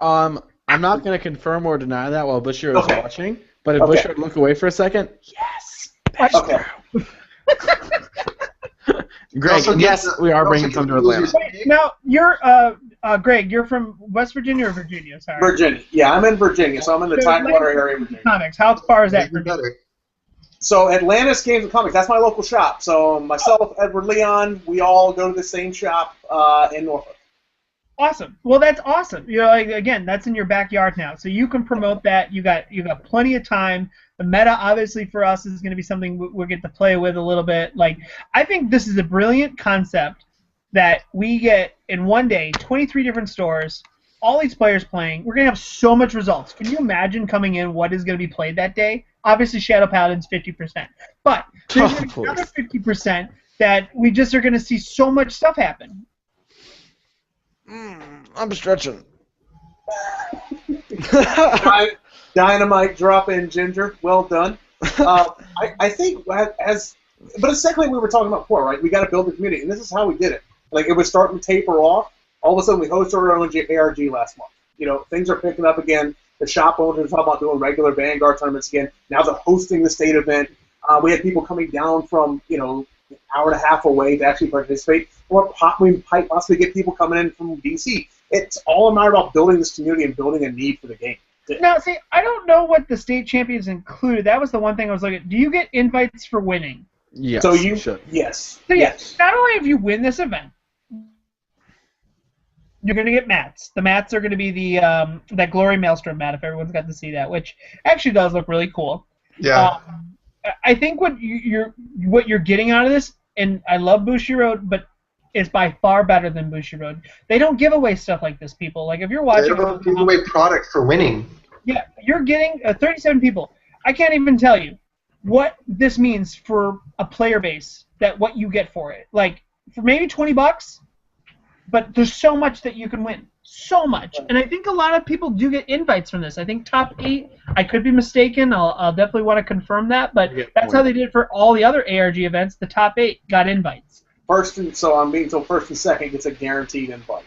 [SPEAKER 5] I'm not going to confirm or deny that while Bushiroad is watching, but if Bushiroad look away for a second, yes, that's true. Greg, yes, we are bringing some to Atlanta.
[SPEAKER 1] Wait, now, you're, Greg, you're from West Virginia or Virginia? Sorry.
[SPEAKER 6] Virginia. Yeah, I'm in Virginia, so I'm in the Tidewater area of Virginia.
[SPEAKER 1] Comics. How far is that?
[SPEAKER 6] So Atlantis Games and Comics, that's my local shop. So myself, Edward Leon, we all go to the same shop in Norfolk.
[SPEAKER 1] Awesome. Well, that's awesome. You know, like, again, that's in your backyard now, so you can promote that. You got plenty of time. The meta, obviously, for us is going to be something we'll get to play with a little bit. Like, I think this is a brilliant concept that we get in one day, 23 different stores, all these players playing. We're going to have so much results. Can you imagine coming in what is going to be played that day? Obviously, Shadow Paladin's 50%, but there's another 50% that we just are going to see so much stuff happen.
[SPEAKER 5] I'm stretching.
[SPEAKER 6] Dynamite drop in Ginger. Well done. I think but it's exactly what we were talking about before, right? We got to build the community, and this is how we did it. Like, it was starting to taper off. All of a sudden, we hosted our own ARG last month. You know, things are picking up again. The shop owners are talking about doing regular Vanguard tournaments again. Now they're hosting the state event. We had people coming down from, you know, an hour and a half away to actually participate. Or we might possibly get people coming in from DC. It's all a matter of building this community and building a need for the game.
[SPEAKER 1] Now, see, I don't know what the state champions included. That was the one thing I was looking at. Do you get invites for winning?
[SPEAKER 5] Yes.
[SPEAKER 6] So you
[SPEAKER 5] should.
[SPEAKER 6] Yes.
[SPEAKER 1] So yes. Not only if you win this event, you're going to get mats. The mats are going to be the that Glory Maelstrom mat, if everyone's got to see that, which actually does look really cool.
[SPEAKER 2] Yeah.
[SPEAKER 1] I think what you're getting out of this, and I love Bushiroad, but it's by far better than Bushiroad. They don't give away stuff like this, people. Like, if you're watching...
[SPEAKER 2] They don't give away product for winning.
[SPEAKER 1] Yeah, you're getting 37 people. I can't even tell you what this means for a player base, that what you get for it. Like, for maybe $20, but there's so much that you can win. So much. And I think a lot of people do get invites from this. I think top 8, I could be mistaken. I'll definitely want to confirm that, but that's how they did it for all the other ARG events. The top 8 got invites.
[SPEAKER 6] So I'm being told first and second gets a guaranteed invite.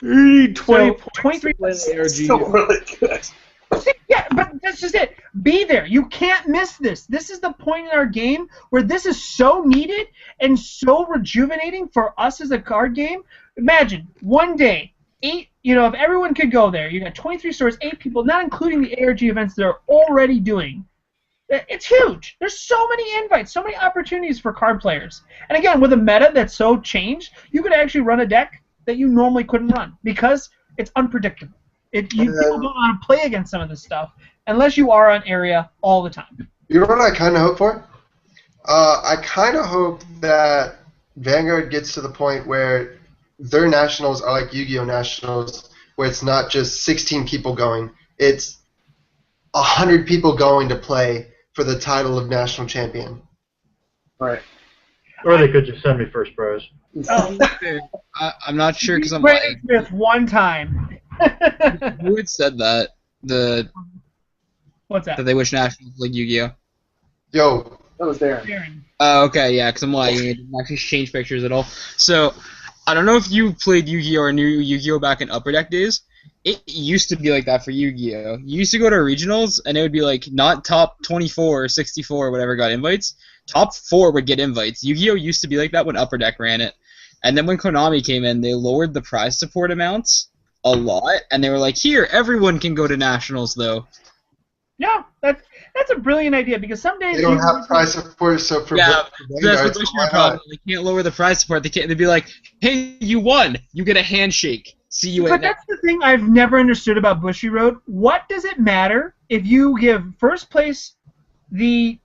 [SPEAKER 5] 20 points
[SPEAKER 1] 23
[SPEAKER 5] ARG.
[SPEAKER 6] Still really good.
[SPEAKER 1] Yeah, but that's just it. Be there. You can't miss this. This is the point in our game where this is so needed and so rejuvenating for us as a card game. Imagine one day, 8. If everyone could go there, you got 23 stores, 8 people, not including the ARG events they're already doing. It's huge. There's so many invites, so many opportunities for card players. And again, with a meta that's so changed, you could actually run a deck that you normally couldn't run because it's unpredictable. People don't know how to play against some of this stuff unless you are on area all the time.
[SPEAKER 2] You know what I kind of hope for? I kind of hope that Vanguard gets to the point where their nationals are like Yu-Gi-Oh! Nationals, where it's not just 16 people going. It's 100 people going to play for the title of national champion.
[SPEAKER 6] Right.
[SPEAKER 8] Or they could just send me first prize.
[SPEAKER 7] I'm not sure because I'm
[SPEAKER 1] played
[SPEAKER 7] like,
[SPEAKER 1] this one time.
[SPEAKER 7] who had said that?
[SPEAKER 1] What's that?
[SPEAKER 7] That they wish nationals like Yu-Gi-Oh.
[SPEAKER 2] Yo.
[SPEAKER 6] That was there.
[SPEAKER 1] Darren.
[SPEAKER 7] Oh, okay, yeah, because I'm lying. It didn't actually change pictures at all. So, I don't know if you played Yu-Gi-Oh! Or knew Yu-Gi-Oh! Back in Upper Deck days. It used to be like that for Yu-Gi-Oh! You used to go to regionals, and it would be like not top 24 or 64 or whatever got invites. Top 4 would get invites. Yu-Gi-Oh! Used to be like that when Upper Deck ran it. And then when Konami came in, they lowered the prize support amounts a lot, and they were like, here, everyone can go to nationals, though.
[SPEAKER 1] Yeah, that's a brilliant idea because some days
[SPEAKER 2] They don't have prize support, so for
[SPEAKER 7] that's
[SPEAKER 2] Vanguard,
[SPEAKER 7] the
[SPEAKER 2] so why
[SPEAKER 7] problem.
[SPEAKER 2] not?
[SPEAKER 7] They can't lower the prize support. They'd be like, hey, you won. You get a handshake. See you
[SPEAKER 1] But
[SPEAKER 7] at
[SPEAKER 1] that's the thing I've never understood about Bushiroad. What does it matter if you give first place the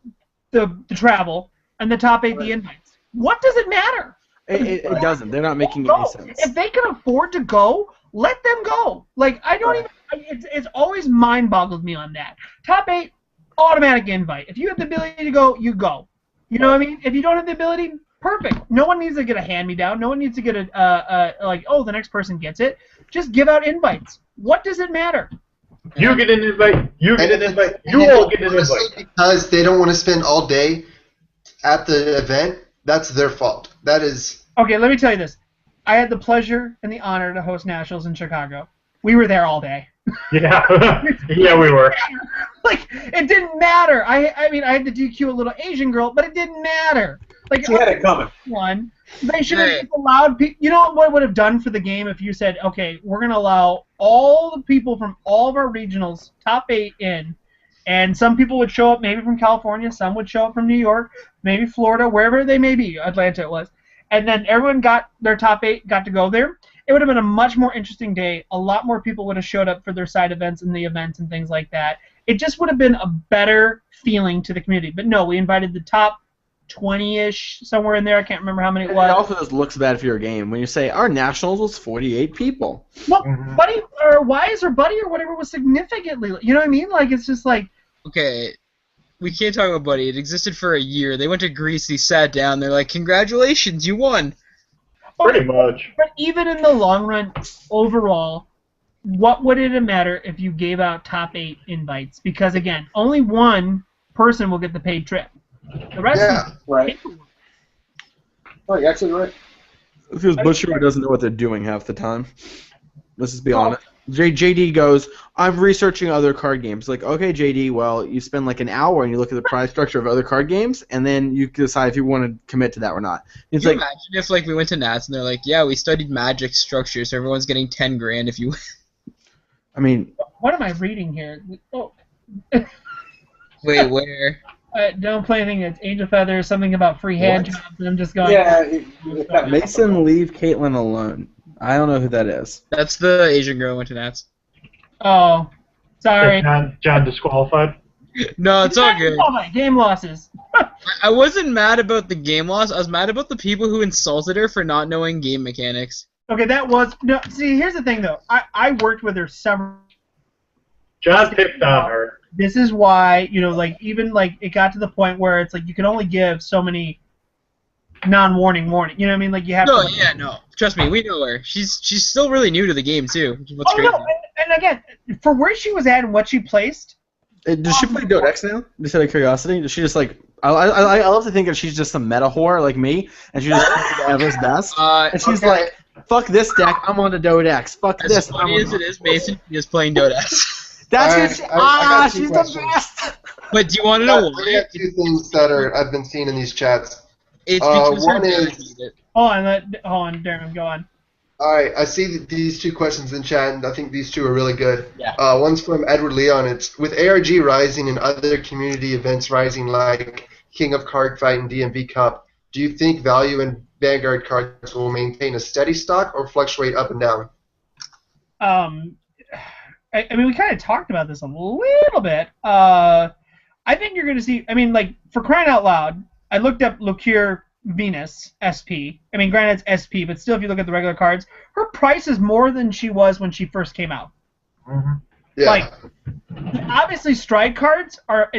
[SPEAKER 1] travel and the top 8 the invites? What does it matter?
[SPEAKER 5] It doesn't. They're not making any sense.
[SPEAKER 1] If they can afford to go, let them go. Like, I don't even... It's always mind-boggled me on that. Top 8, automatic invite. If you have the ability to go, you go. You know what I mean? If you don't have the ability, perfect. No one needs to get a hand-me-down. No one needs to get the next person gets it. Just give out invites. What does it matter?
[SPEAKER 8] You get an invite. You get an invite. You all get an invite.
[SPEAKER 2] Because they don't want to spend all day at the event, that's their fault. That is...
[SPEAKER 1] Okay, let me tell you this. I had the pleasure and the honor to host nationals in Chicago. We were there all day.
[SPEAKER 8] Yeah, yeah, we were.
[SPEAKER 1] Like, it didn't matter. I mean, I had to DQ a little Asian girl, but it didn't matter. Like,
[SPEAKER 6] You had it coming.
[SPEAKER 1] They should have just allowed people. You know what would have done for the game if you said, okay, we're going to allow all the people from all of our regionals, top 8 in, and some people would show up maybe from California, some would show up from New York, maybe Florida, wherever they may be, Atlanta it was, and then everyone got their top 8, got to go there. It would have been a much more interesting day. A lot more people would have showed up for their side events and the events and things like that. It just would have been a better feeling to the community. But no, we invited the top 20-ish, somewhere in there. I can't remember how many it was.
[SPEAKER 5] It also just looks bad for your game when you say our nationals was 48 people.
[SPEAKER 1] Well, Buddy or Wise or Buddy or whatever was significantly. You know what I mean? Like, it's just like.
[SPEAKER 7] Okay, we can't talk about Buddy. It existed for a year. They went to Greece. They sat down. They're like, congratulations, you won.
[SPEAKER 8] Pretty much.
[SPEAKER 1] But even in the long run, overall, what would it matter if you gave out top 8 invites? Because, again, only one person will get the paid trip. The rest is
[SPEAKER 6] right. Oh, you're actually right.
[SPEAKER 5] Because Bushiroad doesn't know what they're doing half the time. Let's just be honest. JD goes, I'm researching other card games. Like, okay, JD, well, you spend like an hour and you look at the prize structure of other card games, and then you decide if you want to commit to that or not. It's
[SPEAKER 7] Can you
[SPEAKER 5] like,
[SPEAKER 7] imagine if like we went to Nats and they're like, yeah, we studied Magic structure, so everyone's getting 10 grand if you.
[SPEAKER 5] I mean,
[SPEAKER 1] what am I reading here? Oh.
[SPEAKER 7] Wait, where?
[SPEAKER 1] Don't play anything that's Angel Feathers, something about free hand jobs, and I'm just going.
[SPEAKER 6] Yeah.
[SPEAKER 5] Mason, leave Caitlin alone. I don't know who that is.
[SPEAKER 7] That's the Asian girl who went to Nats.
[SPEAKER 1] Oh, sorry.
[SPEAKER 8] John disqualified?
[SPEAKER 7] No, it's all good.
[SPEAKER 1] Oh my, game losses.
[SPEAKER 7] I wasn't mad about the game loss. I was mad about the people who insulted her for not knowing game mechanics.
[SPEAKER 1] Okay, that was no. See, here's the thing though. I worked with her several
[SPEAKER 8] John picked on her.
[SPEAKER 1] This is why, like, even, like, it got to the point where it's like you can only give so many non-warning warning. You know what I mean? Like, you have to... Like,
[SPEAKER 7] yeah, no. Trust me, we know her. She's still really new to the game, too. What's great.
[SPEAKER 1] No, and again, for where she was at and what she placed...
[SPEAKER 5] Does she play Dodex now? Just out of curiosity? Does she just, like... I love to think that she's just some meta whore like me, and she just plays whatever's best. And she's like, fuck this deck, I'm on the Dodex. Fuck this.
[SPEAKER 7] As funny as it is, Mason is playing Dodex.
[SPEAKER 5] That's
[SPEAKER 2] right,
[SPEAKER 5] she's the best!
[SPEAKER 7] But do you want to know
[SPEAKER 2] I got two things that I've been seeing in these chats.
[SPEAKER 7] It's because
[SPEAKER 2] one is...
[SPEAKER 1] Hold on, Darren, go on.
[SPEAKER 2] Alright, I see these two questions in chat, and I think these two are really good.
[SPEAKER 4] Yeah.
[SPEAKER 2] One's from Edward Leon. It's, with ARG rising and other community events rising like King of Card Fight and DMV Cup, do you think value in Vanguard cards will maintain a steady stock or fluctuate up and down?
[SPEAKER 1] I mean, we kind of talked about this a little bit. I think you're going to see, I mean, like, for crying out loud, I looked up Locure Venus SP. I mean, granted it's SP, but still, if you look at the regular cards, her price is more than she was when she first came out.
[SPEAKER 8] Mm-hmm.
[SPEAKER 2] Yeah.
[SPEAKER 1] Like, obviously, strike cards are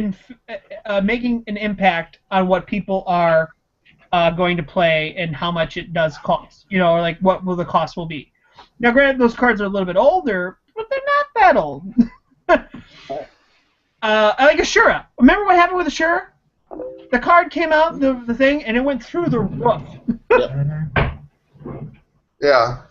[SPEAKER 1] making an impact on what people are going to play and how much it does cost. Or like what will the cost will be. Now, granted, those cards are a little bit older, but they're not that old. I like Ashura. Remember what happened with Ashura? The card came out, the thing, and it went through the roof.
[SPEAKER 2] Yeah.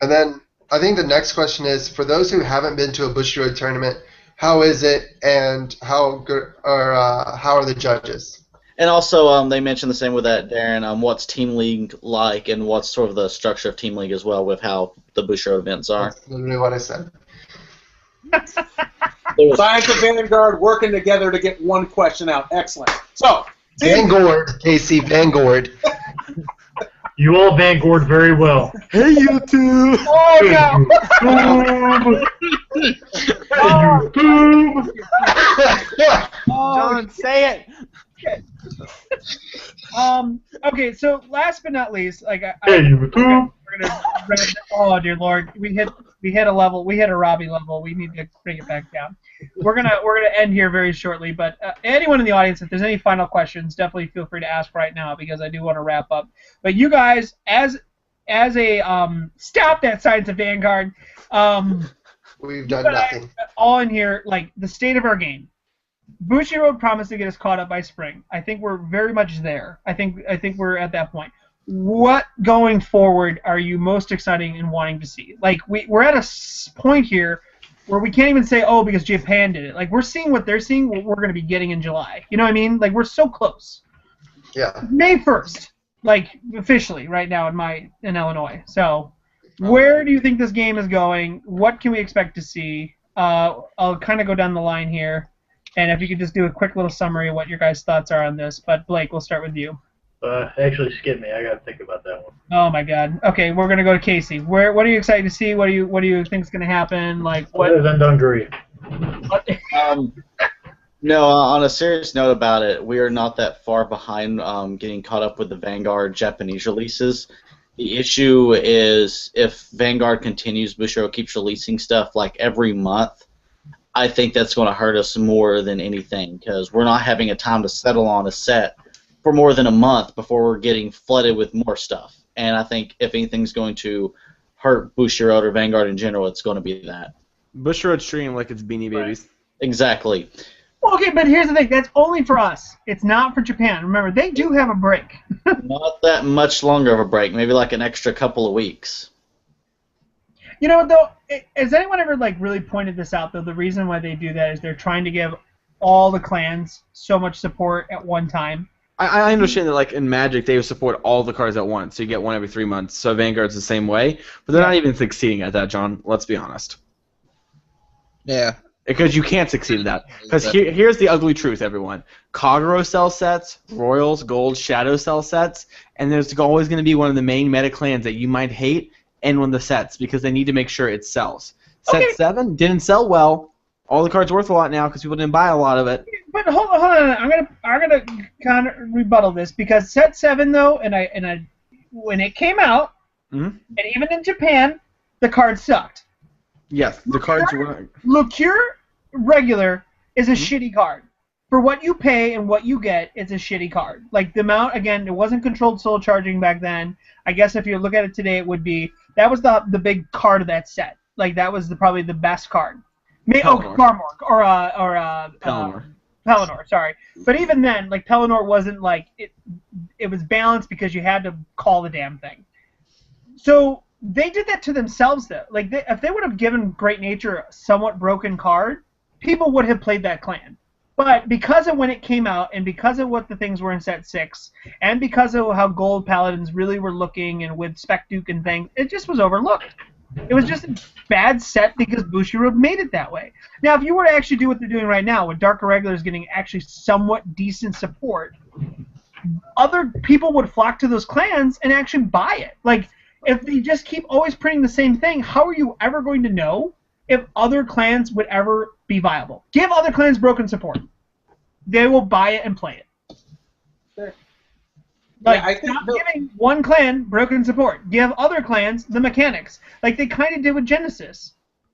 [SPEAKER 2] And then I think the next question is, for those who haven't been to a Bushiroad tournament, how is it, and how good or how are the judges?
[SPEAKER 4] And also, they mentioned the same with that, Darren. What's Team League like, and what's sort of the structure of Team League as well, with how the Bushiroad events are.
[SPEAKER 2] That's literally what I said.
[SPEAKER 6] Science of Vanguard working together to get one question out. Excellent. So,
[SPEAKER 2] Vanguard, Casey, Vanguard.
[SPEAKER 8] You all Vanguard very well.
[SPEAKER 5] Hey, you two!
[SPEAKER 1] Oh, no!
[SPEAKER 5] John, say it!
[SPEAKER 1] Okay, so last but not least, like
[SPEAKER 8] YouTube.
[SPEAKER 1] we're gonna oh dear Lord, we hit a level, we hit a Robbie level. We need to bring it back down. We're gonna end here very shortly, but anyone in the audience, if there's any final questions, definitely feel free to ask right now because I do want to wrap up. But you guys, as a stop that Science of Vanguard,
[SPEAKER 2] we've done nothing.
[SPEAKER 1] All in here, like the state of our game. Bushiroad promised to get us caught up by spring. I think we're very much there. I think we're at that point. What going forward are you most exciting and wanting to see? Like we're at a point here where we can't even say, oh, because Japan did it. Like we're seeing what they're seeing, what we're going to be getting in July. You know what I mean? Like we're so close.
[SPEAKER 2] Yeah.
[SPEAKER 1] May 1st, like officially right now in Illinois. So where do you think this game is going? What can we expect to see? I'll kind of go down the line here. And if you could just do a quick little summary of what your guys' thoughts are on this. But Blake, we'll start with you.
[SPEAKER 8] Actually, skip me. I got to think about that one.
[SPEAKER 1] Oh my God. Okay, we're gonna go to Casey. What are you excited to see? What do you think is gonna happen? Like what?
[SPEAKER 8] Other than Dungaree.
[SPEAKER 4] No, on a serious note about it, we are not that far behind getting caught up with the Vanguard Japanese releases. The issue is if Vanguard continues, Bushiroad keeps releasing stuff like every month, I think that's going to hurt us more than anything because we're not having a time to settle on a set for more than a month before we're getting flooded with more stuff. And I think if anything's going to hurt Bushiroad or Vanguard in general, it's going to be that.
[SPEAKER 5] Bushiroad stream like it's Beanie Babies.
[SPEAKER 1] Right.
[SPEAKER 4] Exactly.
[SPEAKER 1] Okay, but here's the thing. That's only for us. It's not for Japan. Remember, they do have a break.
[SPEAKER 4] Not that much longer of a break. Maybe like an extra couple of weeks.
[SPEAKER 1] You know what, though? Has anyone ever like really pointed this out, though? The reason why they do that is they're trying to give all the clans so much support at one time.
[SPEAKER 5] I understand that, like, in Magic, they support all the cards at once, so you get one every 3 months. So Vanguard's the same way, but they're not even succeeding at that, John. Let's be honest.
[SPEAKER 7] Yeah.
[SPEAKER 5] Because you can't succeed at that. Because here's the ugly truth, everyone. Kagero sells sets, Royals, Gold, Shadow sell sets, and there's always going to be one of the main meta clans that you might hate and one of the sets because they need to make sure it sells. Set 7 didn't sell well. All the cards worth a lot now because people didn't buy a lot of it.
[SPEAKER 1] But hold on. I'm gonna kind of rebuttal this because Set 7 though, and I when it came out, and even in Japan, the cards sucked.
[SPEAKER 5] Yes, the cards were.
[SPEAKER 1] Lucure regular is a shitty card. For what you pay and what you get, it's a shitty card. Like, the amount, again, it wasn't controlled soul charging back then. I guess if you look at it today, it would be, that was the big card of that set. Like, that was probably the best card. Garmork, or Pelennor, sorry. But even then, like, Pelennor wasn't, like, it was balanced because you had to call the damn thing. So, they did that to themselves, though. Like, if they would have given Great Nature a somewhat broken card, people would have played that clan. But because of when it came out, and because of what the things were in Set 6, and because of how Gold Paladins really were looking, and with Spec Duke and things, it just was overlooked. It was just a bad set because Bushiroad made it that way. Now, if you were to actually do what they're doing right now, with Dark Irregulars getting actually somewhat decent support, other people would flock to those clans and actually buy it. Like, if they just keep always printing the same thing, how are you ever going to know if other clans would ever be viable? Give other clans broken support. They will buy it and play it.
[SPEAKER 6] Sure.
[SPEAKER 1] Like,
[SPEAKER 6] I think
[SPEAKER 1] stop giving one clan broken support. Give other clans the mechanics. Like they kind of did with Genesis.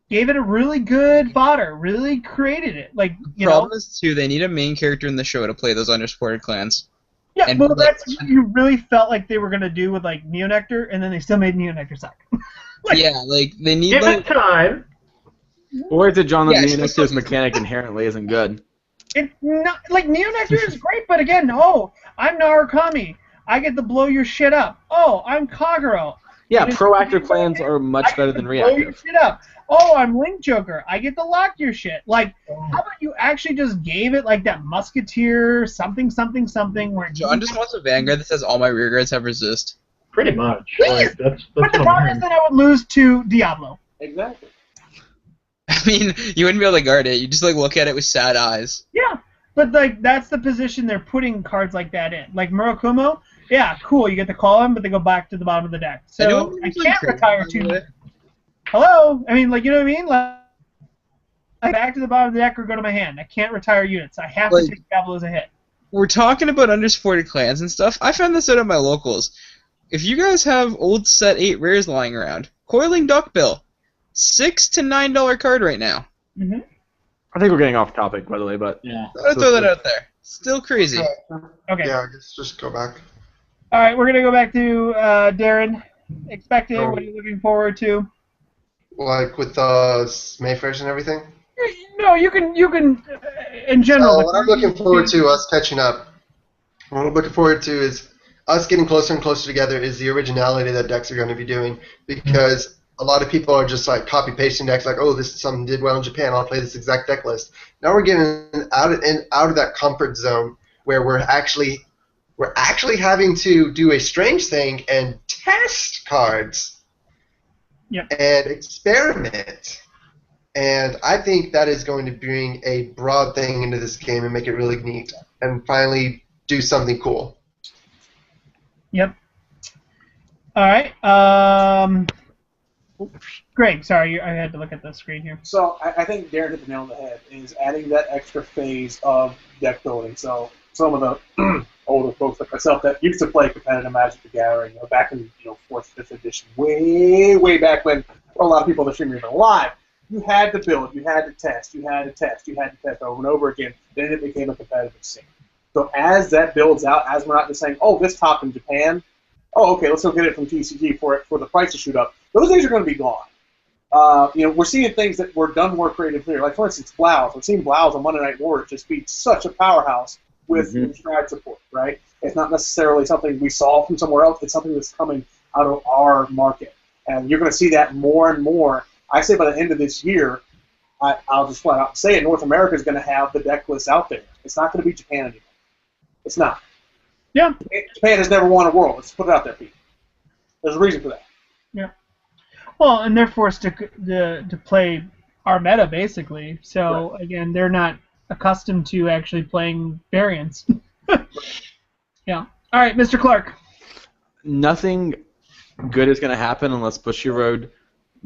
[SPEAKER 1] Gave it a really good fodder. Really created it. Like, you
[SPEAKER 7] Problem
[SPEAKER 1] know.
[SPEAKER 7] is, too, they need a main character in the show to play those undersupported clans.
[SPEAKER 1] Yeah,
[SPEAKER 7] and
[SPEAKER 1] well, that's what you really felt like they were going to do with, like, Neonectar, and then they still made Neonectar suck.
[SPEAKER 7] Like, yeah, like, they need,
[SPEAKER 8] give it time.
[SPEAKER 5] Or is it John that
[SPEAKER 7] Yeah,
[SPEAKER 5] Neonectar's mechanic inherently isn't good?
[SPEAKER 1] It's not, like, Neonectar is great, but again, I'm Narukami. I get to blow your shit up. I'm Kagero.
[SPEAKER 5] Yeah, proactive clans are much better than
[SPEAKER 1] Blow your
[SPEAKER 5] reactive.
[SPEAKER 1] shit up. I'm Link Joker. I get to lock your shit. Like, how about you actually just gave it, like, that Musketeer something where
[SPEAKER 7] John just wants a Vanguard that says all my rear guards have resist.
[SPEAKER 8] Pretty much. Like, that's
[SPEAKER 1] But the
[SPEAKER 8] what I'm
[SPEAKER 1] problem is
[SPEAKER 8] hearing.
[SPEAKER 1] that I would lose to Diablo.
[SPEAKER 6] Exactly.
[SPEAKER 7] I mean, you wouldn't be able to guard it. You just, like, look at it with sad eyes.
[SPEAKER 1] Yeah, but, like, that's the position they're putting cards like that in. Like Murakumo, yeah, cool, you get to call them, but they go back to the bottom of the deck. So I can't retire two. Hello? I mean, like, you know what I mean? Like, back to the bottom of the deck or go to my hand. I can't retire units. I have to take Diablo as a hit.
[SPEAKER 7] We're talking about undersupported clans and stuff. I found this out at my locals. If you guys have old set 8 rares lying around, Coiling Duckbill, $6 to $9 card right now.
[SPEAKER 1] Mm-hmm.
[SPEAKER 5] I think we're getting off topic, by the way, but
[SPEAKER 4] Yeah.
[SPEAKER 7] I'll throw that out there. Still crazy.
[SPEAKER 1] Okay.
[SPEAKER 2] Yeah, I guess just go back.
[SPEAKER 1] All right, we're going to go back to Darren. Expected, what are you looking forward to?
[SPEAKER 2] Like with Mayfairs and everything?
[SPEAKER 1] No, you can in general.
[SPEAKER 2] What I'm looking forward to, us catching up. What I'm looking forward to is us getting closer and closer together is the originality that decks are going to be doing, because a lot of people are just like copy-pasting decks like, this is something did well in Japan, I'll play this exact deck list. Now we're getting out of that comfort zone where we're actually having to do a strange thing and test cards.
[SPEAKER 1] Yep.
[SPEAKER 2] And experiment. And I think that is going to bring a broad thing into this game and make it really neat. And finally do something cool.
[SPEAKER 1] Yep. All right. Greg, sorry, I had to look at the screen here.
[SPEAKER 6] So I think Darren hit the nail on the head, is adding that extra phase of deck building. So some of the older folks like myself that used to play competitive Magic the Gathering, back in 4th, 5th edition, way back when a lot of people in the stream were even alive, you had to build, you had to test, you had to test over and over again. Then it became a competitive scene. So as that builds out, as we're not just saying, this top in Japan, okay, let's go get it from TCG for the price to shoot up. Those days are going to be gone. We're seeing things that were done more creatively. Like, for instance, Blouse. We're seeing Blouse on Monday Night Wars just be such a powerhouse with stride support, right? It's not necessarily something we saw from somewhere else. It's something that's coming out of our market. And you're going to see that more and more. I say by the end of this year, I'll just flat out say it, North America is going to have the deck list out there. It's not going to be Japan anymore. It's not.
[SPEAKER 1] Yeah.
[SPEAKER 6] Japan has never won a world. Let's put it out there, Pete. There's a reason for that.
[SPEAKER 1] Yeah. Well, and they're forced to play our meta, basically. So, again, they're not accustomed to actually playing variants. Yeah. All right, Mr. Clark.
[SPEAKER 5] Nothing good is going to happen unless Bushiroad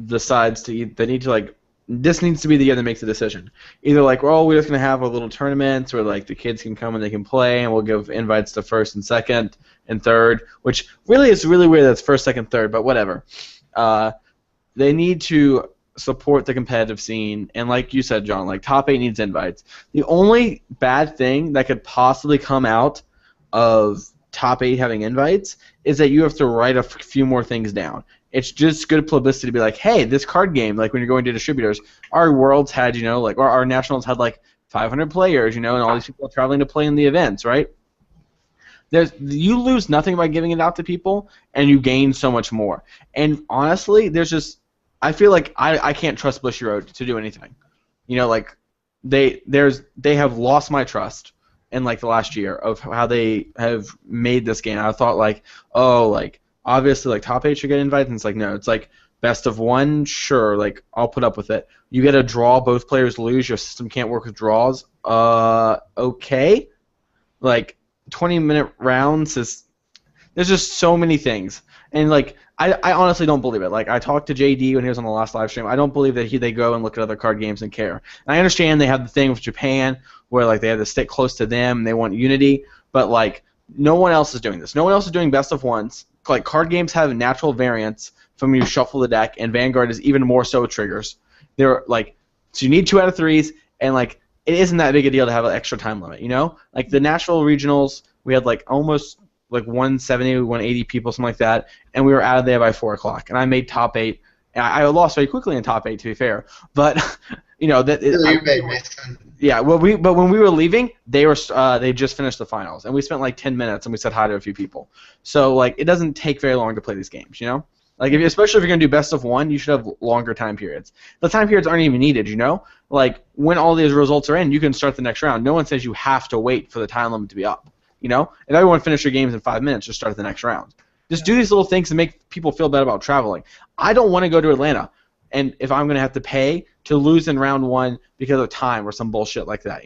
[SPEAKER 5] decides this needs to be the year that makes the decision. Either we're just going to have a little tournament where the kids can come and they can play, and we'll give invites to first and second and third, which really is really weird that's first, second, third, but whatever. They need to support the competitive scene, and like you said, John, like top 8 needs invites. The only bad thing that could possibly come out of top 8 having invites is that you have to write a few more things down. It's just good publicity to be like, hey, this card game, like when you're going to distributors, our worlds had, like, or our nationals had like 500 players, and all these people are traveling to play in the events, right? You lose nothing by giving it out to people, and you gain so much more. And honestly, I feel like I can't trust Bushiroad to do anything. Like they have lost my trust in like the last year of how they have made this game. I thought like, oh, like obviously like top 8 should get invited, and it's like no, it's like best of 1, sure, like I'll put up with it. You get a draw, both players lose, your system can't work with draws. Okay, like 20-minute rounds there's just so many things, and like I honestly don't believe it. Like I talked to JD when he was on the last live stream. I don't believe that they go and look at other card games and care. And I understand they have the thing with Japan where like they have to stick close to them and they want unity, but like no one else is doing this. No one else is doing best of 1s. Like card games have natural variants from when you shuffle the deck, and Vanguard is even more so triggers. They're like, so you need 2 out of 3s, and like it isn't that big a deal to have an extra time limit, Like the national regionals, we had like almost like 170, 180 people, something like that, and we were out of there by 4 o'clock, and I made top 8. And I lost very quickly in top 8, to be fair, but yeah. Well, but when we were leaving, they just finished the finals, and we spent like 10 minutes, and we said hi to a few people. So like it doesn't take very long to play these games, Like especially if you're gonna do best of 1, you should have longer time periods. The time periods aren't even needed, Like when all these results are in, you can start the next round. No one says you have to wait for the time limit to be up. If everyone finished your games in 5 minutes, just start the next round. Just do these little things to make people feel bad about traveling. I don't want to go to Atlanta, and if I'm going to have to pay to lose in round 1 because of time or some bullshit like that,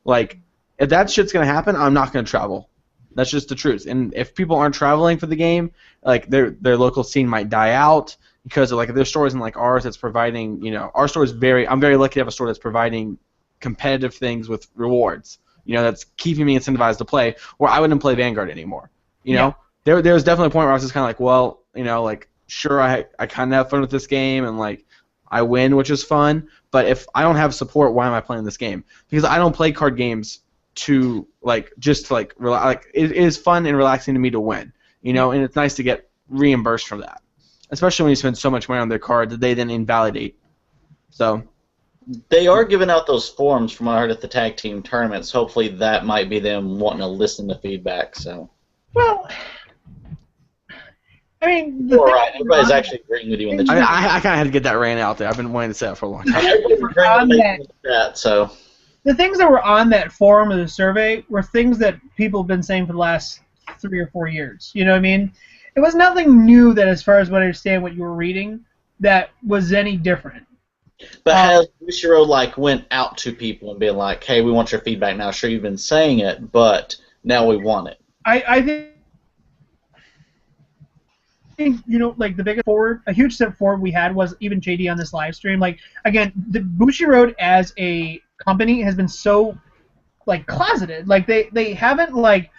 [SPEAKER 5] Like, if that shit's going to happen, I'm not going to travel. That's just the truth. And if people aren't traveling for the game, like their local scene might die out because of, like, if there's stores in like ours that's providing, our store is I'm very lucky to have a store that's providing competitive things with rewards. That's keeping me incentivized to play, or I wouldn't play Vanguard anymore. There was definitely a point where I was just kind of like, well, like, sure, I kind of have fun with this game, and, like, I win, which is fun, but if I don't have support, why am I playing this game? Because I don't play card games to, like, just to, like, relax. Like, it is fun and relaxing to me to win, and it's nice to get reimbursed from that, especially when you spend so much money on their card that they then invalidate. So...
[SPEAKER 4] They are giving out those forms from what I heard at the tag team tournaments. Hopefully that might be them wanting to listen to feedback. So.
[SPEAKER 1] Well, I mean,
[SPEAKER 4] you're right. Everybody's actually agreeing with you in the chat.
[SPEAKER 5] I kind of had to get that rant out there. I've been wanting to say that for a long time.
[SPEAKER 1] The things that were on that forum of the survey were things that people have been saying for the last 3 or 4 years. You know what I mean? It was nothing new that, as far as what I understand, what you were reading, that was any different.
[SPEAKER 4] But has Bushiroad like went out to people and been like, "Hey, we want your feedback now. Sure, you've been saying it, but now we want it."
[SPEAKER 1] I think like the biggest forward, a huge step forward we had was even JD on this live stream. Like again, the Bushiroad as a company has been so like closeted. Like they haven't like.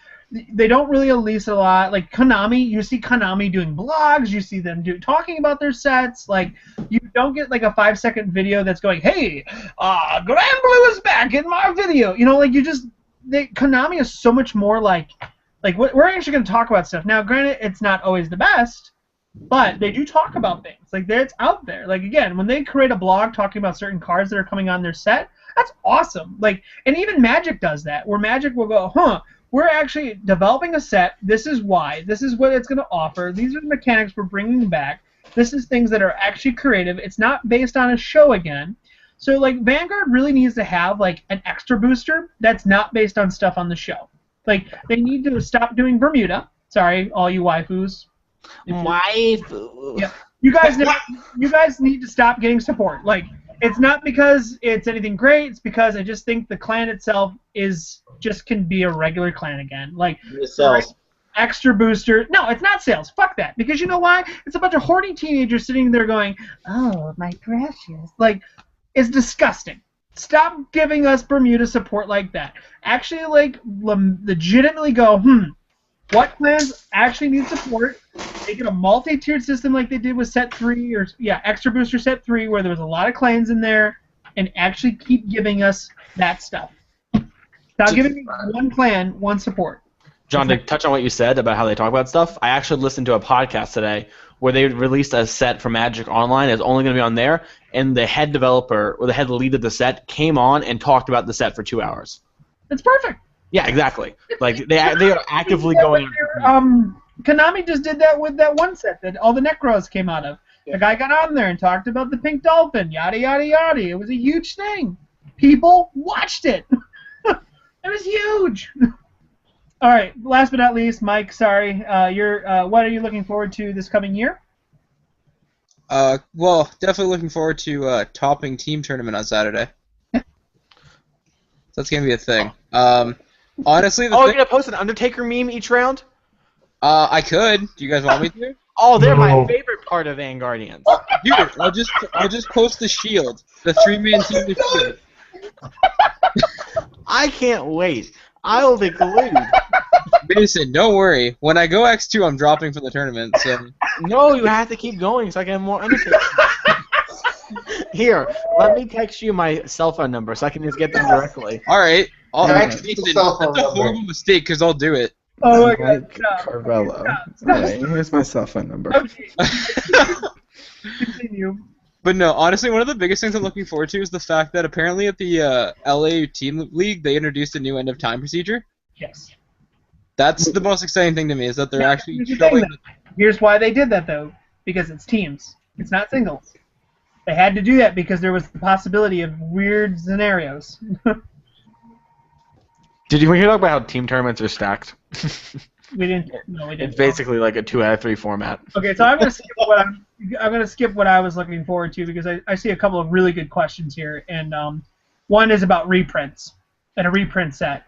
[SPEAKER 1] They don't really release a lot. Like Konami, you see Konami doing blogs, you see them talking about their sets. Like you don't get like a 5-second video that's going, "Hey, Grand Blue is back in my video." Like Konami is so much more like we're actually going to talk about stuff. Now, granted, it's not always the best, but they do talk about things. Like it's out there. Like again, when they create a blog talking about certain cards that are coming on their set, that's awesome. Like, and even Magic does that, where Magic will go, we're actually developing a set. This is why. This is what it's going to offer. These are the mechanics we're bringing back. This is things that are actually creative. It's not based on a show again. So, like, Vanguard really needs to have, like, an extra booster that's not based on stuff on the show. Like, they need to stop doing Bermuda. Sorry, all you waifus.
[SPEAKER 5] Waifu.
[SPEAKER 1] Yeah. You guys need to stop getting support. Like, it's not because it's anything great. It's because I just think the clan itself can be a regular clan again. Like extra booster. No, it's not sales. Fuck that. Because you know why? It's a bunch of horny teenagers sitting there going, "Oh, my precious." Like, it's disgusting. Stop giving us Bermuda support like that. Actually, like, legitimately go, what clans actually need support? make it a multi-tiered system like they did with Set 3, or Extra Booster Set 3, where there was a lot of clans in there, and actually keep giving us that stuff. Stop giving me one clan, one support.
[SPEAKER 5] John, to touch on what you said about how they talk about stuff, I actually listened to a podcast today where they released a set for Magic Online. It's only going to be on there, and the head developer, or the head lead of the set, came on and talked about the set for 2 hours.
[SPEAKER 1] It's perfect.
[SPEAKER 5] Yeah, exactly. Like they are actively going.
[SPEAKER 1] Konami just did that with that one set that all the Necros came out of. The guy got on there and talked about the Pink Dolphin, yada yada yada. It was a huge thing. People watched it. It was huge. All right. Last but not least, Mike. Sorry. What are you looking forward to this coming year?
[SPEAKER 7] Well, definitely looking forward to topping team tournament on Saturday. That's gonna be a thing. Honestly,
[SPEAKER 5] you're gonna post an Undertaker meme each round?
[SPEAKER 7] I could. Do you guys want me to?
[SPEAKER 5] Oh, they're my favorite part of Vanguardians.
[SPEAKER 7] Dude, I'll just post the Shield, the 3-man team with Shield.
[SPEAKER 5] I can't wait. I will be glued.
[SPEAKER 7] Mason, don't worry. When I go X2, I'm dropping for the tournament. So.
[SPEAKER 5] No, you have to keep going so I can have more Undertaker. Here, let me text you my cell phone number so I can just get them directly.
[SPEAKER 7] All right.
[SPEAKER 2] Text
[SPEAKER 7] Mason,
[SPEAKER 2] the cell phone
[SPEAKER 7] that's a
[SPEAKER 2] number.
[SPEAKER 7] horrible mistake because I'll do it.
[SPEAKER 1] Oh my God.
[SPEAKER 9] Carvello. Alright, here's my cell phone number.
[SPEAKER 1] Okay. Continue.
[SPEAKER 7] But no, honestly, one of the biggest things I'm looking forward to is the fact that apparently at the LA Team League, they introduced a new end-of-time procedure.
[SPEAKER 1] Yes.
[SPEAKER 7] That's the most exciting thing to me, is that they're actually
[SPEAKER 1] Here's the
[SPEAKER 7] showing...
[SPEAKER 1] thing, here's why they did that, though. Because it's teams. It's not singles. They had to do that because there was the possibility of weird scenarios.
[SPEAKER 5] Did you hear about how team tournaments are stacked?
[SPEAKER 1] We didn't. No, we didn't.
[SPEAKER 5] It's basically like a 2 out of 3 format.
[SPEAKER 1] Okay, so I'm gonna skip what I was looking forward to because I see a couple of really good questions here, and one is about reprints and a reprint set,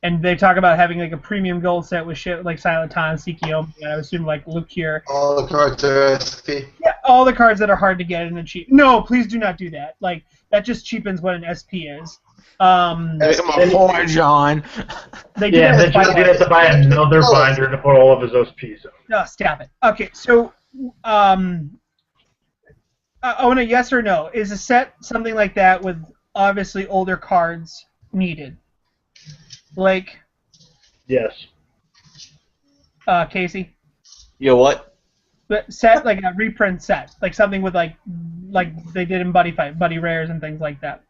[SPEAKER 1] and they talk about having like a premium gold set with shit like Silent Ton, Tsukiyomi, and I assume like Luke here.
[SPEAKER 2] All the cards are SP.
[SPEAKER 1] Yeah, all the cards that are hard to get and cheap. No, please do not do that. Like that just cheapens what an SP is.
[SPEAKER 5] Come on, poor John.
[SPEAKER 1] They
[SPEAKER 8] Yeah, then you're gonna have to buy another binder to put all of his SPs in.
[SPEAKER 1] No, stop it. Okay, so I want a yes or no. Is a set something like that with obviously older cards needed? Like,
[SPEAKER 8] Yes.
[SPEAKER 1] Casey?
[SPEAKER 4] You know what?
[SPEAKER 1] But set like a reprint set, like something with like they did in Buddy Rares and things like that.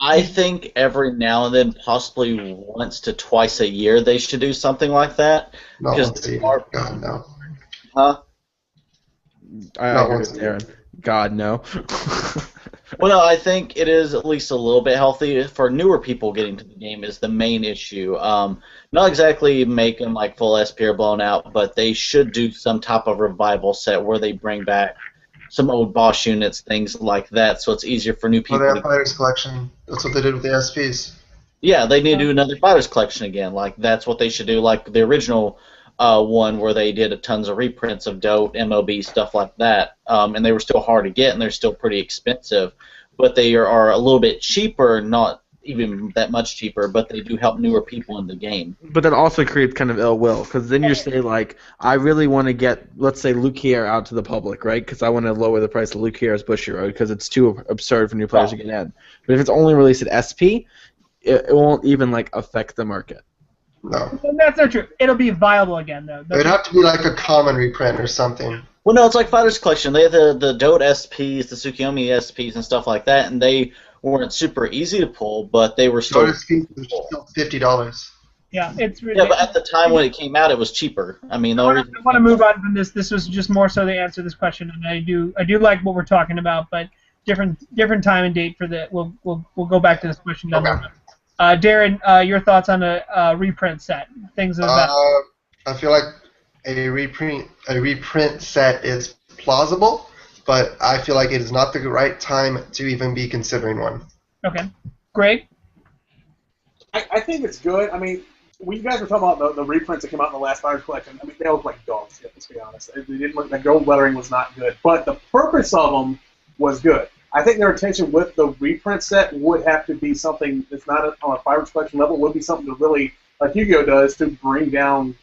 [SPEAKER 4] I think every now and then, possibly once to twice a year, they should do something like that.
[SPEAKER 2] Not
[SPEAKER 4] Because
[SPEAKER 2] once a year.
[SPEAKER 4] our-
[SPEAKER 2] God, no.
[SPEAKER 4] Huh?
[SPEAKER 9] I
[SPEAKER 2] Not
[SPEAKER 9] agree
[SPEAKER 2] once
[SPEAKER 9] with
[SPEAKER 2] a year.
[SPEAKER 9] Aaron. God, no.
[SPEAKER 4] Well, no, I think it is at least a little bit healthy for newer people getting to the game is the main issue. Not exactly make them like full SP or blown out, but they should do some type of revival set where they bring back some old boss units, things like that, so it's easier for new
[SPEAKER 2] Oh,
[SPEAKER 4] people.
[SPEAKER 2] they have Fighters Collection. That's what they did with the SPs.
[SPEAKER 4] Yeah, they need to do another Fighters Collection again. Like that's what they should do. Like the original one where they did tons of reprints of Dote, MLB, stuff like that, and they were still hard to get and they're still pretty expensive, but they are a little bit cheaper, not even that much cheaper, but they do help newer people in the game.
[SPEAKER 5] But that also creates kind of ill will, because then you say, like, I really want to get, let's say, Luke Kier out to the public, right? Because I want to lower the price of Luke Kier's Bushiroad, because it's too absurd for new players to get in. But if it's only released at SP, it won't even, like, affect the market.
[SPEAKER 2] No.
[SPEAKER 1] That's not true. It'll be viable again, though.
[SPEAKER 2] It'd have to be like a common reprint or something.
[SPEAKER 4] Well, no, it's like Fighters Collection. They have the Dote SPs, the Tsukiyomi SPs, and stuff like that, and they weren't super easy to pull, but they were still...
[SPEAKER 2] Those SPs are still $50.
[SPEAKER 1] Yeah, it's really...
[SPEAKER 4] Yeah, but at the time when it came out, it was cheaper. I mean, the
[SPEAKER 1] I
[SPEAKER 4] only
[SPEAKER 1] want to move on from this. This was just more so to answer this question, and I do like what we're talking about, but different time and date for that. We'll go back to this question down the road. Darren, your thoughts on a reprint set? Things about.
[SPEAKER 2] I feel like a reprint set is plausible, but I feel like it is not the right time to even be considering one.
[SPEAKER 1] Okay, great.
[SPEAKER 6] I think it's good. I mean, when you guys were talking about the reprints that came out in the last Fighters Collection, I mean, they look like dogs, let's be honest. They didn't look, the gold lettering was not good, but the purpose of them was good. I think their intention with the reprint set would have to be something that's not on a Fighters Collection level, would be something to really, like Yu-Gi-Oh! Does, to bring down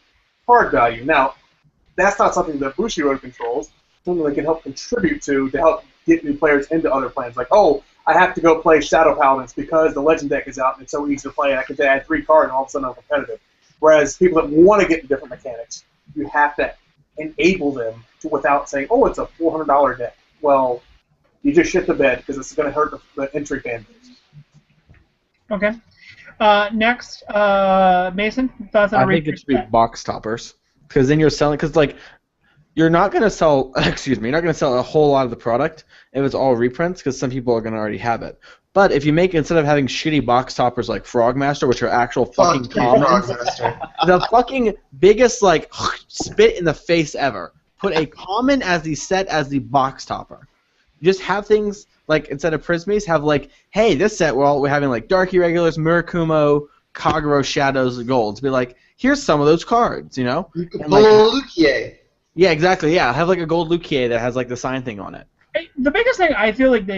[SPEAKER 6] card value. Now, that's not something that Bushiroad controls. Something they can help contribute to help get new players into other plans. Like, oh, I have to go play Shadow Paladins because the Legend deck is out and it's so easy to play, and I can add 3 cards and all of a sudden I'm competitive. Whereas people that want to get into different mechanics, you have to enable them without saying, oh, it's a $400 deck. Well, you just shit the bed because it's going to hurt the entry fan base.
[SPEAKER 1] Okay. Next, Mason, thoughts on
[SPEAKER 5] I think it should be box toppers, because then you're selling, because like you're not going to sell, excuse me, you're not going to sell a whole lot of the product if it's all reprints, because some people are going to already have it. But if you make, instead of having shitty box toppers like Frogmaster, which are actual fucking commons, the fucking biggest like spit in the face ever, put a common as the set as the box topper. You just have things like, instead of Prismies, have like, hey, this set we're having like Dark Irregulars, Murakumo, Kagero, Shadows, Golds. Be like, here's some of those cards, you know?
[SPEAKER 2] You could pull a Lukier.
[SPEAKER 5] Yeah, exactly. Yeah, have like a gold Lukier that has like the sign thing on it.
[SPEAKER 1] The biggest thing I feel like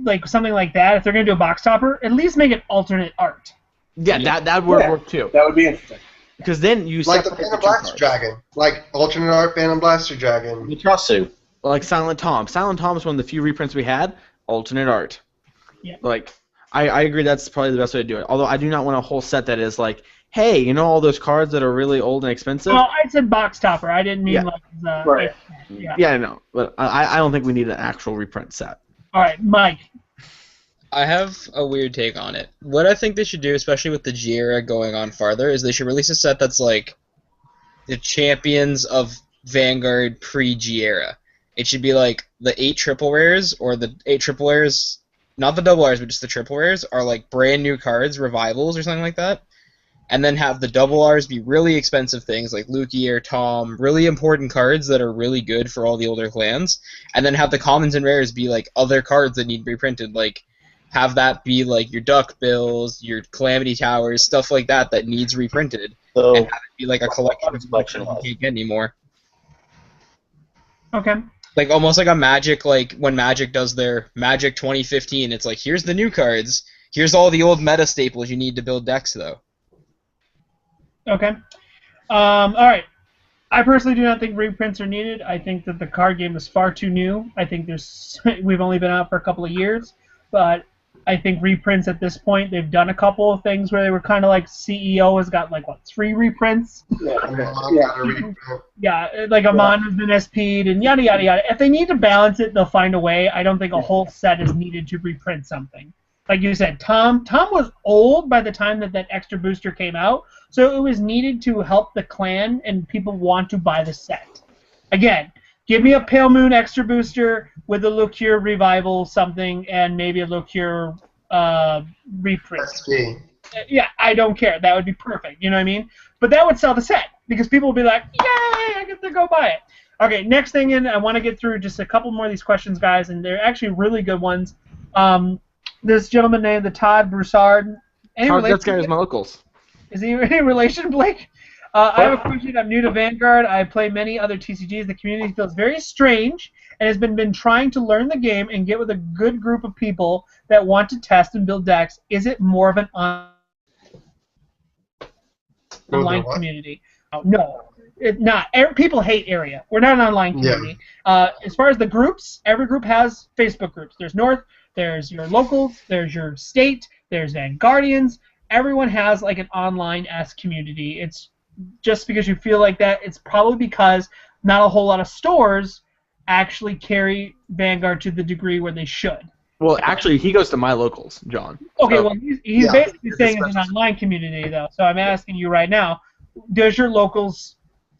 [SPEAKER 1] like something like that, if they're gonna do a box topper, at least make it alternate art.
[SPEAKER 5] Yeah, that would work too.
[SPEAKER 6] That would be interesting.
[SPEAKER 5] Because then you
[SPEAKER 2] like the Phantom Blaster Dragon, like alternate art Phantom Blaster Dragon.
[SPEAKER 4] Mitrasu.
[SPEAKER 5] Like Silent Tom. Silent Tom is one of the few reprints we had. Alternate art.
[SPEAKER 1] Yeah.
[SPEAKER 5] Like, I agree that's probably the best way to do it. Although I do not want a whole set that is like, hey, you know all those cards that are really old and expensive?
[SPEAKER 1] Well, I said box topper. I didn't mean like the...
[SPEAKER 6] Right.
[SPEAKER 1] Yeah,
[SPEAKER 5] I know. But I don't think we need an actual reprint set.
[SPEAKER 1] All right, Mike.
[SPEAKER 7] I have a weird take on it. What I think they should do, especially with the G era going on farther, is they should release a set that's like the champions of Vanguard pre-G era. It should be like the 8 triple rares, or the 8 triple rares, not the double R's, but just the triple rares, are like brand new cards, revivals or something like that. And then have the double R's be really expensive things like Luki or Tom, really important cards that are really good for all the older clans. And then have the commons and rares be like other cards that need to be reprinted, like have that be like your Duck Bills, your Calamity Towers, stuff like that that needs reprinted.
[SPEAKER 4] So,
[SPEAKER 7] and have it be like a collection of collection you can't get anymore.
[SPEAKER 1] Okay.
[SPEAKER 7] Like almost like a Magic, like when Magic does their Magic 2015, it's like here's the new cards, here's all the old meta staples you need to build decks though.
[SPEAKER 1] Okay. All right. I personally do not think reprints are needed. I think that the card game is far too new. I think we've only been out for a couple of years, but I think reprints at this point, they've done a couple of things where they were kind of like CEO has got like, what, 3 reprints? Yeah, like Amon has been SP'd and yada, yada, yada. If they need to balance it, they'll find a way. I don't think a whole set is needed to reprint something. Like you said, Tom was old by the time that extra booster came out, so it was needed to help the clan and people want to buy the set. Again, give me a Pale Moon extra booster with a Locure revival something and maybe a Locure reprint. Yeah, I don't care. That would be perfect. You know what I mean? But that would sell the set because people would be like, yay, I get to go buy it. Okay, next thing in, I want to get through just a couple more of these questions, guys, and they're actually really good ones. This gentleman named Todd Broussard.
[SPEAKER 5] That's guy is my locals.
[SPEAKER 1] Is he any relation, Blake? I have a question. I'm new to Vanguard. I play many other TCGs. The community feels very strange and has been trying to learn the game and get with a good group of people that want to test and build decks. Is it more of an online community? No, it's not. People hate area. We're not an online community. Yeah. As far as the groups, every group has Facebook groups. There's North, there's your local, there's your state, there's Vanguardians. Everyone has like an online-esque community. It's just because you feel like that, it's probably because not a whole lot of stores actually carry Vanguard to the degree where they should.
[SPEAKER 5] Well, actually, he goes to my locals, John.
[SPEAKER 1] Okay, well, he's basically saying it's an online community, though. So I'm asking you right now, does your locals,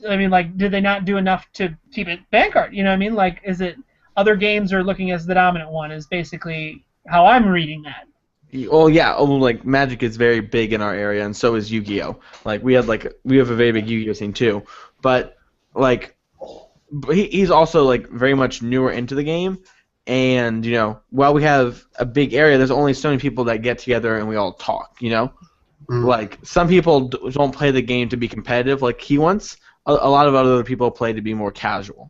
[SPEAKER 1] I mean, like, do they not do enough to keep it Vanguard? You know what I mean? Like, is it other games are looking as the dominant one is basically how I'm reading that.
[SPEAKER 5] Well, yeah. Like Magic is very big in our area, and so is Yu-Gi-Oh. Like we have a very big Yu-Gi-Oh scene too, but like he's also like very much newer into the game, and you know, while we have a big area, there's only so many people that get together and we all talk. You know, like some people don't play the game to be competitive like he wants. A lot of other people play to be more casual.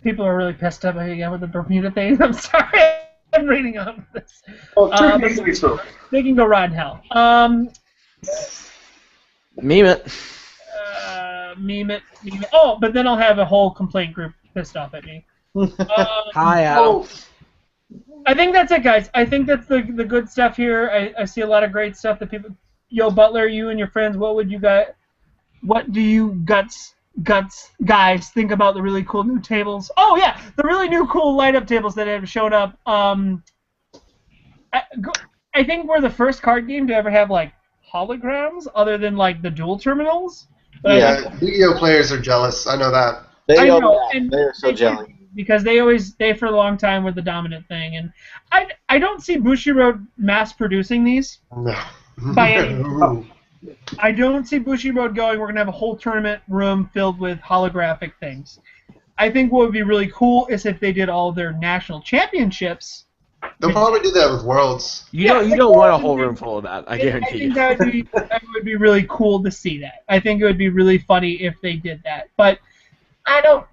[SPEAKER 1] People are really pissed up again with the Bermuda thing. I'm sorry. I'm reading on this.
[SPEAKER 6] Well, needs to be true.
[SPEAKER 1] They can go ride in hell.
[SPEAKER 5] Meme it.
[SPEAKER 1] meme it. Oh, but then I'll have a whole complaint group pissed off at me.
[SPEAKER 5] Hi, Al.
[SPEAKER 1] I think that's it, guys. I think that's the good stuff here. I see a lot of great stuff that people. Yo, Butler, you and your friends, what do you guys think about the really cool new tables? Oh yeah, the really new cool light-up tables that have shown up. I think we're the first card game to ever have like holograms, other than like the dual terminals. But
[SPEAKER 2] yeah, Yu-Gi-Oh players are jealous. I know that.
[SPEAKER 1] I know,
[SPEAKER 4] they're so jealous.
[SPEAKER 1] Because they for a long time were the dominant thing, and I don't see Bushiroad mass producing these.
[SPEAKER 2] No.
[SPEAKER 1] By any I don't see Bushiroad going, we're going to have a whole tournament room filled with holographic things. I think what would be really cool is if they did all their national championships.
[SPEAKER 2] They'll probably do that with Worlds.
[SPEAKER 5] You don't want a whole room full of that, I guarantee you.
[SPEAKER 1] I think that would be really cool to see that. I think it would be really funny if they did that. But I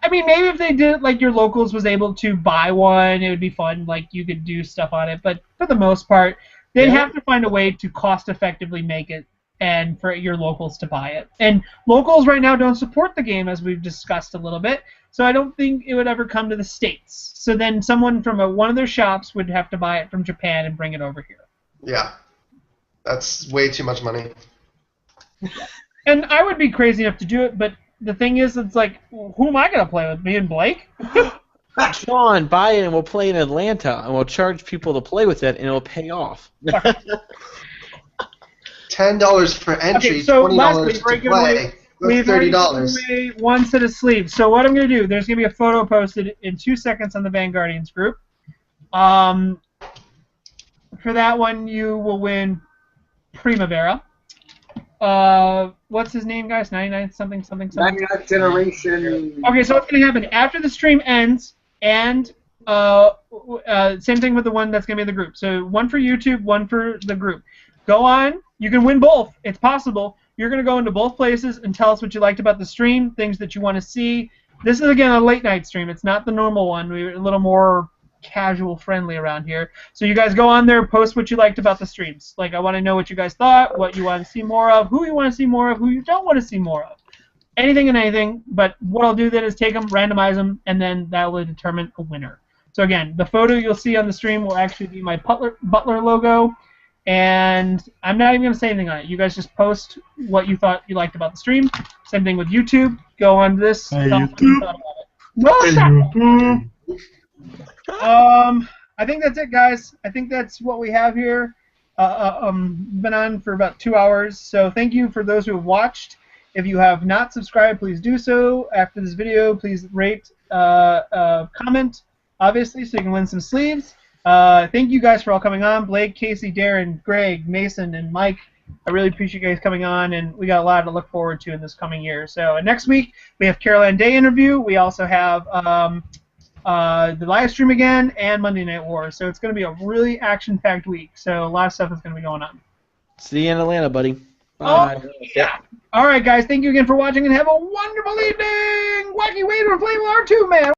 [SPEAKER 1] mean, maybe if they did, like, your locals was able to buy one, it would be fun. Like, you could do stuff on it. But for the most part, they'd have to find a way to cost-effectively make it and for your locals to buy it. And locals right now don't support the game, as we've discussed a little bit, so I don't think it would ever come to the States. So then someone from one of their shops would have to buy it from Japan and bring it over here.
[SPEAKER 2] Yeah. That's way too much money.
[SPEAKER 1] And I would be crazy enough to do it, but the thing is, it's like, who am I going to play with? Me and Blake?
[SPEAKER 5] Sean, buy it and we'll play in Atlanta, and we'll charge people to play with it, and it'll pay off.
[SPEAKER 2] $10 for entry,
[SPEAKER 1] okay, so
[SPEAKER 2] $20 to play. That's $30.
[SPEAKER 1] One set of sleeves. So what I'm going to do, there's going to be a photo posted in 2 seconds on the Vanguardians group. For that one, you will win Primavera. What's his name, guys? 99 something.
[SPEAKER 6] 99th generation.
[SPEAKER 1] Okay, so what's going to happen after the stream ends, and same thing with the one that's going to be in the group. So one for YouTube, one for the group. Go on. You can win both. It's possible. You're going to go into both places and tell us what you liked about the stream, things that you want to see. This is, again, a late-night stream. It's not the normal one. We're a little more casual friendly around here. So you guys go on there, post what you liked about the streams. Like, I want to know what you guys thought, what you want to see more of, who you want to see more of, who you don't want to see more of. Anything and anything, but what I'll do then is take them, randomize them, and then that will determine a winner. So again, the photo you'll see on the stream will actually be my Butler logo, and I'm not even going to say anything on it. You guys just post what you thought you liked about the stream. Same thing with YouTube. Go on to this.
[SPEAKER 9] Hey,
[SPEAKER 1] tell me what you thought about it. No, stop. I think that's it, guys. I think that's what we have here. Been on for about 2 hours, so thank you for those who have watched. If you have not subscribed, please do so. After this video, please rate, comment, obviously, so you can win some sleeves. Thank you guys for all coming on. Blake, Casey, Darren, Greg, Mason, and Mike. I really appreciate you guys coming on, and we got a lot to look forward to in this coming year. So next week, we have Caroline Day interview. We also have the live stream again, and Monday Night Wars. So it's going to be a really action-packed week. So a lot of stuff is going to be going on.
[SPEAKER 5] See you in Atlanta, buddy. Bye.
[SPEAKER 1] Oh, yeah. All right, guys. Thank you again for watching, and have a wonderful evening. Wacky Wader and Flame R2, man.